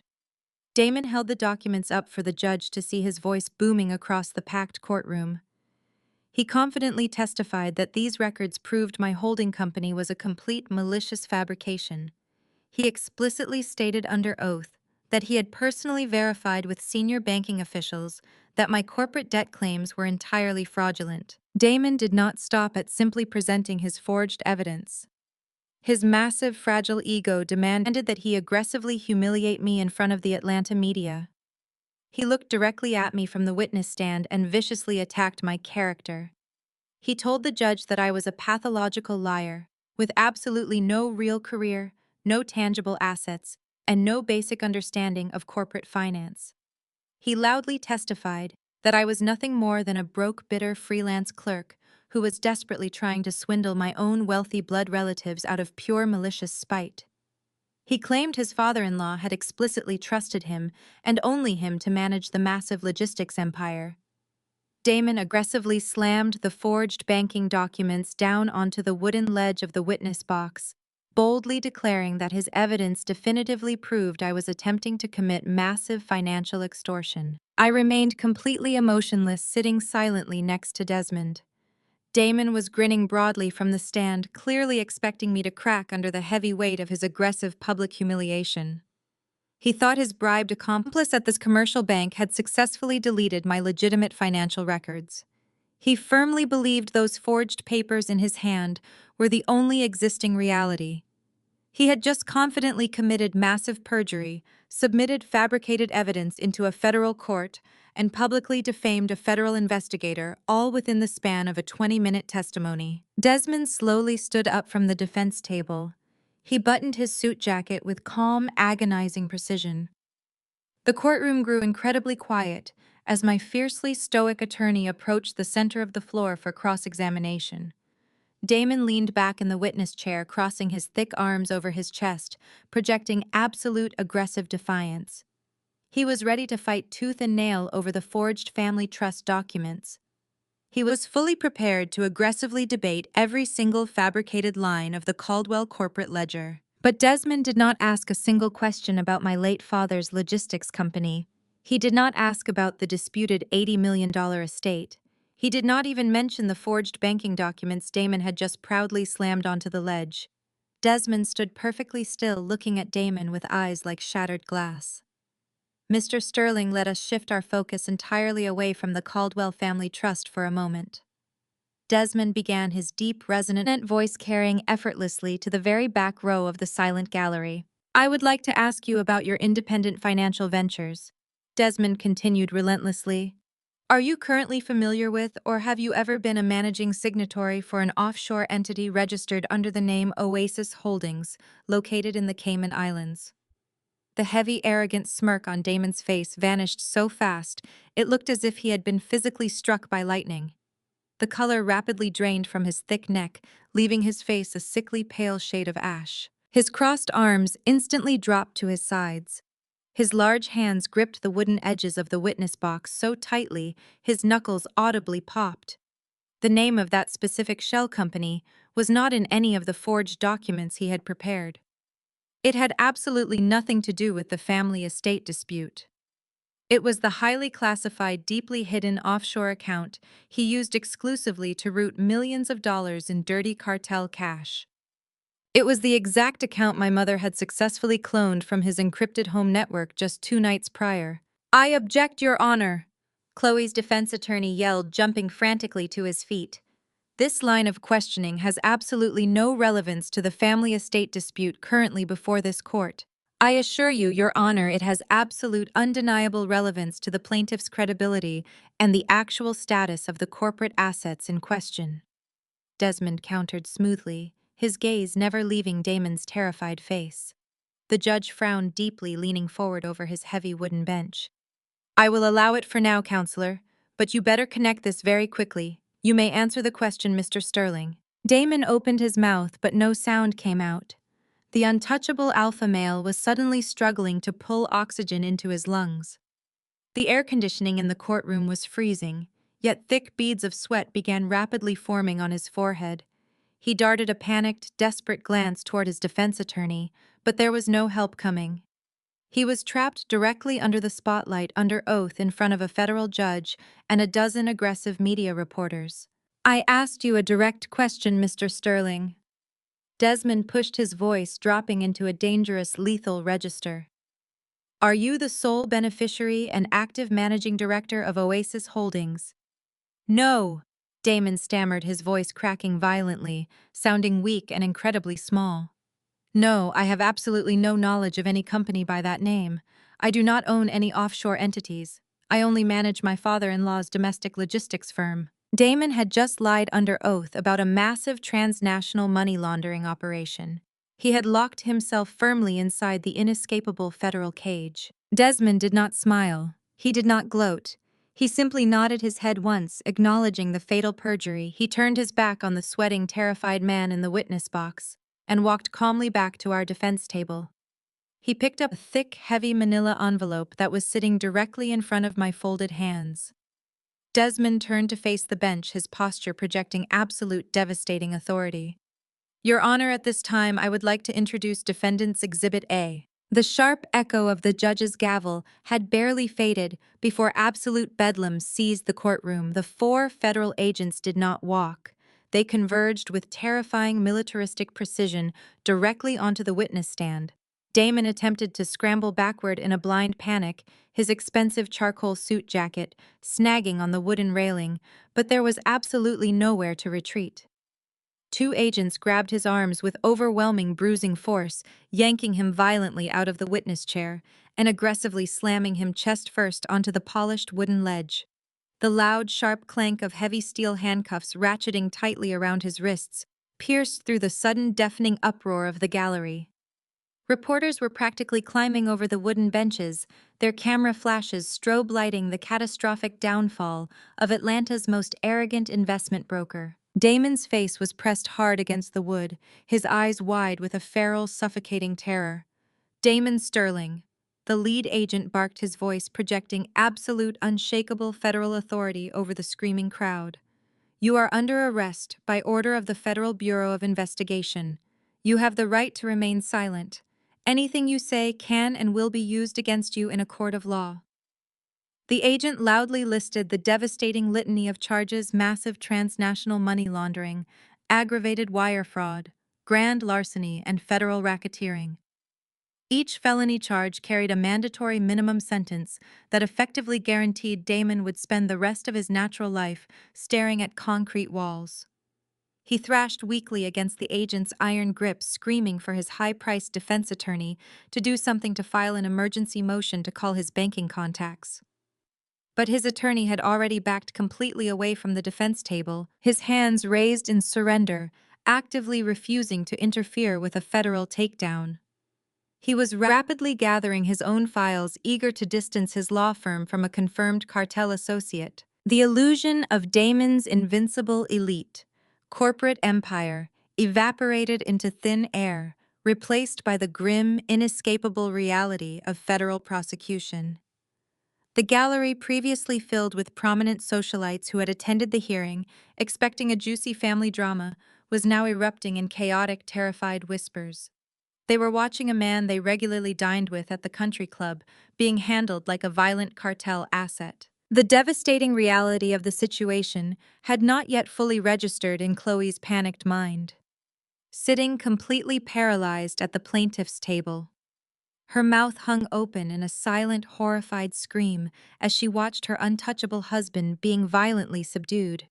Damon held the documents up for the judge to see, his voice booming across the packed courtroom. He confidently testified that these records proved my holding company was a complete malicious fabrication. He explicitly stated under oath that he had personally verified with senior banking officials that my corporate debt claims were entirely fraudulent. Damon did not stop at simply presenting his forged evidence. His massive, fragile ego demanded that he aggressively humiliate me in front of the Atlanta media. He looked directly at me from the witness stand and viciously attacked my character. He told the judge that I was a pathological liar, with absolutely no real career, no tangible assets, and no basic understanding of corporate finance. He loudly testified that I was nothing more than a broke, bitter freelance clerk who was desperately trying to swindle my own wealthy blood relatives out of pure malicious spite. He claimed his father-in-law had explicitly trusted him and only him to manage the massive logistics empire. Damon aggressively slammed the forged banking documents down onto the wooden ledge of the witness box, boldly declaring that his evidence definitively proved I was attempting to commit massive financial extortion. I remained completely emotionless, sitting silently next to Desmond. Damon was grinning broadly from the stand, clearly expecting me to crack under the heavy weight of his aggressive public humiliation. He thought his bribed accomplice at this commercial bank had successfully deleted my legitimate financial records. He firmly believed those forged papers in his hand were the only existing reality. He had just confidently committed massive perjury, submitted fabricated evidence into a federal court, and publicly defamed a federal investigator, all within the span of a 20-minute testimony. Desmond slowly stood up from the defense table. He buttoned his suit jacket with calm, agonizing precision. The courtroom grew incredibly quiet as my fiercely stoic attorney approached the center of the floor for cross-examination. Damon leaned back in the witness chair, crossing his thick arms over his chest, projecting absolute aggressive defiance. He was ready to fight tooth and nail over the forged family trust documents. He was fully prepared to aggressively debate every single fabricated line of the Caldwell corporate ledger. But Desmond did not ask a single question about my late father's logistics company. He did not ask about the disputed $80 million estate. He did not even mention the forged banking documents Damon had just proudly slammed onto the ledge. Desmond stood perfectly still, looking at Damon with eyes like shattered glass. Mr. Sterling let us shift our focus entirely away from the Caldwell family trust for a moment. Desmond began, his deep, resonant voice carrying effortlessly to the very back row of the silent gallery. "I would like to ask you about your independent financial ventures," Desmond continued relentlessly. "Are you currently familiar with, or have you ever been a managing signatory for an offshore entity registered under the name Oasis Holdings, located in the Cayman Islands?" The heavy, arrogant smirk on Damon's face vanished so fast, it looked as if he had been physically struck by lightning. The color rapidly drained from his thick neck, leaving his face a sickly pale shade of ash. His crossed arms instantly dropped to his sides. His large hands gripped the wooden edges of the witness box so tightly his knuckles audibly popped. The name of that specific shell company was not in any of the forged documents he had prepared. It had absolutely nothing to do with the family estate dispute. It was the highly classified, deeply hidden offshore account he used exclusively to route millions of dollars in dirty cartel cash. It was the exact account my mother had successfully cloned from his encrypted home network just 2 nights prior. "I object, Your Honor," Chloe's defense attorney yelled, jumping frantically to his feet. "This line of questioning has absolutely no relevance to the family estate dispute currently before this court. I assure you, Your Honor, it has absolute, undeniable relevance to the plaintiff's credibility and the actual status of the corporate assets in question," Desmond countered smoothly, his gaze never leaving Damon's terrified face. The judge frowned deeply, leaning forward over his heavy wooden bench. "I will allow it for now, Counselor, but you better connect this very quickly. You may answer the question, Mr. Sterling." Damon opened his mouth, but no sound came out. The untouchable alpha male was suddenly struggling to pull oxygen into his lungs. The air conditioning in the courtroom was freezing, yet thick beads of sweat began rapidly forming on his forehead. He darted a panicked, desperate glance toward his defense attorney, but there was no help coming. He was trapped directly under the spotlight, under oath in front of a federal judge and a dozen aggressive media reporters. "I asked you a direct question, Mr. Sterling." Desmond pushed his voice, dropping into a dangerous, lethal register. "Are you the sole beneficiary and active managing director of Oasis Holdings?" "No," Damon stammered, his voice cracking violently, sounding weak and incredibly small. No, I have absolutely no knowledge of any company by that name. I do not own any offshore entities. I only manage my father-in-law's domestic logistics firm. Damon had just lied under oath about a massive transnational money laundering operation. He had locked himself firmly inside the inescapable federal cage. Desmond did not smile. He did not gloat. He simply nodded his head once, acknowledging the fatal perjury. He turned his back on the sweating, terrified man in the witness box and walked calmly back to our defense table. He picked up a thick, heavy manila envelope that was sitting directly in front of my folded hands. Desmond turned to face the bench, his posture projecting absolute devastating authority. Your Honor, at this time, I would like to introduce Defendant's Exhibit A. The sharp echo of the judge's gavel had barely faded before absolute bedlam seized the courtroom. The four federal agents did not walk. They converged with terrifying militaristic precision directly onto the witness stand. Damon attempted to scramble backward in a blind panic, his expensive charcoal suit jacket snagging on the wooden railing, but there was absolutely nowhere to retreat. Two agents grabbed his arms with overwhelming bruising force, yanking him violently out of the witness chair and aggressively slamming him chest first onto the polished wooden ledge. The loud, sharp clank of heavy steel handcuffs ratcheting tightly around his wrists pierced through the sudden, deafening uproar of the gallery. Reporters were practically climbing over the wooden benches, their camera flashes strobe lighting the catastrophic downfall of Atlanta's most arrogant investment broker. Damon's face was pressed hard against the wood, his eyes wide with a feral, suffocating terror. Damon Sterling. The lead agent barked, his voice projecting absolute, unshakable federal authority over the screaming crowd. You are under arrest by order of the Federal Bureau of Investigation. You have the right to remain silent. Anything you say can and will be used against you in a court of law. The agent loudly listed the devastating litany of charges: massive transnational money laundering, aggravated wire fraud, grand larceny, and federal racketeering. Each felony charge carried a mandatory minimum sentence that effectively guaranteed Damon would spend the rest of his natural life staring at concrete walls. He thrashed weakly against the agent's iron grip, screaming for his high-priced defense attorney to do something to file an emergency motion to call his banking contacts. But his attorney had already backed completely away from the defense table, his hands raised in surrender, actively refusing to interfere with a federal takedown. He was rapidly gathering his own files, eager to distance his law firm from a confirmed cartel associate. The illusion of Damon's invincible elite, corporate empire, evaporated into thin air, replaced by the grim, inescapable reality of federal prosecution. The gallery, previously filled with prominent socialites who had attended the hearing, expecting a juicy family drama, was now erupting in chaotic, terrified whispers. They were watching a man they regularly dined with at the country club being handled like a violent cartel asset. The devastating reality of the situation had not yet fully registered in Chloe's panicked mind. Sitting completely paralyzed at the plaintiff's table, her mouth hung open in a silent, horrified scream as she watched her untouchable husband being violently subdued.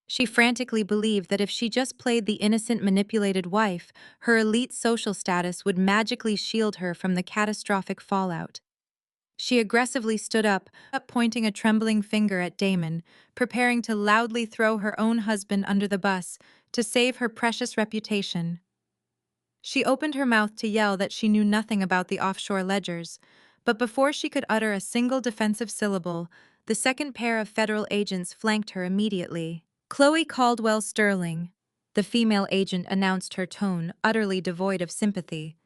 She frantically believed that if she just played the innocent, manipulated wife, her elite social status would magically shield her from the catastrophic fallout. She aggressively stood up, pointing a trembling finger at Damon, preparing to loudly throw her own husband under the bus to save her precious reputation. She opened her mouth to yell that she knew nothing about the offshore ledgers, but before she could utter a single defensive syllable, the second pair of federal agents flanked her immediately. Chloe Caldwell Sterling, the female agent announced, her tone utterly devoid of sympathy.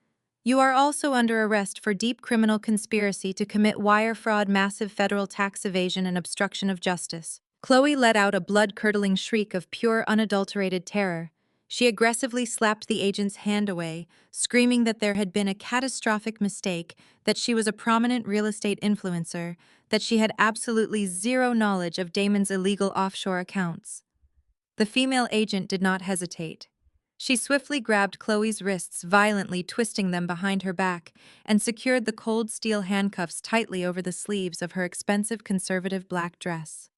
You are also under arrest for deep criminal conspiracy to commit wire fraud, massive federal tax evasion, and obstruction of justice. Chloe let out a blood-curdling shriek of pure, unadulterated terror. She aggressively slapped the agent's hand away, screaming that there had been a catastrophic mistake, that she was a prominent real estate influencer, that she had absolutely zero knowledge of Damon's illegal offshore accounts. The female agent did not hesitate. She swiftly grabbed Chloe's wrists, violently twisting them behind her back, and secured the cold steel handcuffs tightly over the sleeves of her expensive conservative black dress.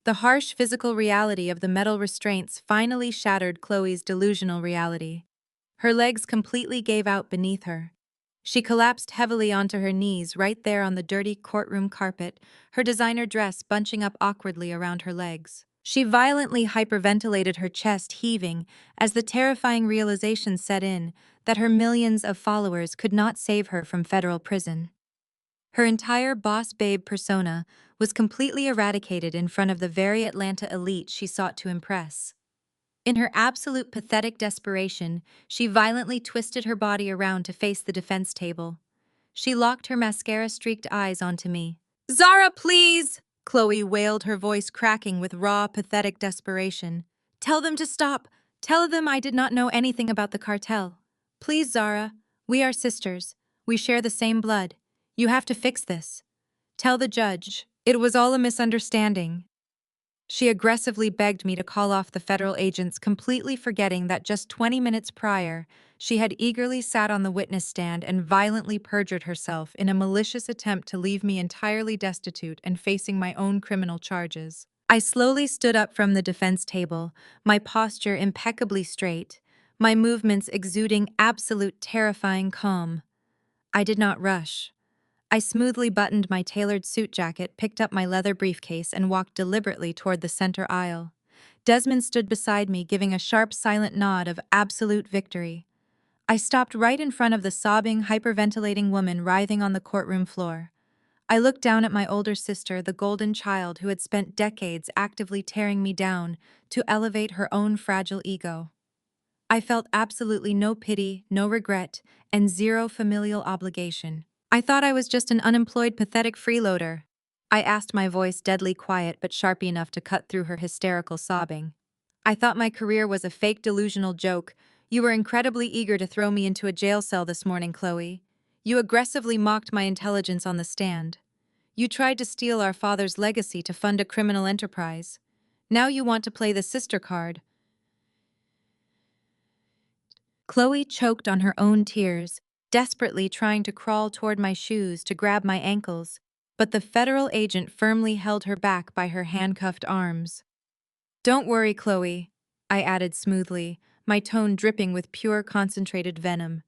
The harsh physical reality of the metal restraints finally shattered Chloe's delusional reality. Her legs completely gave out beneath her. She collapsed heavily onto her knees right there on the dirty courtroom carpet, her designer dress bunching up awkwardly around her legs. She violently hyperventilated, her chest heaving, as the terrifying realization set in that her millions of followers could not save her from federal prison. Her entire boss babe persona was completely eradicated in front of the very Atlanta elite she sought to impress. In her absolute pathetic desperation, she violently twisted her body around to face the defense table. She locked her mascara-streaked eyes onto me. "Zara, please!" Chloe wailed, her voice cracking with raw, pathetic desperation. "Tell them to stop. Tell them I did not know anything about the cartel. Please, Zara. We are sisters. We share the same blood. You have to fix this. Tell the judge. It was all a misunderstanding." She aggressively begged me to call off the federal agents, completely forgetting that just 20 minutes prior, she had eagerly sat on the witness stand and violently perjured herself in a malicious attempt to leave me entirely destitute and facing my own criminal charges. I slowly stood up from the defense table, my posture impeccably straight, my movements exuding absolute terrifying calm. I did not rush. I smoothly buttoned my tailored suit jacket, picked up my leather briefcase, and walked deliberately toward the center aisle. Desmond stood beside me, giving a sharp, silent nod of absolute victory. I stopped right in front of the sobbing, hyperventilating woman writhing on the courtroom floor. I looked down at my older sister, the golden child who had spent decades actively tearing me down to elevate her own fragile ego. I felt absolutely no pity, no regret, and zero familial obligation. "I thought I was just an unemployed, pathetic freeloader," I asked, my voice deadly quiet but sharp enough to cut through her hysterical sobbing. "I thought my career was a fake, delusional joke. You were incredibly eager to throw me into a jail cell this morning, Chloe. You aggressively mocked my intelligence on the stand. You tried to steal our father's legacy to fund a criminal enterprise. Now you want to play the sister card." Chloe choked on her own tears, desperately trying to crawl toward my shoes to grab my ankles, but the federal agent firmly held her back by her handcuffed arms. "Don't worry, Chloe," I added smoothly, my tone dripping with pure concentrated venom.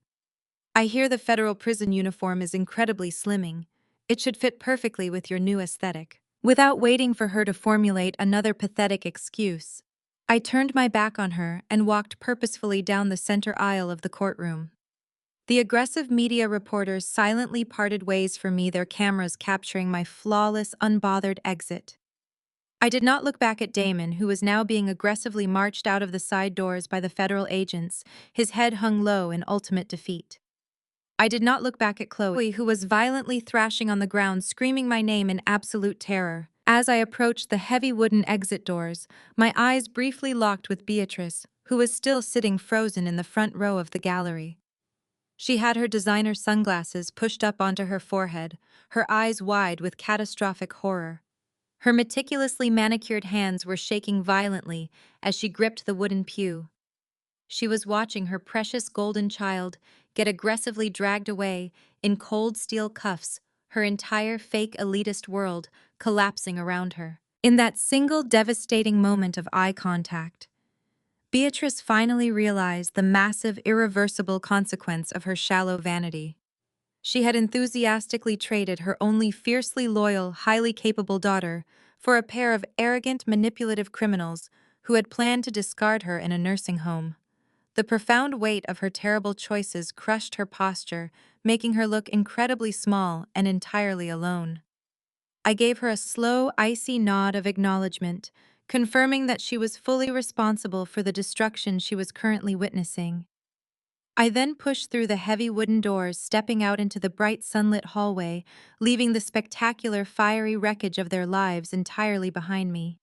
"I hear the federal prison uniform is incredibly slimming. It should fit perfectly with your new aesthetic." Without waiting for her to formulate another pathetic excuse, I turned my back on her and walked purposefully down the center aisle of the courtroom. The aggressive media reporters silently parted ways for me, their cameras capturing my flawless, unbothered exit. I did not look back at Damon, who was now being aggressively marched out of the side doors by the federal agents, his head hung low in ultimate defeat. I did not look back at Chloe, who was violently thrashing on the ground, screaming my name in absolute terror. As I approached the heavy wooden exit doors, my eyes briefly locked with Beatrice, who was still sitting frozen in the front row of the gallery. She had her designer sunglasses pushed up onto her forehead, her eyes wide with catastrophic horror. Her meticulously manicured hands were shaking violently as she gripped the wooden pew. She was watching her precious golden child get aggressively dragged away in cold steel cuffs, her entire fake elitist world collapsing around her. In that single devastating moment of eye contact, Beatrice finally realized the massive, irreversible consequence of her shallow vanity. She had enthusiastically traded her only fiercely loyal, highly capable daughter for a pair of arrogant, manipulative criminals who had planned to discard her in a nursing home. The profound weight of her terrible choices crushed her posture, making her look incredibly small and entirely alone. I gave her a slow, icy nod of acknowledgement, confirming that she was fully responsible for the destruction she was currently witnessing. I then pushed through the heavy wooden doors, stepping out into the bright sunlit hallway, leaving the spectacular fiery wreckage of their lives entirely behind me.